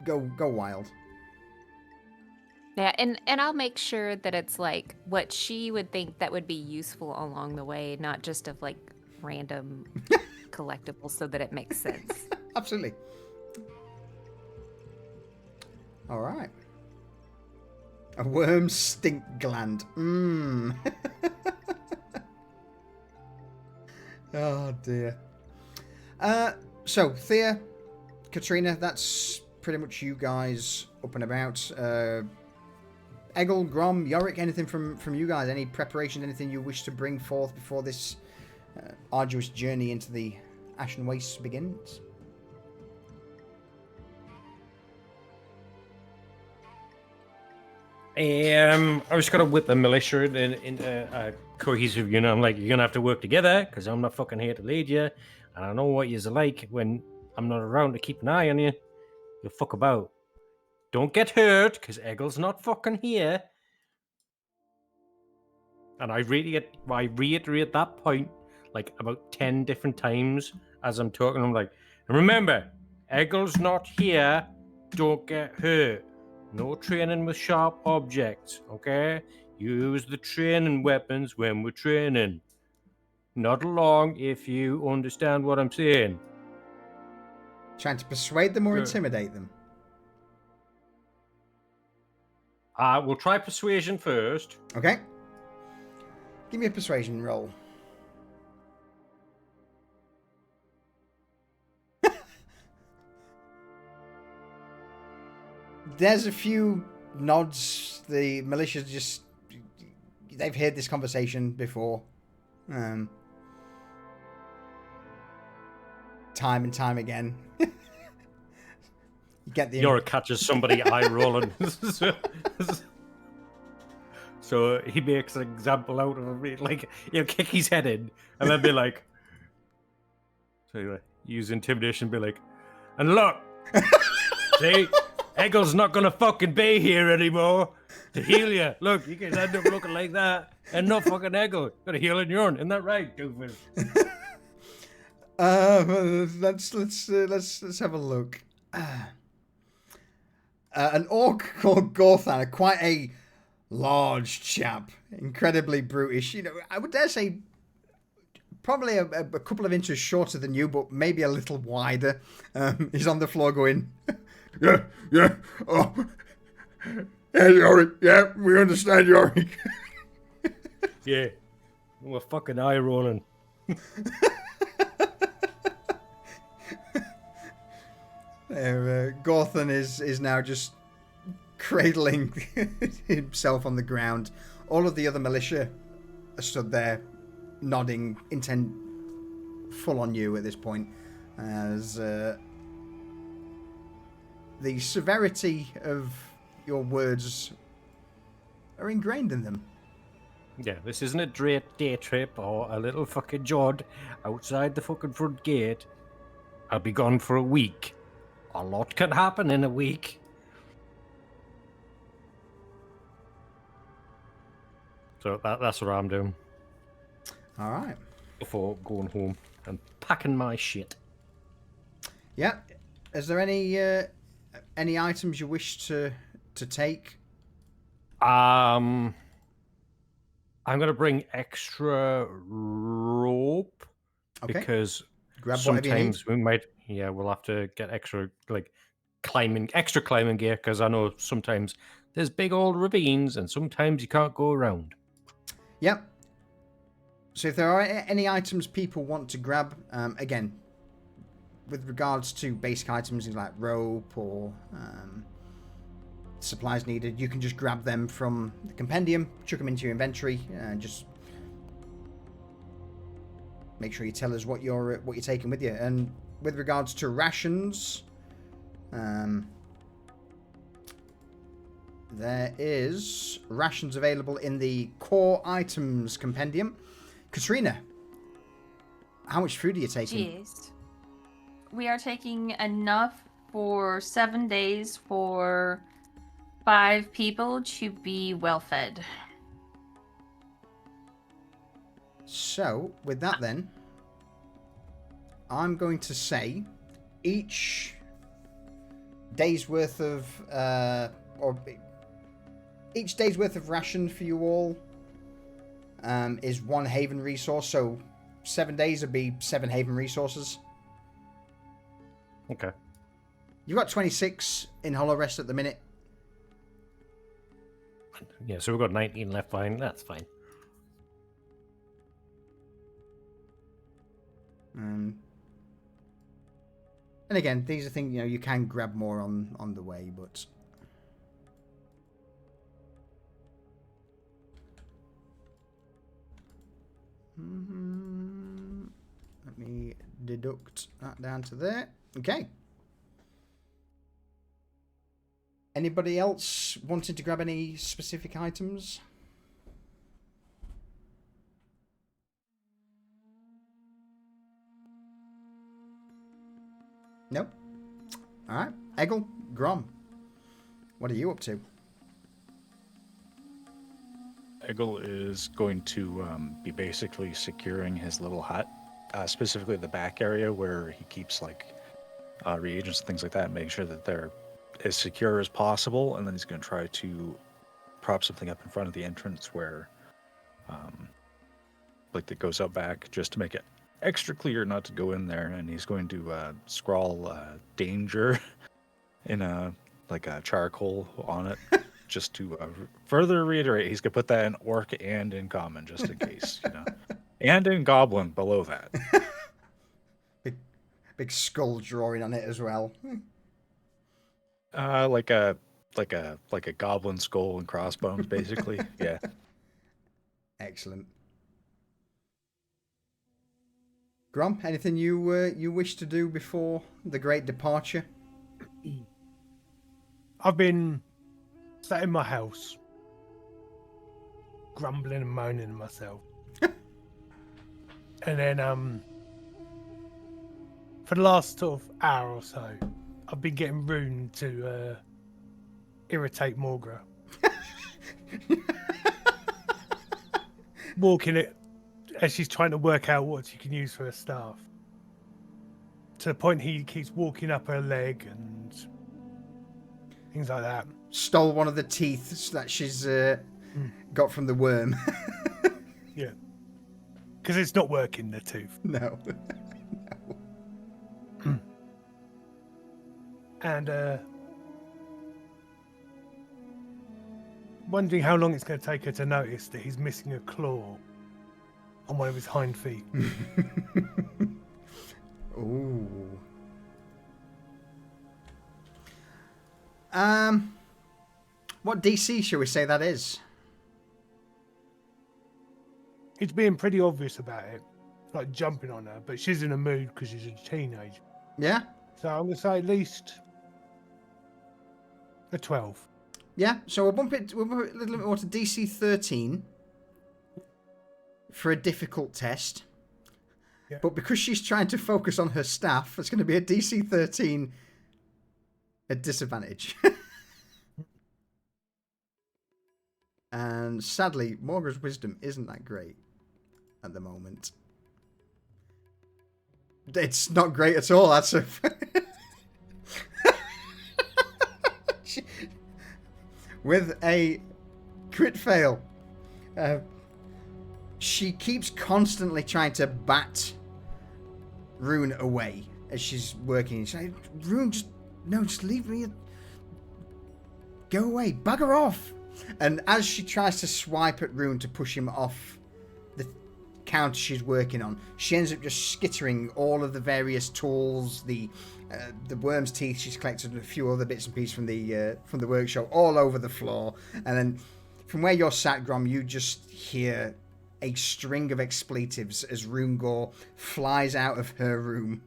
Go wild. Yeah, and I'll make sure that it's like what she would think that would be useful along the way, not just of like random collectibles, so that it makes sense. Absolutely. All right. A worm stink gland. Mmm. Oh dear. So Thea, Katrina, that's pretty much you guys up and about. Eggle, Grom, Yorick, anything from you guys? Any preparation, anything you wish to bring forth before this arduous journey into the Ashen Wastes begins? I was gonna whip the militia into a cohesive unit. I'm like, you're gonna have to work together because I'm not fucking here to lead you, and I know what you're like when I'm not around to keep an eye on you. You fuck about. Don't get hurt because Eggle's not fucking here. And I reiterate that point like about 10 different times as I'm talking. I'm like, and remember, Eggle's not here. Don't get hurt. No training with sharp objects, okay? Use the training weapons when we're training. Not along if you understand what I'm saying. Trying to persuade them or Good. intimidate them? We'll try persuasion first. Okay. Give me a persuasion roll. There's a few nods. The militia just... They've heard this conversation before. Time and time again. You get the... Yorick catches somebody eye rolling. So he makes an example out of it. Like, he'll kick his head in and then be like... So anyway, use intimidation, be like, and look! See? Eggle's not gonna fucking be here anymore to heal you. Look, you can end up looking like that and not fucking Eggle. Gotta heal on your own. Isn't that right, doofus? Let's have a look. An orc called Gorthan, quite a large chap, incredibly brutish. You know, I would dare say probably a couple of inches shorter than you, but maybe a little wider. He's on the floor going, yeah. Oh, yeah, Yorick. Yeah, we understand, Yorick. Yeah, we're fucking eye rolling. Gorthan is now just cradling himself on the ground. All of the other militia are stood there, nodding, intent full on you at this point, as the severity of your words are ingrained in them. Yeah, this isn't a day trip or a little fucking jaunt outside the fucking front gate. I'll be gone for a week. A lot can happen in a week. So that's what I'm doing. All right. Before going home and packing my shit. Yeah. Is there any items you wish to take? I'm gonna bring extra rope. Okay. Because Grab whatever you need. sometimes we'll have to get extra climbing gear because I know sometimes there's big old ravines and sometimes you can't go around. Yep. So if there are any items people want to grab, again, with regards to basic items like rope or supplies needed, you can just grab them from the compendium, chuck them into your inventory, and just make sure you tell us what you're taking with you. And with regards to rations, there is rations available in the core items compendium. Katrina, how much food are you taking? Jeez. We are taking enough for 7 days for 5 people to be well fed. So, with that then, I'm going to say each day's worth of each day's worth of ration for you all is 1 haven resource. So 7 days would be 7 haven resources. Okay. You've got 26 in Hollow Rest at the minute. Yeah, so we've got 19 left behind. That's fine. And again, these are things, you can grab more on the way, but let me deduct that down to there. Okay. Anybody else wanting to grab any specific items? Nope. All right. Eggle, Grom, what are you up to? Eggle is going to be basically securing his little hut, specifically the back area where he keeps like reagents and things like that, and making sure that they're as secure as possible. And then he's going to try to prop something up in front of the entrance where, like, that goes out back, just to make it extra clear not to go in there. And he's going to scrawl danger in a charcoal on it. Just to further reiterate, he's going to put that in orc and in common, just in case, and in goblin below that. Big skull drawing on it as well. Like a goblin skull and crossbones, basically. Yeah. Excellent. Grom, anything you wish to do before the great departure? I've been sat in my house, grumbling and moaning to myself. And then, for the last sort of hour or so, I've been getting Rune to irritate Morgra. Walking it as she's trying to work out what she can use for her staff. To the point he keeps walking up her leg and things like that. Stole one of the teeth that she's got from the worm. Yeah. Because it's not working, the tooth. No. No. And wondering how long it's going to take her to notice that he's missing a claw on one of his hind feet. Ooh. What DC shall we say that is? He's being pretty obvious about it, like jumping on her, but she's in a mood because she's a teenager. Yeah? So I'm going to say at least a 12. Yeah, so we'll bump it a little bit more to DC 13 for a difficult test. Yeah. But because she's trying to focus on her staff, it's going to be a DC 13 at disadvantage. And sadly, Morga's wisdom isn't that great at the moment. It's not great at all, that's a... With a crit fail. She keeps constantly trying to bat Rune away as she's working. She's like, Rune, just leave me. Go away. Bugger off. And as she tries to swipe at Rune to push him off the counter she's working on, she ends up just skittering all of the various tools, the worm's teeth she's collected, and a few other bits and pieces from the workshop all over the floor. And then from where you're sat, Grom, you just hear a string of expletives as Rune-Gore flies out of her room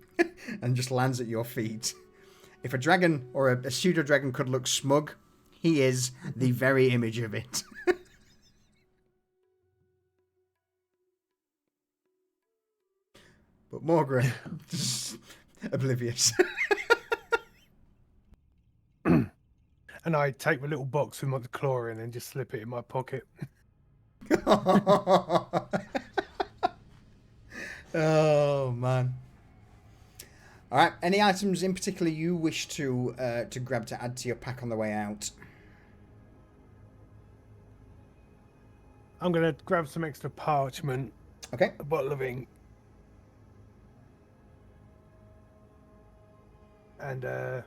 and just lands at your feet. If a dragon or a pseudo-dragon could look smug, he is the very image of it. But Morgra, just oblivious. And I take my little box with my claw in and just slip it in my pocket. Oh man. All right. Any items in particular you wish to grab to add to your pack on the way out? I'm going to grab some extra parchment, Okay. a bottle of ink, and a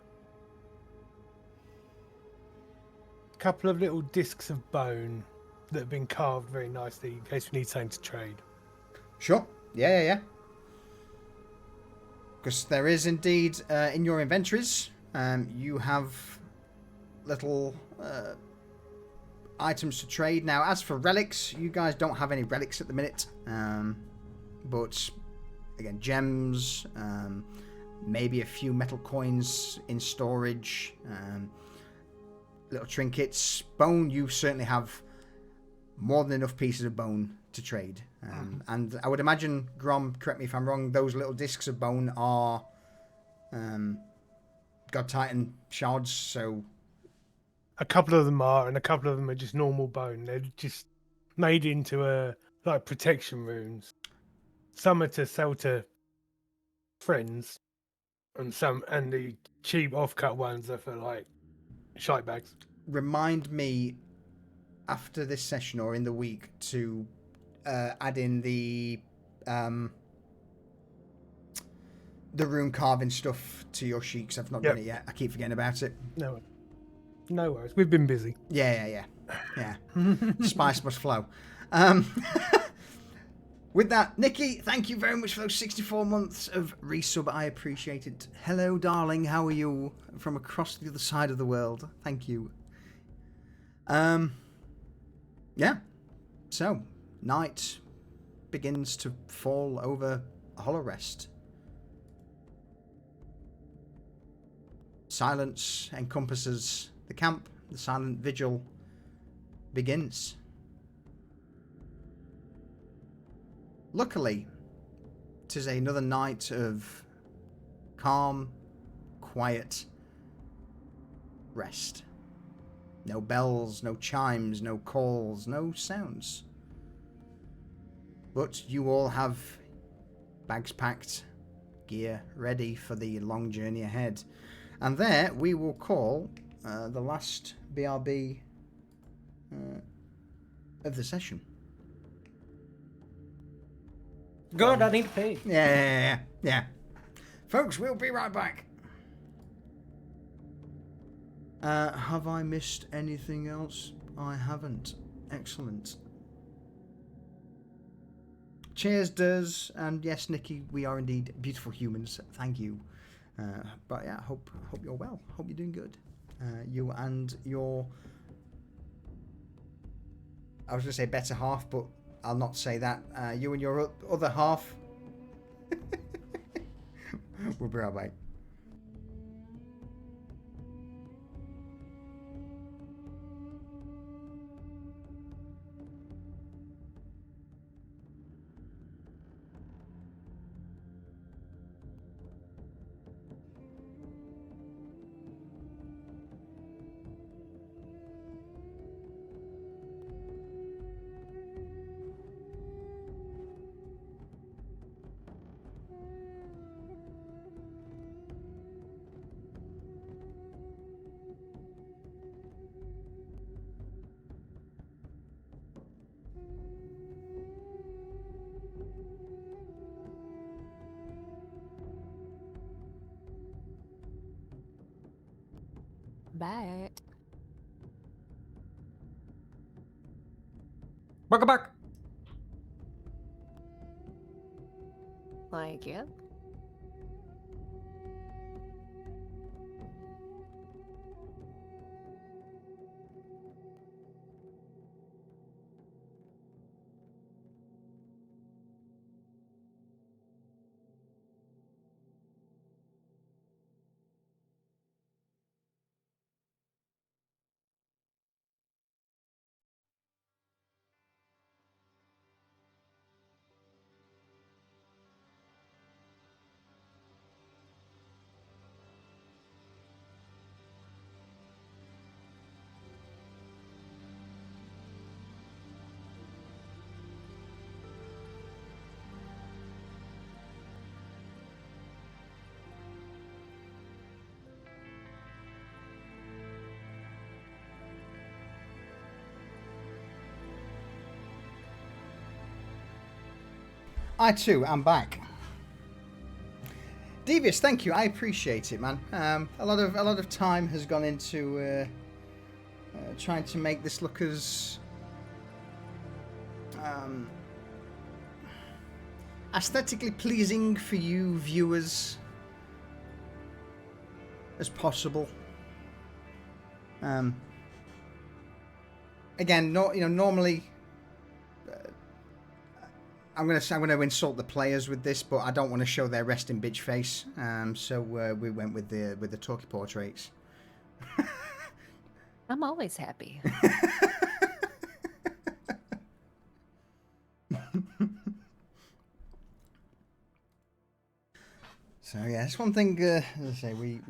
couple of little discs of bone that have been carved very nicely in case we need something to trade. Sure. Yeah. Because there is indeed in your inventories, you have little items to trade. Now, as for relics, you guys don't have any relics at the minute. But again, gems, maybe a few metal coins in storage, little trinkets. Bone, you certainly have more than enough pieces of bone to trade. And I would imagine, Grom, correct me if I'm wrong, those little discs of bone are God Titan shards, so... A couple of them are, and a couple of them are just normal bone. They're just made into like protection runes. Some are to sell to friends, and the cheap offcut ones are for like shite bags. Remind me after this session or in the week to add in the rune carving stuff to your sheet, 'cause I've not done it yet. I keep forgetting about it. No worries. We've been busy. Yeah. Spice must flow. With that, Nikki, thank you very much for those 64 months of resub. I appreciate it. Hello, darling. How are you from across the other side of the world? Thank you. Yeah. So, night begins to fall over Hollow Rest. Silence encompasses the camp. The silent vigil begins. Luckily, 'tis another night of calm, quiet rest. No bells, no chimes, no calls, no sounds. But you all have bags packed, gear ready for the long journey ahead. And there we will call the last BRB of the session. God, I need to pee. Yeah. Folks, we'll be right back. Have I missed anything else? I haven't. Excellent. Cheers, Duz. And yes, Nikki, we are indeed beautiful humans. Thank you. But yeah, hope you're well. Hope you're doing good. You and your... I was going to say better half, but I'll not say that. You and your other half. We'll be right back. But Welcome back. like, yep. I too am back. Devious, thank you. I appreciate it, man. A lot of time has gone into trying to make this look as aesthetically pleasing for you viewers as possible. Again, normally I'm gonna insult the players with this, but I don't want to show their resting bitch face. So we went with the talkie portraits. I'm always happy. So yeah, it's one thing. As I say, we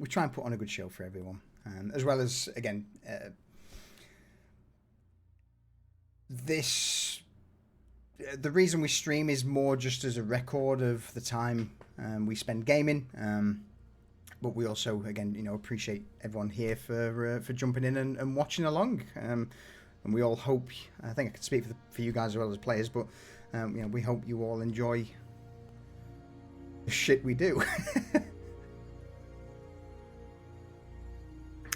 try and put on a good show for everyone, as well as again. The reason we stream is more just as a record of the time we spend gaming, but we also again appreciate everyone here for jumping in and watching along, and we all hope, I think I can speak for you guys as well as players, but we hope you all enjoy the shit we do.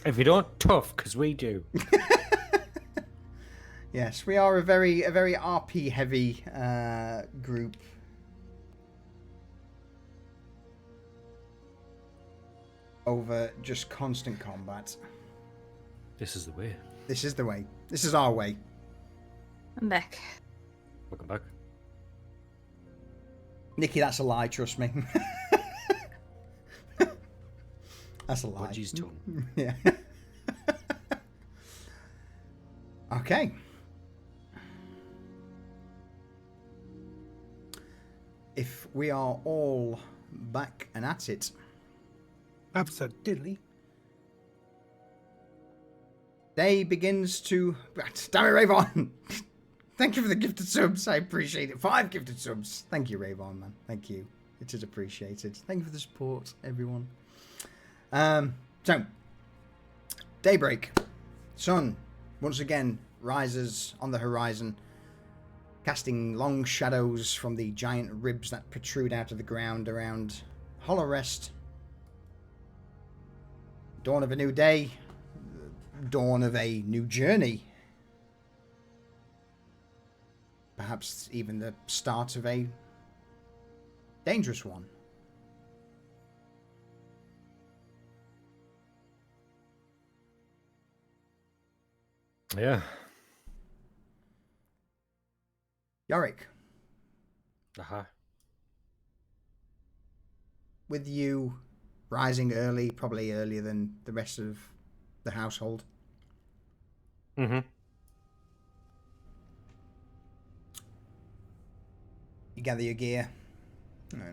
If you don't, tough, because we do. Yes, we are a very RP heavy group. Over just constant combat. This is the way. This is the way. This is our way. I'm back. Welcome back. Nikki, that's a lie, trust me. That's a lie. Budgie's tongue. Yeah. Okay. If we are all back and at it. Absolutely. Day begins to... Damn it, Rayvon! Thank you for the gifted subs. I appreciate it. 5 gifted subs. Thank you, Rayvon, man. Thank you. It is appreciated. Thank you for the support, everyone. So, daybreak. Sun, once again, rises on the horizon, casting long shadows from the giant ribs that protrude out of the ground around Hollow Rest. Dawn of a new day. Dawn of a new journey. Perhaps even the start of a dangerous one. Yeah. Yorick, Uh-huh. with you rising early, probably earlier than the rest of the household. Mm-hmm. You gather your gear.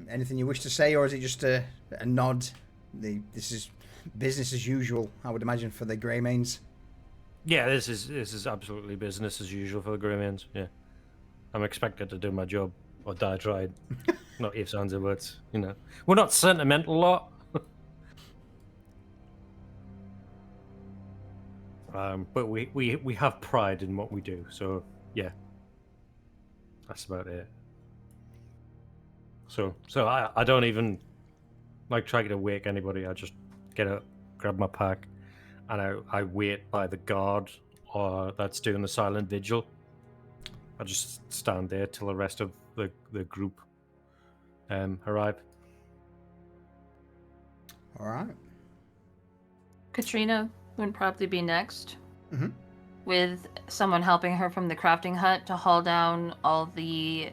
Anything you wish to say, or is it just a nod? This is business as usual, I would imagine, for the Greymanes. Yeah, this is absolutely business as usual for the Greymanes. Yeah, I'm expected to do my job or die trying. Not ifs, ands, or buts. We're not sentimental lot. But we have pride in what we do. So yeah, that's about it. So I don't even try to wake anybody. I just get up, grab my pack, and I wait by the guard that's doing the silent vigil. I just stand there till the rest of the group arrive. All right. Katrina would probably be next, Mm-hmm. with someone helping her from the crafting hut to haul down all the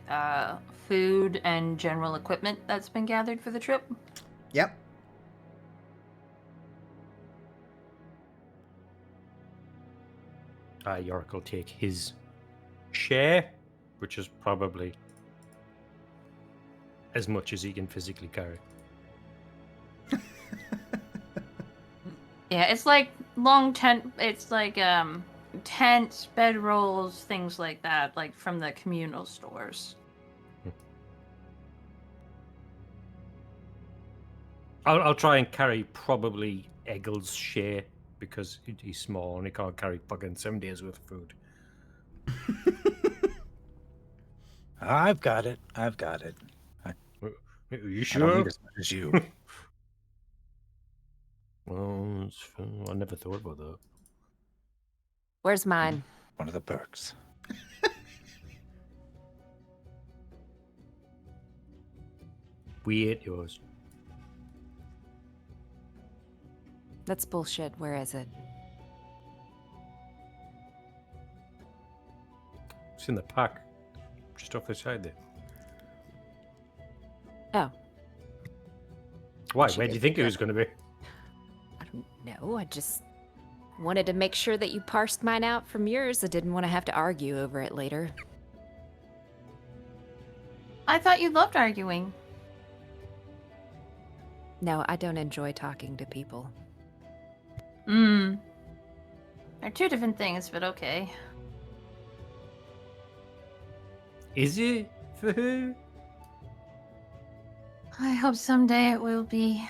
food and general equipment that's been gathered for the trip. Yep. Yorick will take his share, which is probably as much as he can physically carry. Yeah, it's like long tent. It's like tents, bedrolls, things like that, like from the communal stores. I'll try and carry probably Eggle's share because he's small and he can't carry fucking 7 days worth of food. I've got it. I've got it. Are you I don't need sure? as much as you. Well, I never thought about that. Where's mine? One of the perks. We ate yours. That's bullshit. Where is it? It's in the pack. Just off the side there. Oh, Why? Where do you think it was going to be? I don't know. I just wanted to make sure that you parsed mine out from yours. I didn't want to have to argue over it later. I thought you loved arguing. No, I don't enjoy talking to people. They're two different things, but okay. Is it for her? I hope someday it will be.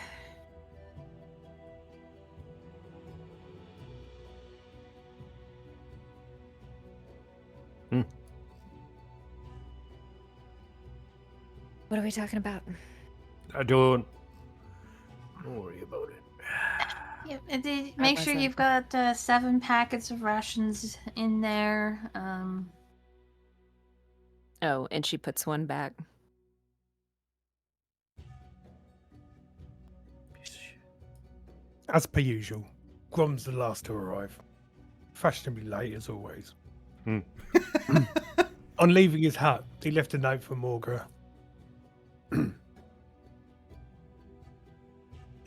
What are we talking about? Don't worry about it. Make was sure that you've got 7 packets of rations in there. Oh, and she puts one back. As per usual, Grom's the last to arrive. Fashionably late as always. On leaving his hut, he left a note for Morgra.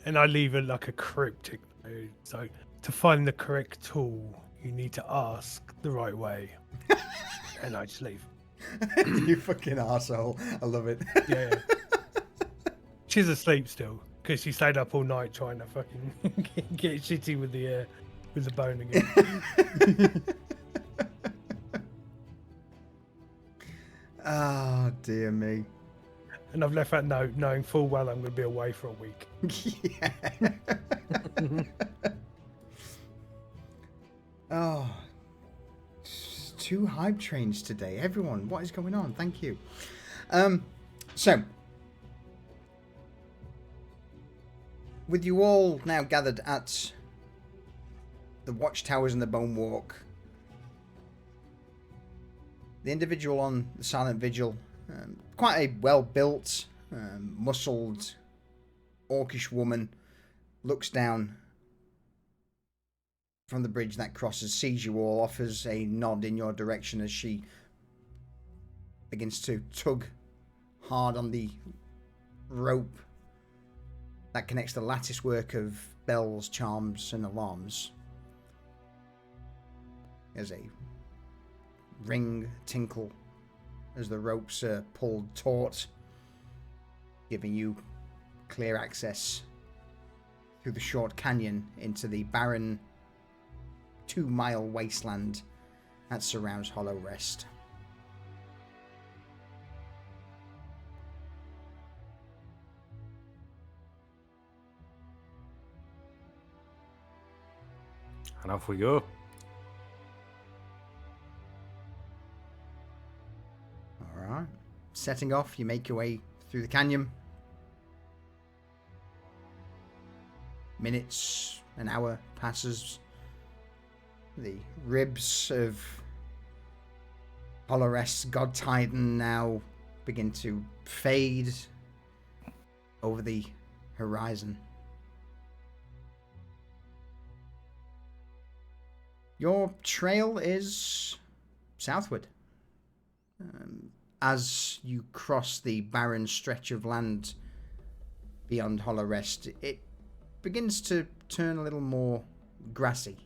And I leave it like a cryptic note. So, to find the correct tool, you need to ask the right way. And I just leave. You fucking arsehole. I love it. Yeah. She's asleep still because she stayed up all night trying to fucking get shitty with the bone again. Oh, dear me. And I've left that note knowing full well I'm going to be away for a week. Yeah. Oh, 2 hype trains today. Everyone, what is going on? Thank you. So, with you all now gathered at the watchtowers and the bone walk, the individual on the silent vigil, quite a well-built, muscled, orcish woman, looks down from the bridge that crosses, sees you all, offers a nod in your direction as she begins to tug hard on the rope that connects the lattice work of bells, charms, and alarms. There's a ring tinkle as the ropes are pulled taut, giving you clear access through the short canyon into the barren 2-mile wasteland that surrounds Hollow Rest. And off we go. Alright. Setting off, you make your way through the canyon. Minutes, an hour passes. The ribs of Hollow Rest's God Titan now begin to fade over the horizon. Your trail is southward. As you cross the barren stretch of land beyond Hollow Rest, it begins to turn a little more grassy.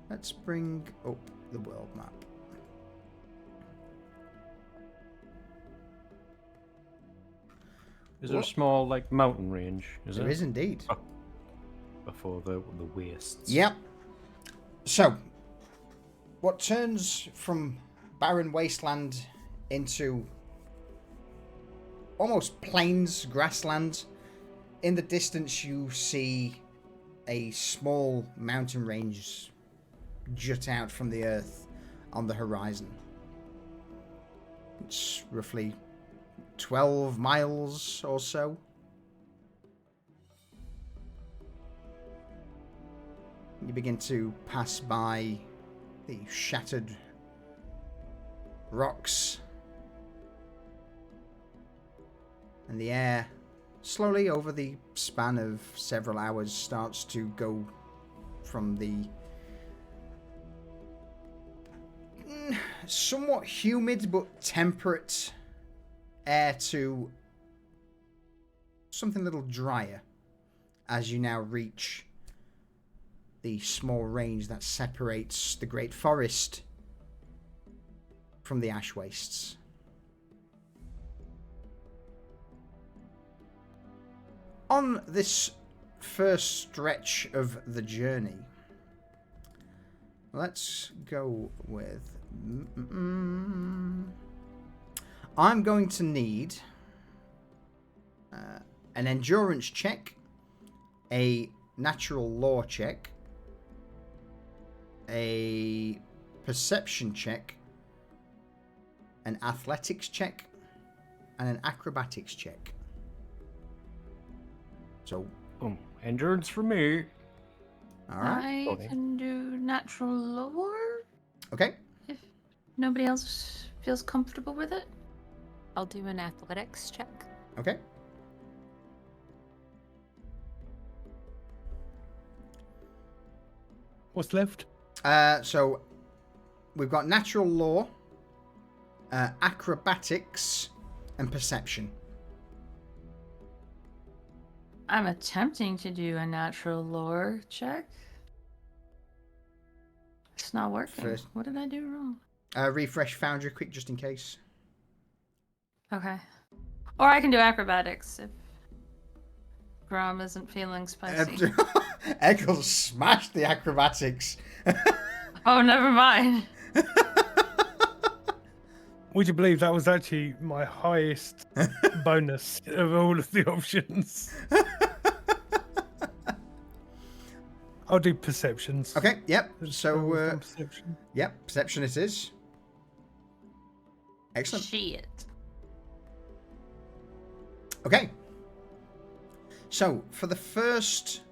Let's bring up the world map. Is there a small, like, mountain range? There is indeed. Oh, before the wastes. Yep. So, what turns from barren wasteland into almost plains, grassland. In the distance, you see a small mountain range jut out from the earth on the horizon. It's roughly 12 miles or so. You begin to pass by the shattered rocks, and the air slowly over the span of several hours starts to go from the somewhat humid but temperate air to something a little drier as you now reach the small range that separates the Great Forest from the ash wastes. On this first stretch of the journey, let's go with... I'm going to need an endurance check, a natural law check, a perception check, an athletics check, and an acrobatics check. So, endurance for me. all right. I can do natural lore Okay. if nobody else feels comfortable with it. I'll do an athletics check. Okay. What's left? So we've got natural law, acrobatics, and perception. I'm attempting to do a natural lore check. It's not working. First- What did I do wrong? Refresh Foundry quick just in case. Okay. Or I can do acrobatics if Grom isn't feeling spicy. Eggle smashed the acrobatics. Oh, never mind. Would you believe that was actually my highest bonus of all of the options? I'll do perceptions. Okay, yep. So, perception. yep, perception it is. Excellent. Shit. Okay. So, for the first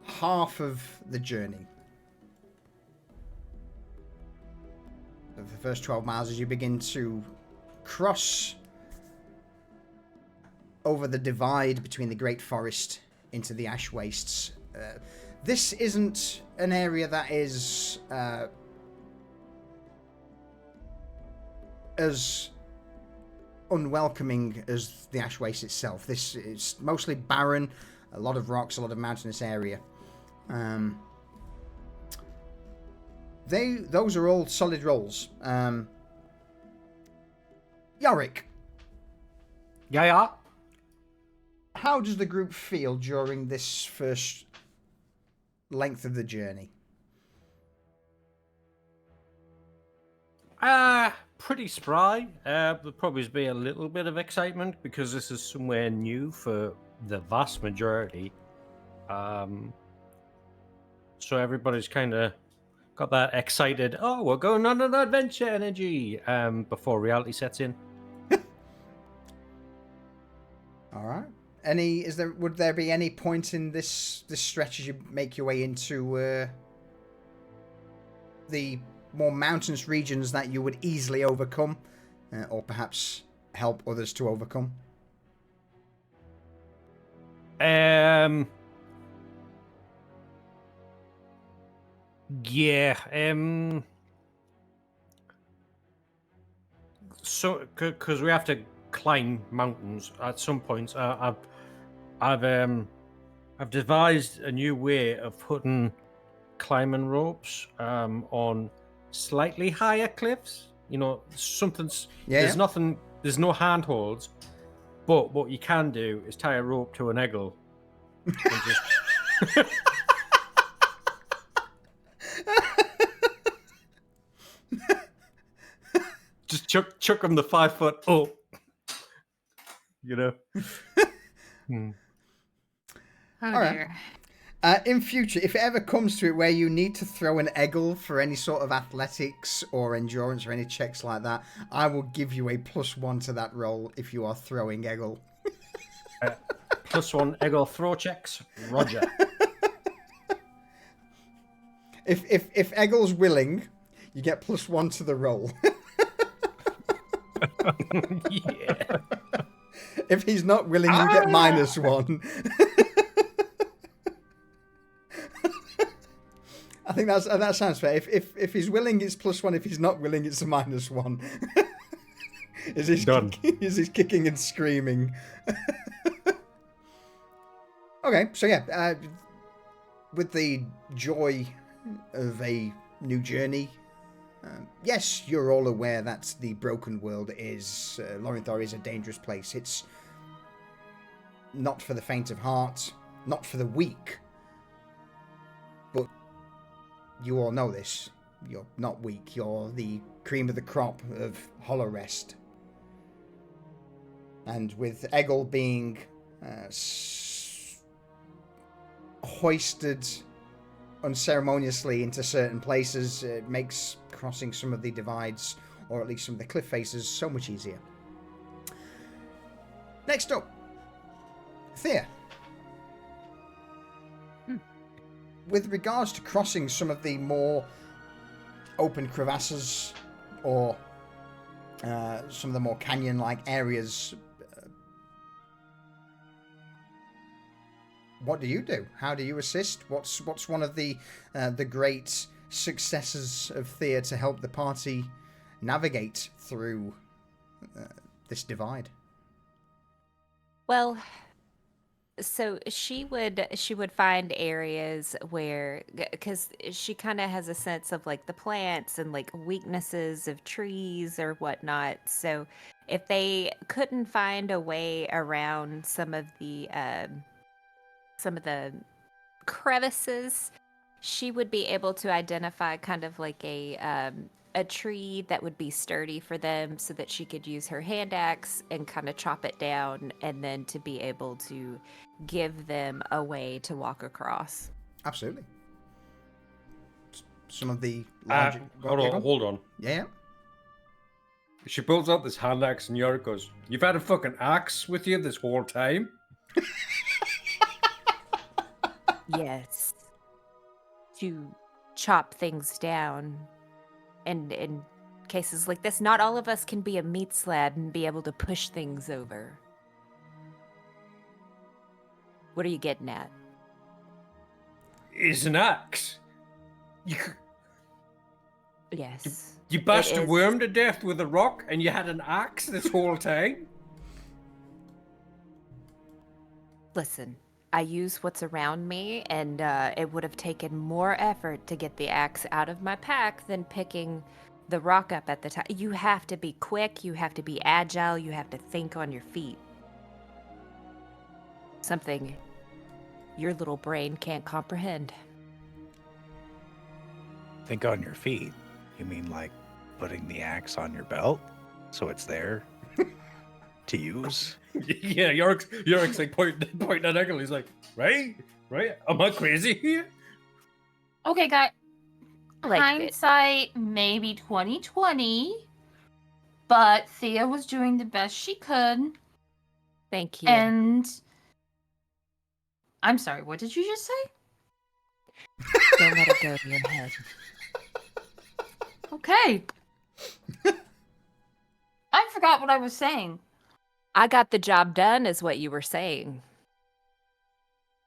half of the journey, of the first 12 miles, as you begin to cross over the divide between the Great Forest into the ash wastes, this isn't an area that is as unwelcoming as the ash waste itself. This is mostly barren, a lot of rocks, a lot of mountainous area. Those are all solid rolls. Yorick, Yeah. how does the group feel during this first length of the journey? Pretty spry. There'll probably be a little bit of excitement because this is somewhere new for the vast majority. So everybody's kind of got that excited, oh, we're going on an adventure energy before reality sets in. All right. Would there be any point in this stretch as you make your way into the more mountainous regions that you would easily overcome, or perhaps help others to overcome? Yeah. So, because we have to climb mountains at some points, I've devised a new way of putting climbing ropes on slightly higher cliffs. You know, there's nothing, there's no handholds, but what you can do is tie a rope to an eggle and just just chuck them the 5 foot up, you know. Oh All right. dear. In future, if it ever comes to it where you need to throw an eggle for any sort of athletics or endurance or any checks like that, I will give you a +1 to that roll if you are throwing eggle. +1 eggle throw checks. Roger. If eggle's willing, you get +1 to the roll. Yeah. If he's not willing, you get -1. I think that sounds fair. If he's willing, it's +1. If he's not willing, it's a -1. Is he's kicking and screaming? Okay, so yeah, with the joy of a new journey, yes, you're all aware that the broken world is Lorinthor is a dangerous place. It's not for the faint of heart, not for the weak. But you all know this. You're not weak. You're the cream of the crop of Hollow Rest. And with Eggle being hoisted unceremoniously into certain places, it makes crossing some of the divides, or at least some of the cliff faces, so much easier. Next up, Thea. With regards to crossing some of the more open crevasses or some of the more canyon-like areas, what do you do? How do you assist? What's one of the great successes of Thea to help the party navigate through this divide? Well, so she would find areas where, because she kind of has a sense of like the plants and like weaknesses of trees or whatnot. So if they couldn't find a way around some of the crevices, she would be able to identify kind of like a tree that would be sturdy for them, so that she could use her hand axe and kind of chop it down, and then to be able to give them a way to walk across. Absolutely. Some of the larger... Hold on. Yeah. She pulls out this hand axe and Yorick goes, "You've had a fucking axe with you this whole time?" Yes. To chop things down. And in cases like this, not all of us can be a meat slab and be able to push things over. What are you getting at? Is an axe. Yes. You bashed It a is. worm to death with a rock and you had an axe this whole time? Listen, I use what's around me, and it would have taken more effort to get the axe out of my pack than picking the rock up at the time. You have to be quick, you have to be agile, you have to think on your feet. Something your little brain can't comprehend. Think on your feet. You mean like putting the axe on your belt so it's there to use? Yeah, Yorick's like pointing at Eggle. He's like, right? Am I crazy here? Okay, guys. Like Hindsight, maybe 2020, but Thea was doing the best she could. Thank you. And I'm sorry, what did you just say? Don't let it go to your head. Okay. I forgot what I was saying. I got the job done, is what you were saying.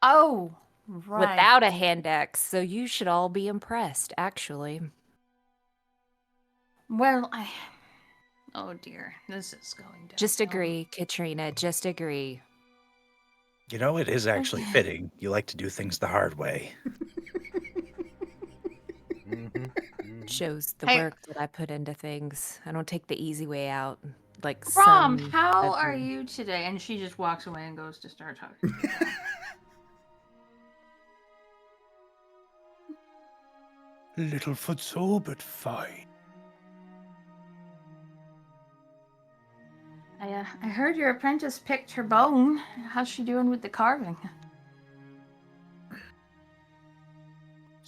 Oh, right. Without a hand axe, so you should all be impressed, actually. Well, oh dear, this is going down. Just agree, Katrina, just agree. You know, it is actually fitting. You like to do things the hard way. Shows the Hey. work that I put into things. I don't take the easy way out. Like Rom, some how of are them. you today? And she just walks away and goes to start talking. to you. Littlefoot sore, but fine. I heard your apprentice picked her bone. How's she doing with the carving?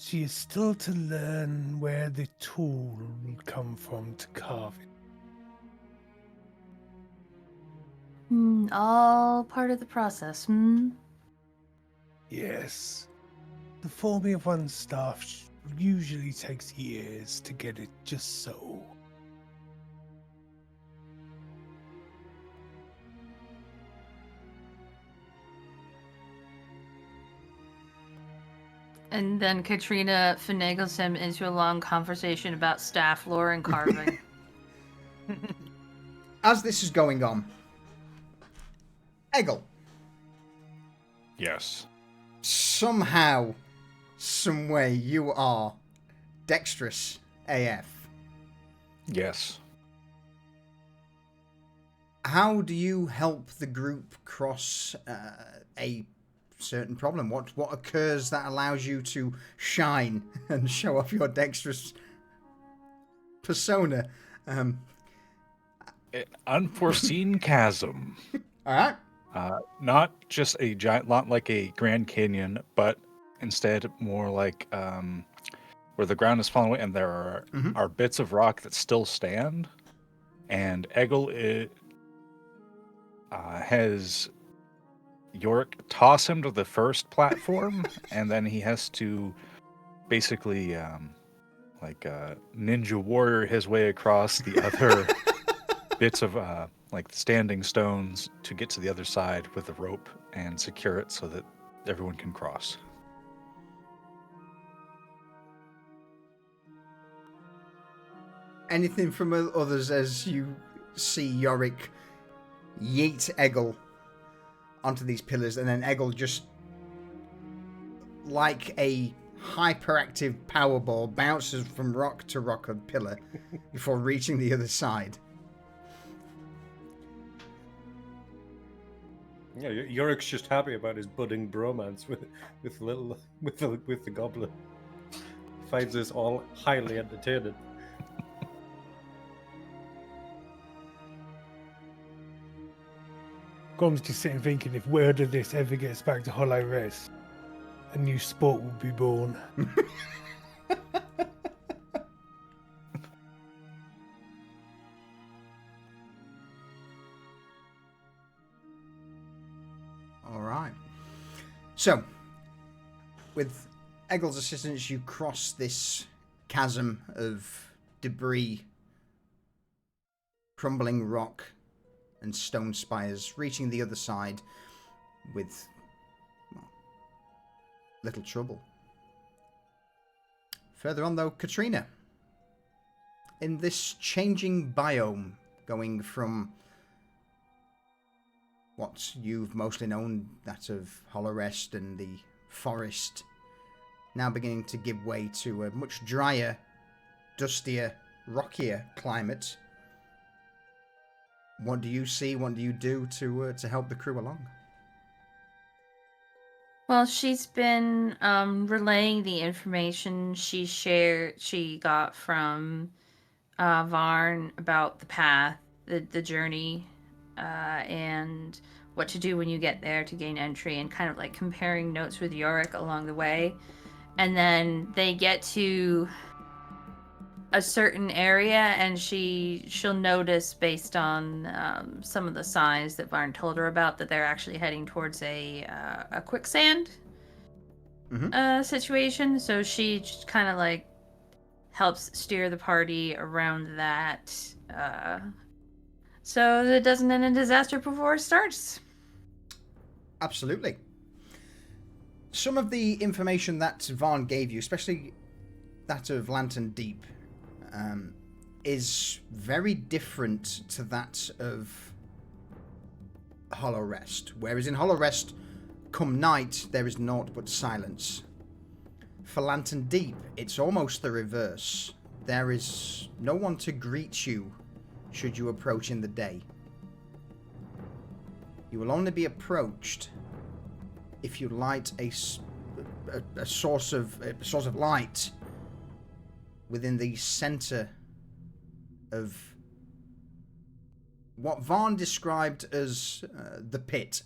She is still to learn where the tool will come from to carve it. All part of the process, Yes. The forming of one's staff usually takes years to get it just so. And then Katrina finagles him into a long conversation about staff lore and carving. As this is going on, Eggle, Yes. somehow, someway, you are dexterous AF. Yes. How do you help the group cross a certain problem? What occurs that allows you to shine and show off your dexterous persona? An unforeseen chasm. All right. Not just a giant, not like a Grand Canyon, but instead more like where the ground is falling away and there are bits of rock that still stand. And Eggle has Yorick toss him to the first platform, and then he has to basically like ninja warrior his way across the other bits of like standing stones to get to the other side with a rope and secure it so that everyone can cross. Anything from others as you see Yorick yeet Eggle onto these pillars, and then Eggle just, like a hyperactive powerball, bounces from rock to rock and pillar before reaching the other side. Yeah, Yorick's just happy about his budding bromance with the goblin. Finds this all highly entertaining. Grom's just sitting thinking, if word of this ever gets back to Hollow Rest, a new sport will be born. All right. So, with Eggle's assistance, you cross this chasm of debris, crumbling rock, and stone spires, reaching the other side with, well, little trouble. Further on, though, Katrina. In this changing biome, going from what you've mostly known, that of Hollow Rest and the forest, now beginning to give way to a much drier, dustier, rockier climate. What do you see? What do you do to help the crew along? Well, she's been relaying the information she got from Varn about the path, the journey, and what to do when you get there to gain entry, and kind of like comparing notes with Yorick along the way. And then they get to a certain area, and she'll notice, based on some of the signs that Varn told her about, that they're actually heading towards a quicksand situation. So she just kind of like helps steer the party around that, so that it doesn't end in disaster before it starts. Absolutely. Some of the information that Varn gave you, especially that of Lantern Deep, is very different to that of Hollow Rest. Whereas in Hollow Rest, come night, there is naught but silence. For Lantern Deep, it's almost the reverse. There is no one to greet you should you approach in the day. You will only be approached if you light a source of light within the center of what Varn described as the pit.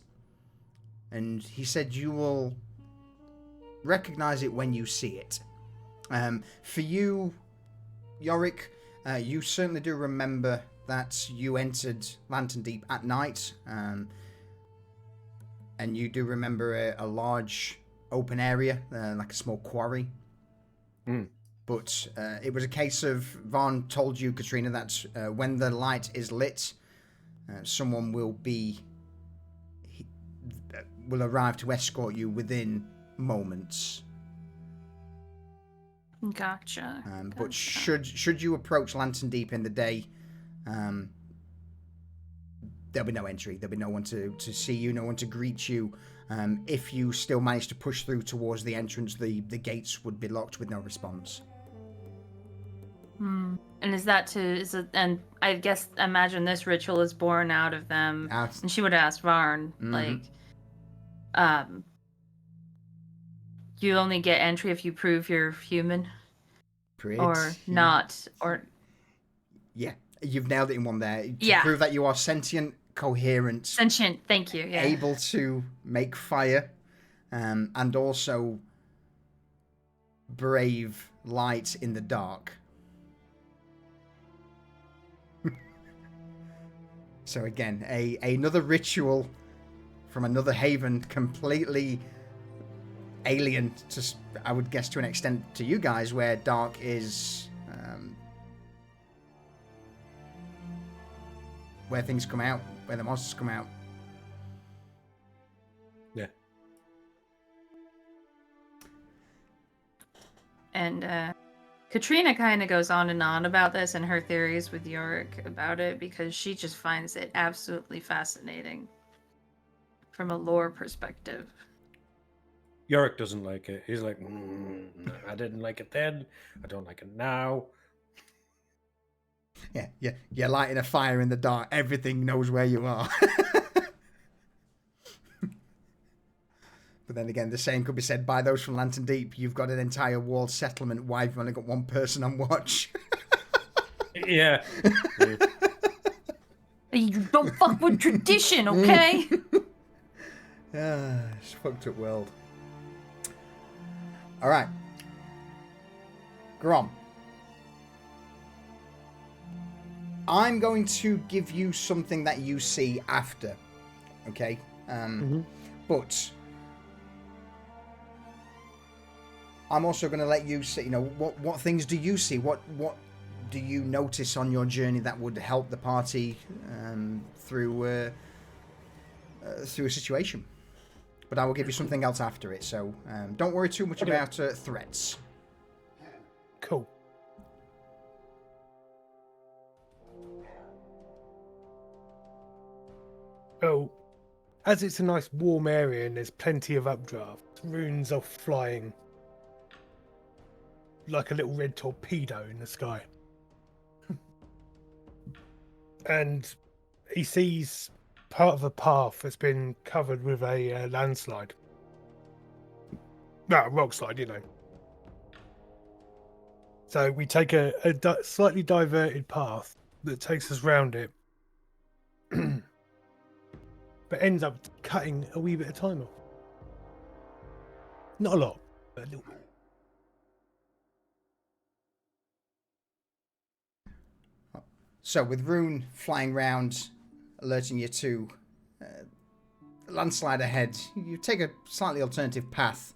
And he said you will recognize it when you see it. For you, Yorick, you certainly do remember that you entered Lantern Deep at night, and you do remember a large open area, like a small quarry. But it was a case of Vaughn told you, Katrina, that when the light is lit, someone will arrive to escort you within moments. Gotcha. But should you approach Lantern Deep in the day, there'll be no entry. There'll be no one to see you, no one to greet you. If you still manage to push through towards the entrance, the gates would be locked with no response. And and I guess imagine this ritual is born out of them. And she would ask Varn, you only get entry if you prove you're human, or not, or yeah, you've nailed it in one there. To prove that you are sentient, coherent, thank you, yeah, able to make fire, and also brave light in the dark. So again, another ritual from another haven, completely alien to, I would guess, to an extent to you guys, where dark is where things come out, where the monsters come out. Yeah. And Katrina kind of goes on and on about this and her theories with Yorick about it, because she just finds it absolutely fascinating from a lore perspective. Yorick doesn't like it. He's like, I didn't like it then. I don't like it now. Yeah, you're lighting a fire in the dark. Everything knows where you are. But then again, the same could be said by those from Lantern Deep. You've got an entire walled settlement. Why have you only got one person on watch? Yeah. You don't fuck with tradition, okay? It's a fucked up world. All right. Grom. I'm going to give you something that you see after. Okay? But I'm also going to let you see, what things do you see? What do you notice on your journey that would help the party through a situation? But I will give you something else after it, so don't worry too much about threats. Cool. Oh, as it's a nice warm area and there's plenty of updraft, runes are flying like a little red torpedo in the sky. And he sees part of a path that's been covered with a landslide. No, rock slide, So we take a slightly diverted path that takes us round it, but ends up cutting a wee bit of time off. Not a lot, but a little bit. So with Rune flying round, alerting you to the landslide ahead, you take a slightly alternative path,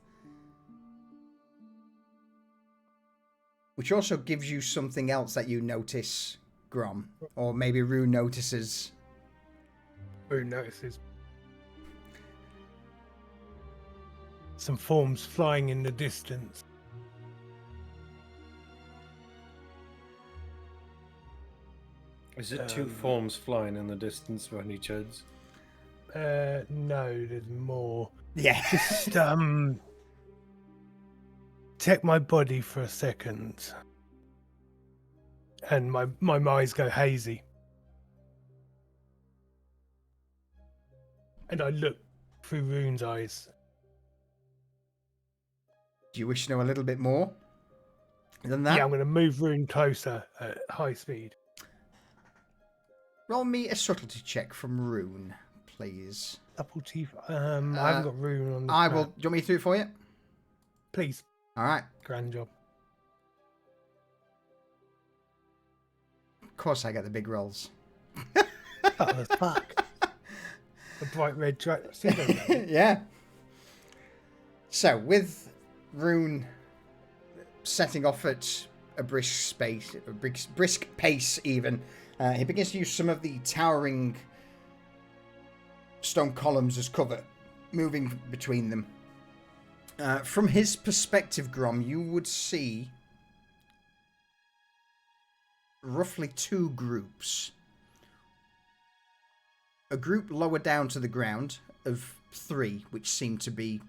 which also gives you something else that you notice, Grom, or maybe Rune notices. Rune notices some forms flying in the distance. Is it two forms flying in the distance by any chance? No, there's more. Yeah. Just check my body for a second, and my eyes go hazy, and I look through Rune's eyes. Do you wish to know a little bit more than that? Yeah, I'm going to move Rune closer at high speed. Roll me a subtlety check from Rune, please. Double T. I haven't got Rune on the I will. Do you want me to do it for you? Please. All right. Grand job. course I get the big rolls. Oh, the fuck. A bright red dragon. Yeah. So, with Rune setting off at a brisk pace even, he begins to use some of the towering stone columns as cover, moving between them. From his perspective, Grom, you would see roughly two groups. A group lower down to the ground of 3, which seem to be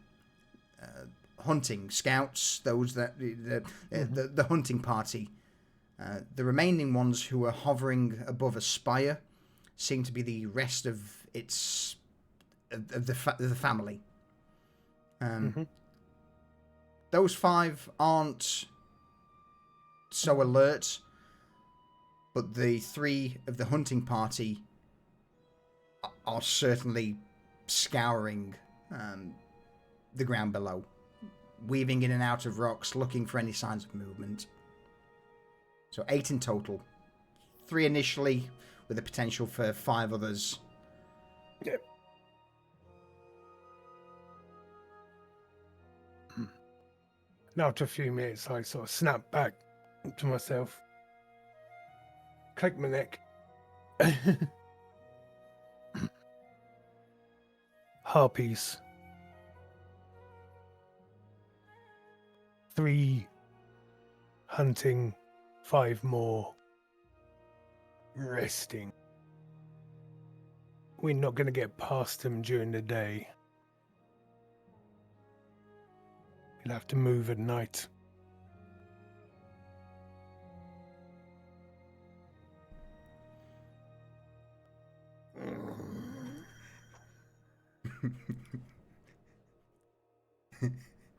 hunting scouts, those that the hunting party. The remaining ones who are hovering above a spire seem to be the rest of the family. Those 5 aren't so alert, but the 3 of the hunting party are certainly scouring the ground below, weaving in and out of rocks, looking for any signs of movement. So 8 in total. 3 initially, with the potential for 5 others. Yep. Now, after a few minutes, I sort of snap back to myself, click my neck. Harpies. 3 hunting, 5 more resting. We're not going to get past them during the day. We'll have to move at night.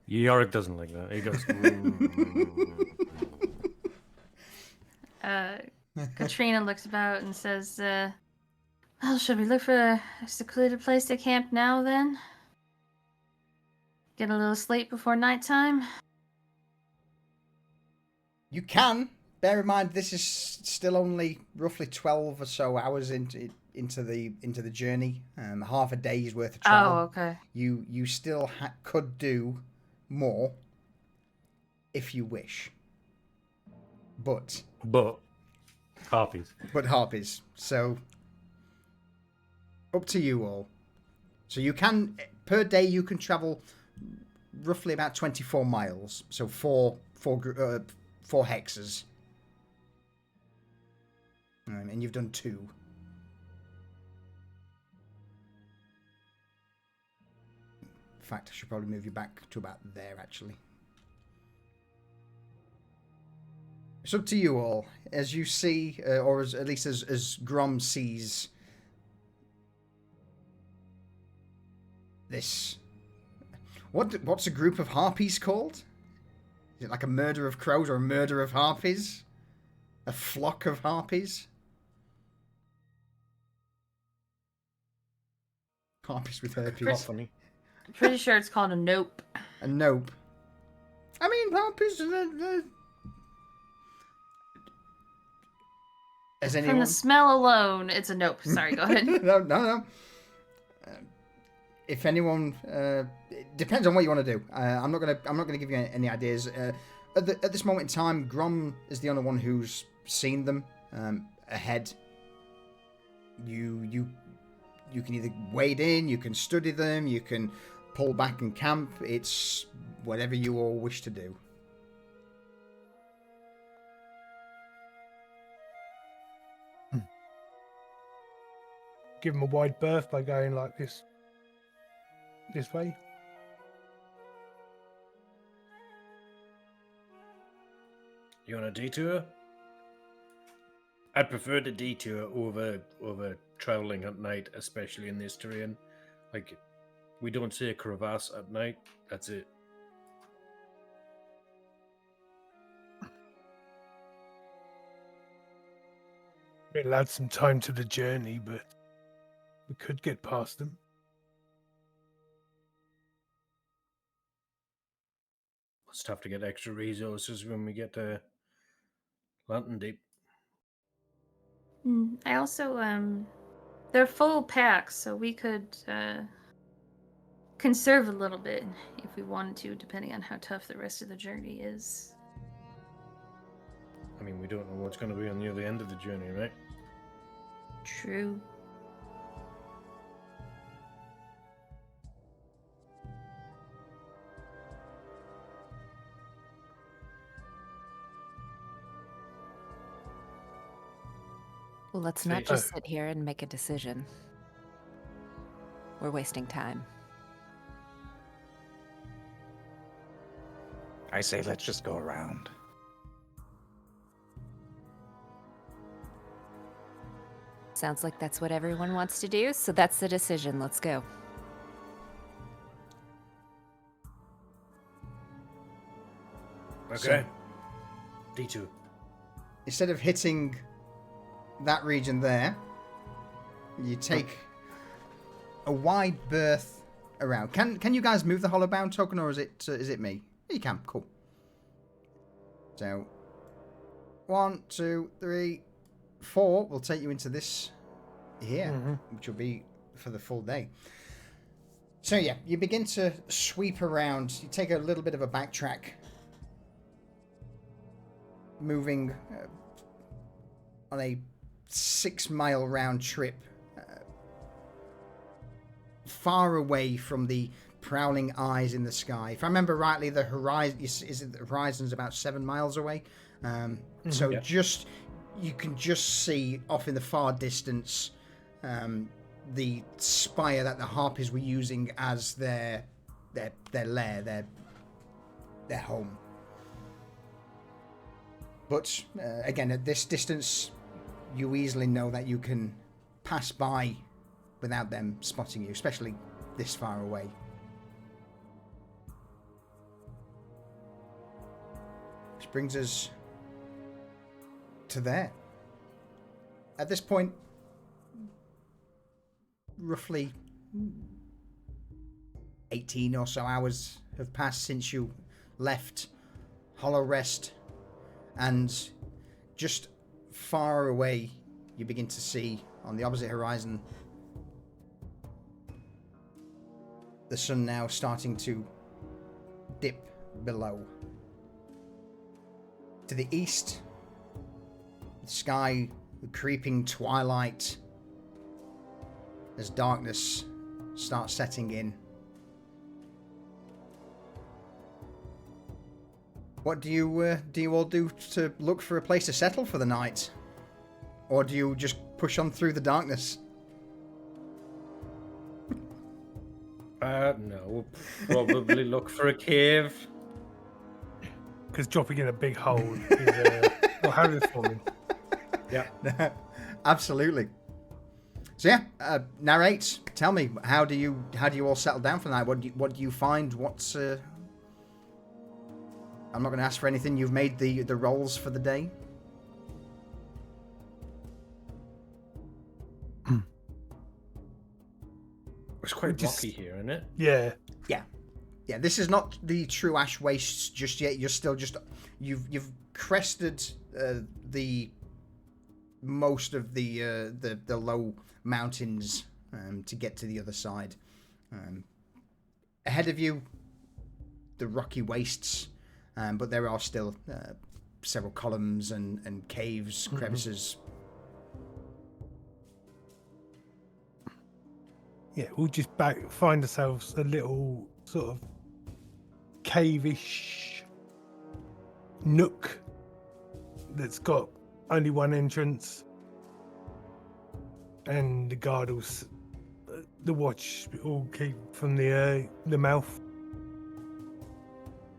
Yorick doesn't like that. He goes. Katrina looks about and says, well, should we look for a secluded place to camp now then? Get a little sleep before nighttime? You can. Bear in mind, this is still only roughly 12 or so hours into the journey. Half a day's worth of travel. Oh, okay. You still could do more if you wish. But Harpies. So up to you all. So you can, per day, you can travel roughly about 24 miles. So four hexes. And you've done 2. In fact, I should probably move you back to about there, actually. It's up to you all. As you see, or at least as Grom sees this. What's a group of harpies called? Is it like a murder of crows or a murder of harpies? A flock of harpies? Harpies with herpes. Funny. Pretty sure it's called a nope. A nope. I mean, harpies. Has anyone? From the smell alone, it's a nope. Sorry, go ahead. No. If anyone, it depends on what you want to do. I'm not gonna give you any ideas. At this moment in time, Grom is the only one who's seen them ahead. You can either wade in, you can study them, you can pull back and camp. It's whatever you all wish to do. Give them a wide berth by going like this way. You want a detour? I'd prefer the detour over traveling at night, especially in this terrain. Like, we don't see a crevasse at night. That's it. It'll add some time to the journey, but we could get past them. We'll just have to get extra resources when we get to Lantern Deep. I also they're full packs, so we could conserve a little bit if we wanted to, depending on how tough the rest of the journey is. I mean, we don't know what's going to be on the other end of the journey, right? True. Well, let's not just sit here and make a decision. We're wasting time. I say let's just go around. Sounds like that's what everyone wants to do, so that's the decision. Let's go. Okay. D2. Instead of hitting that region there, you take a wide berth around. Can you guys move the hollow bound token, or is it me? You can. Cool. So 1, 2, 3, 4 will take you into this here, which will be for the full day. So yeah, you begin to sweep around. You take a little bit of a backtrack, moving on a 6-mile round trip, far away from the prowling eyes in the sky. If I remember rightly, the horizon's about 7 miles away. So just you can just see off in the far distance the spire that the Harpies were using as their lair, their home. But again, at this distance, you easily know that you can pass by without them spotting you, especially this far away. Which brings us to there. At this point, roughly 18 or so hours have passed since you left Hollow Rest, and just far away you begin to see on the opposite horizon the sun now starting to dip below. To the east, the sky, the creeping twilight as darkness starts setting in. What do you all do to look for a place to settle for the night? Or do you just push on through the darkness? No, we'll probably look for a cave. Because dropping in a big hole is well, how is it forming? Yeah. Absolutely. So yeah, narrate. Tell me, how do you all settle down for the night? What do you find? What's I'm not going to ask for anything. You've made the rolls for the day. It's quite rocky here, isn't it? Yeah. Yeah, this is not the true ash wastes just yet. You're still just you've crested the most of the low mountains to get to the other side. Ahead of you, the rocky wastes, but there are still several columns and caves, crevices. Yeah, we'll just find ourselves a little sort of cave-ish nook that's got only one entrance, and the guard will, the watch will keep from the mouth.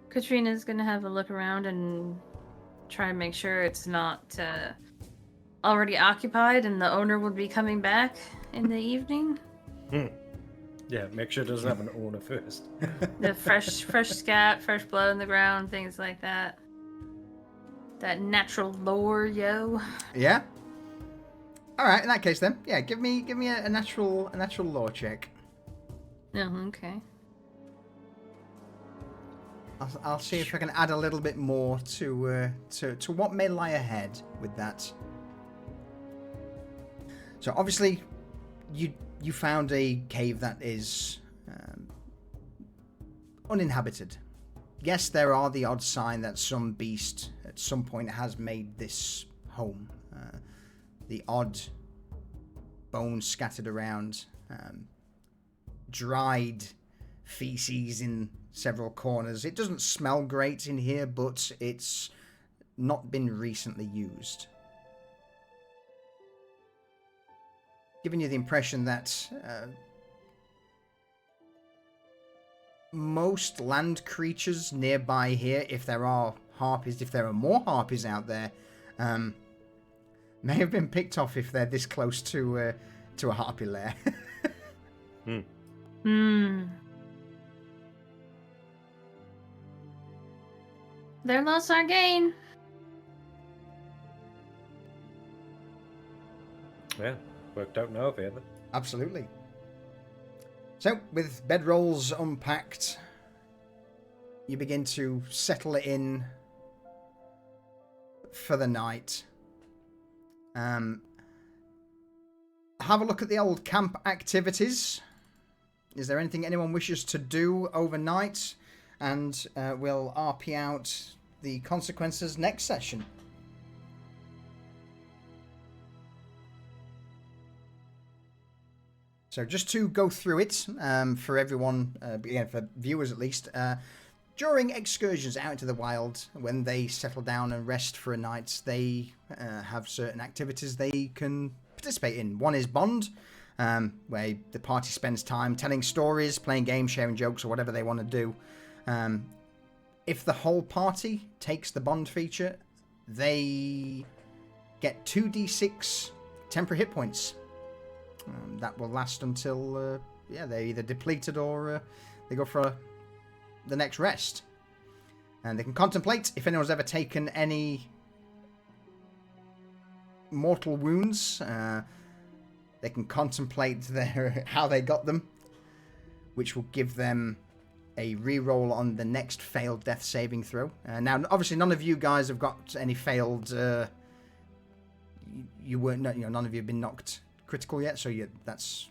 Katrina's gonna have a look around and try and make sure it's not already occupied and the owner would be coming back in the evening. Yeah, make sure it doesn't have an owner first. The fresh scat, fresh blood in the ground, things like that. That natural lore, yo. Yeah. All right. In that case, then, yeah, give me a natural lore check. Oh, okay. I'll see if I can add a little bit more to what may lie ahead with that. So obviously, you found a cave that is uninhabited. Yes, there are the odd sign that some beast at some point has made this home. The odd bones scattered around, dried feces in several corners. It doesn't smell great in here, but it's not been recently used. Giving you the impression that most land creatures nearby here, if there are harpies, if there are more harpies out there, may have been picked off if they're this close to a harpy lair. Their loss, our gain. Yeah, worked out in our favour. Absolutely. So, with bedrolls unpacked, you begin to settle it in for the night. Have a look at the old camp activities. Is there anything anyone wishes to do overnight? And we'll RP out the consequences next session. So just to go through it for everyone, again, for viewers at least, during excursions out into the wild, when they settle down and rest for a night, they have certain activities they can participate in. One is Bond, where the party spends time telling stories, playing games, sharing jokes, or whatever they want to do. If the whole party takes the Bond feature, they get 2d6 temporary hit points. That will last until they're either depleted or they go for the next rest. And they can contemplate if anyone's ever taken any mortal wounds. They can contemplate how they got them, which will give them a reroll on the next failed death saving throw. Now, obviously, none of you guys have got any failed. You weren't, none of you have been knocked critical yet, so that's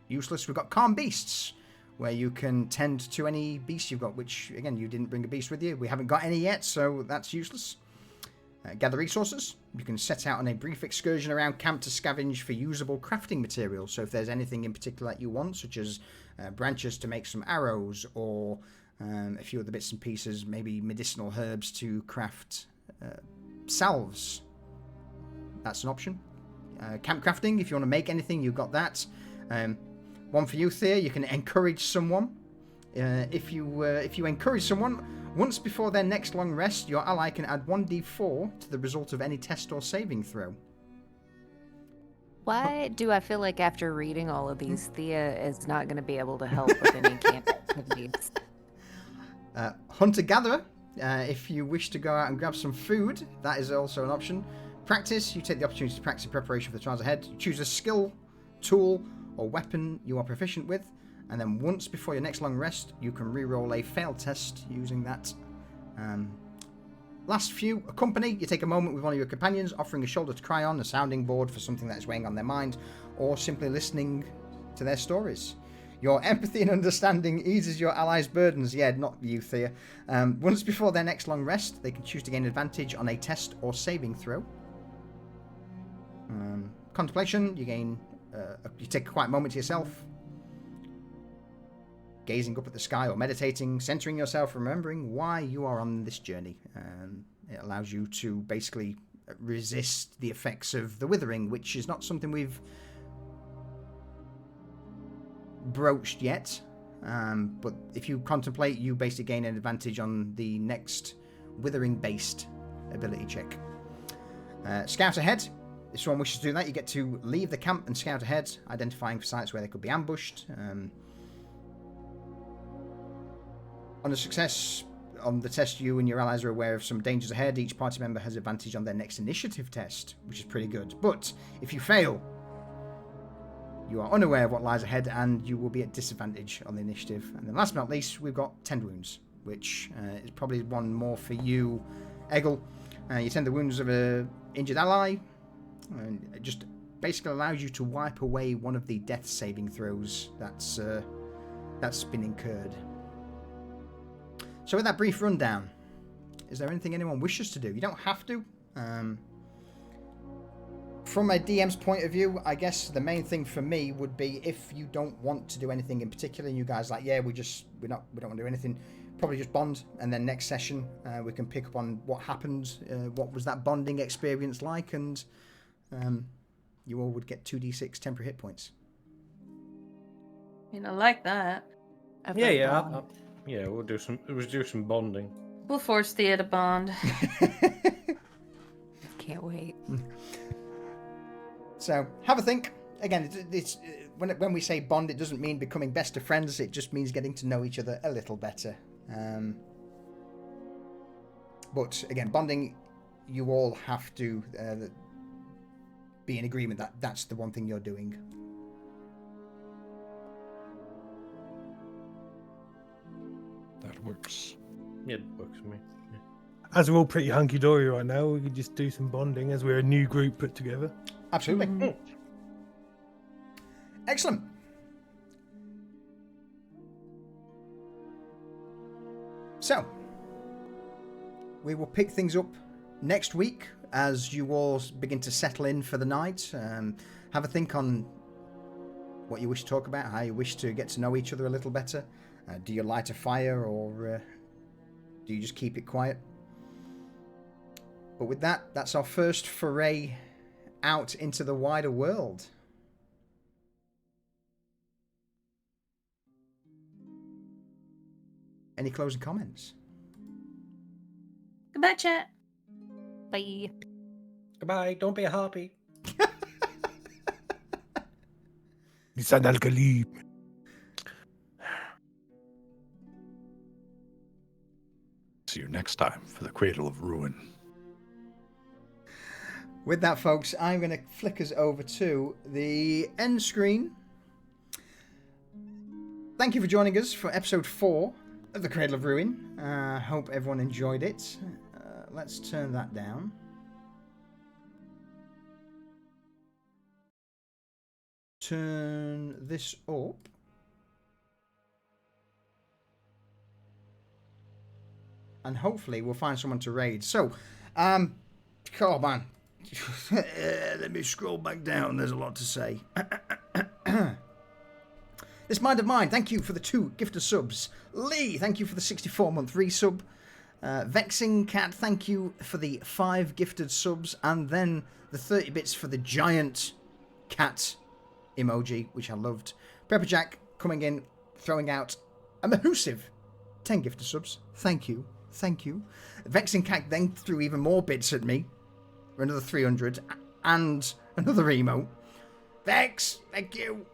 useless. We've got Calm Beasts, where you can tend to any beast you've got, which, again, you didn't bring a beast with you. We haven't got any yet, so that's useless. Gather resources. You can set out on a brief excursion around camp to scavenge for usable crafting materials. So if there's anything in particular that you want, such as branches to make some arrows, or a few other bits and pieces, maybe medicinal herbs to craft salves, that's an option. Camp crafting, if you want to make anything, you've got that. One for you, Thea, you can encourage someone. If you encourage someone, once before their next long rest, your ally can add 1d4 to the result of any test or saving throw. Why do I feel like after reading all of these, Thea is not going to be able to help with any camp activities? Hunter-gatherer, if you wish to go out and grab some food, that is also an option. Practice, you take the opportunity to practice in preparation for the trials ahead. Choose a skill, tool, or weapon you are proficient with, and then once before your next long rest, you can re-roll a failed test using that. Last few, accompany. You take a moment with one of your companions, offering a shoulder to cry on, a sounding board for something that is weighing on their mind, or simply listening to their stories. Your empathy and understanding eases your allies' burdens. Yeah, not you, Thea. Once before their next long rest, they can choose to gain advantage on a test or saving throw. Contemplation, you take a quiet moment to yourself, gazing up at the sky or meditating, centering yourself, remembering why you are on this journey. It allows you to basically resist the effects of the withering, which is not something we've broached yet. But if you contemplate, you basically gain an advantage on the next withering-based ability check. Scout ahead. If someone wishes to do that, you get to leave the camp and scout ahead, identifying for sites where they could be ambushed. On a success on the test, you and your allies are aware of some dangers ahead. Each party member has advantage on their next initiative test, which is pretty good. But if you fail, you are unaware of what lies ahead and you will be at disadvantage on the initiative. And then last but not least, we've got tend wounds, which is probably one more for you, Eggle. You tend the wounds of an injured ally. And just basically allows you to wipe away one of the death saving throws that's been incurred. So with that brief rundown, is there anything anyone wishes to do? You don't have to. From a DM's point of view, I guess the main thing for me would be if you don't want to do anything in particular, and you guys like, yeah, we don't want to do anything. Probably just bond, and then next session we can pick up on what happened, what was that bonding experience like, and you all would get 2d6 temporary hit points. I like that. Yeah. We'll do some bonding. We'll force Thea to bond. Can't wait. So have a think. Again, it's when we say bond, it doesn't mean becoming best of friends. It just means getting to know each other a little better. But again, bonding, you all have to be in agreement that that's the one thing you're doing. That works. Yeah, it works for me. Yeah. As we're all pretty hunky-dory right now, we could just do some bonding as we're a new group put together. Absolutely. Mm-hmm. Excellent. So, we will pick things up next week as you all begin to settle in for the night. Have a think on what you wish to talk about, how you wish to get to know each other a little better. Do you light a fire, or do you just keep it quiet? But with that, that's our first foray out into the wider world. Any closing comments? Goodbye, chat. Bye. Goodbye. Don't be a harpy. Lisan al-Ghalib. See you next time for the Cradle of Ruin. With that, folks, I'm going to flick us over to the end screen. Thank you for joining us for episode 4 of the Cradle of Ruin. Hope everyone enjoyed it. Let's turn that down. Turn this up. And hopefully we'll find someone to raid. So, oh man. Let me scroll back down. There's a lot to say. This Mind of Mine, thank you for the 2 gifted subs. Lee, thank you for the 64-month resub. Vexing Cat, thank you for the 5 gifted subs. And then the 30 bits for the giant cat emoji, which I loved. Pepperjack coming in, throwing out a massive 10 gifted subs. Thank you. Thank you. Vexing Cat then threw even more bits at me. For another 300. And another emote. Vex, thank you.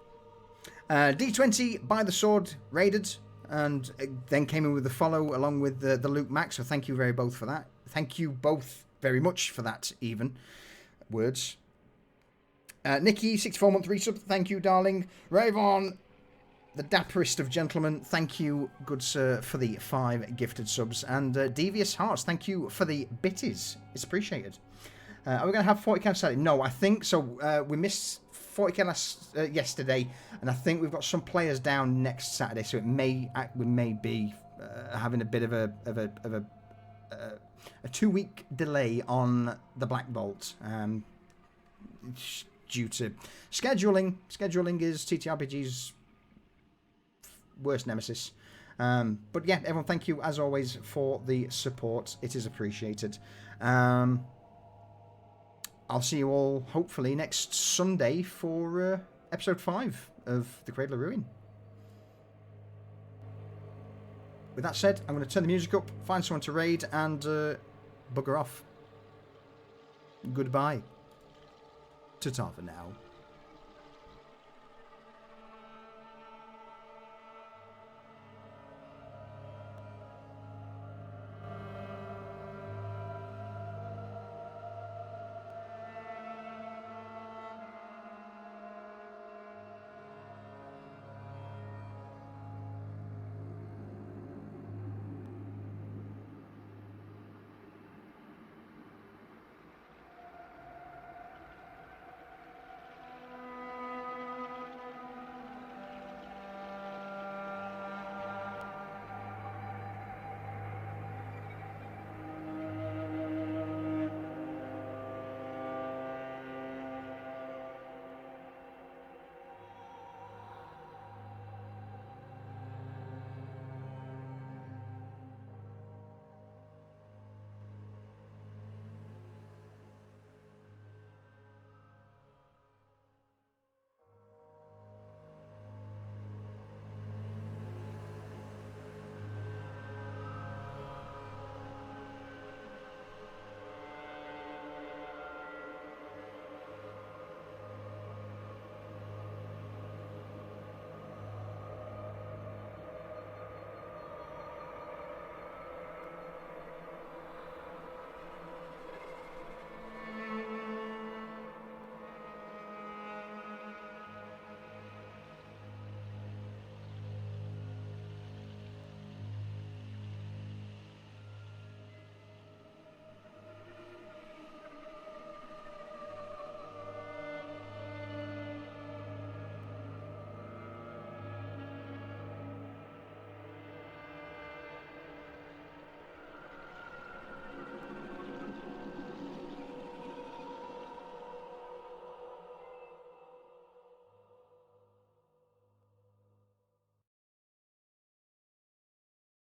D20 by the sword raided, and then came in with the follow along with the Luke Max. So thank you both for that. Thank you both very much for that. Even words. Nikki 64-month resub. Thank you, darling. Ravon, the dapperest of gentlemen. Thank you, good sir, for the 5 gifted subs. And Devious Hearts, thank you for the bitties. It's appreciated. Are we going to have 40k Saturday? No, I think so. We missed 40k yesterday, and I think we've got some players down next Saturday, so we may be having a bit of a 2-week delay on the Black Bolt due to scheduling. Scheduling is TTRPG's worst nemesis. But yeah, everyone, thank you as always for the support. It is appreciated. I'll see you all hopefully next Sunday for episode 5 of The Cradle of Ruin. With that said, I'm going to turn the music up, find someone to raid, and bugger off. Goodbye. Ta-ta for now.